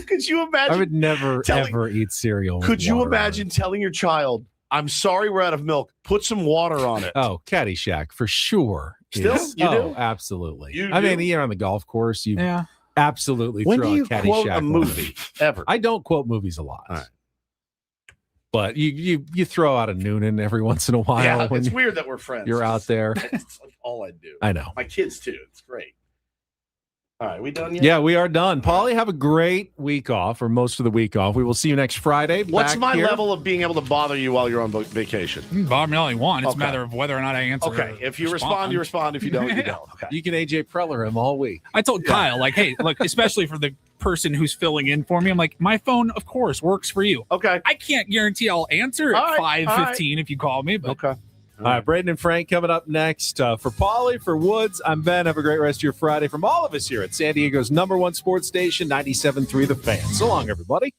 Could you imagine? I would never ever eat cereal. with Could you water on imagine telling your child, "I'm sorry, we're out of milk. Put some water on it." Oh, Caddyshack for sure. Still? You do? Absolutely. You I mean, do? you're on the golf course. You Yeah. absolutely When throw do you a Caddyshack quote a on movie me. ever? I don't quote movies a lot. All right. But you throw out a Noonan every once in a while. Yeah, when it's weird that we're friends. you're out there. It's like all I do. I know. My kids too. It's great. All right, we done yet? Yeah, we are done. Paulie, have a great week off, or most of the week off. We will see you next Friday. What's back my here. level of being able to bother you while you're on vacation? You can bother me all you want. It's a matter of whether or not I answer. Okay, if you respond, you respond. If you don't, you don't. Okay. You can AJ Preller him all week. I told Kyle, like, hey, look, especially for the person who's filling in for me, I'm like, my phone, of course, works for you. Okay. I can't guarantee I'll answer at 5:15 if you call me, but okay. All right, Braden and Frank coming up next. For Paulie, for Woods, I'm Ben. Have a great rest of your Friday from all of us here at San Diego's #1 sports station, 97.3 The Fan. So long, everybody.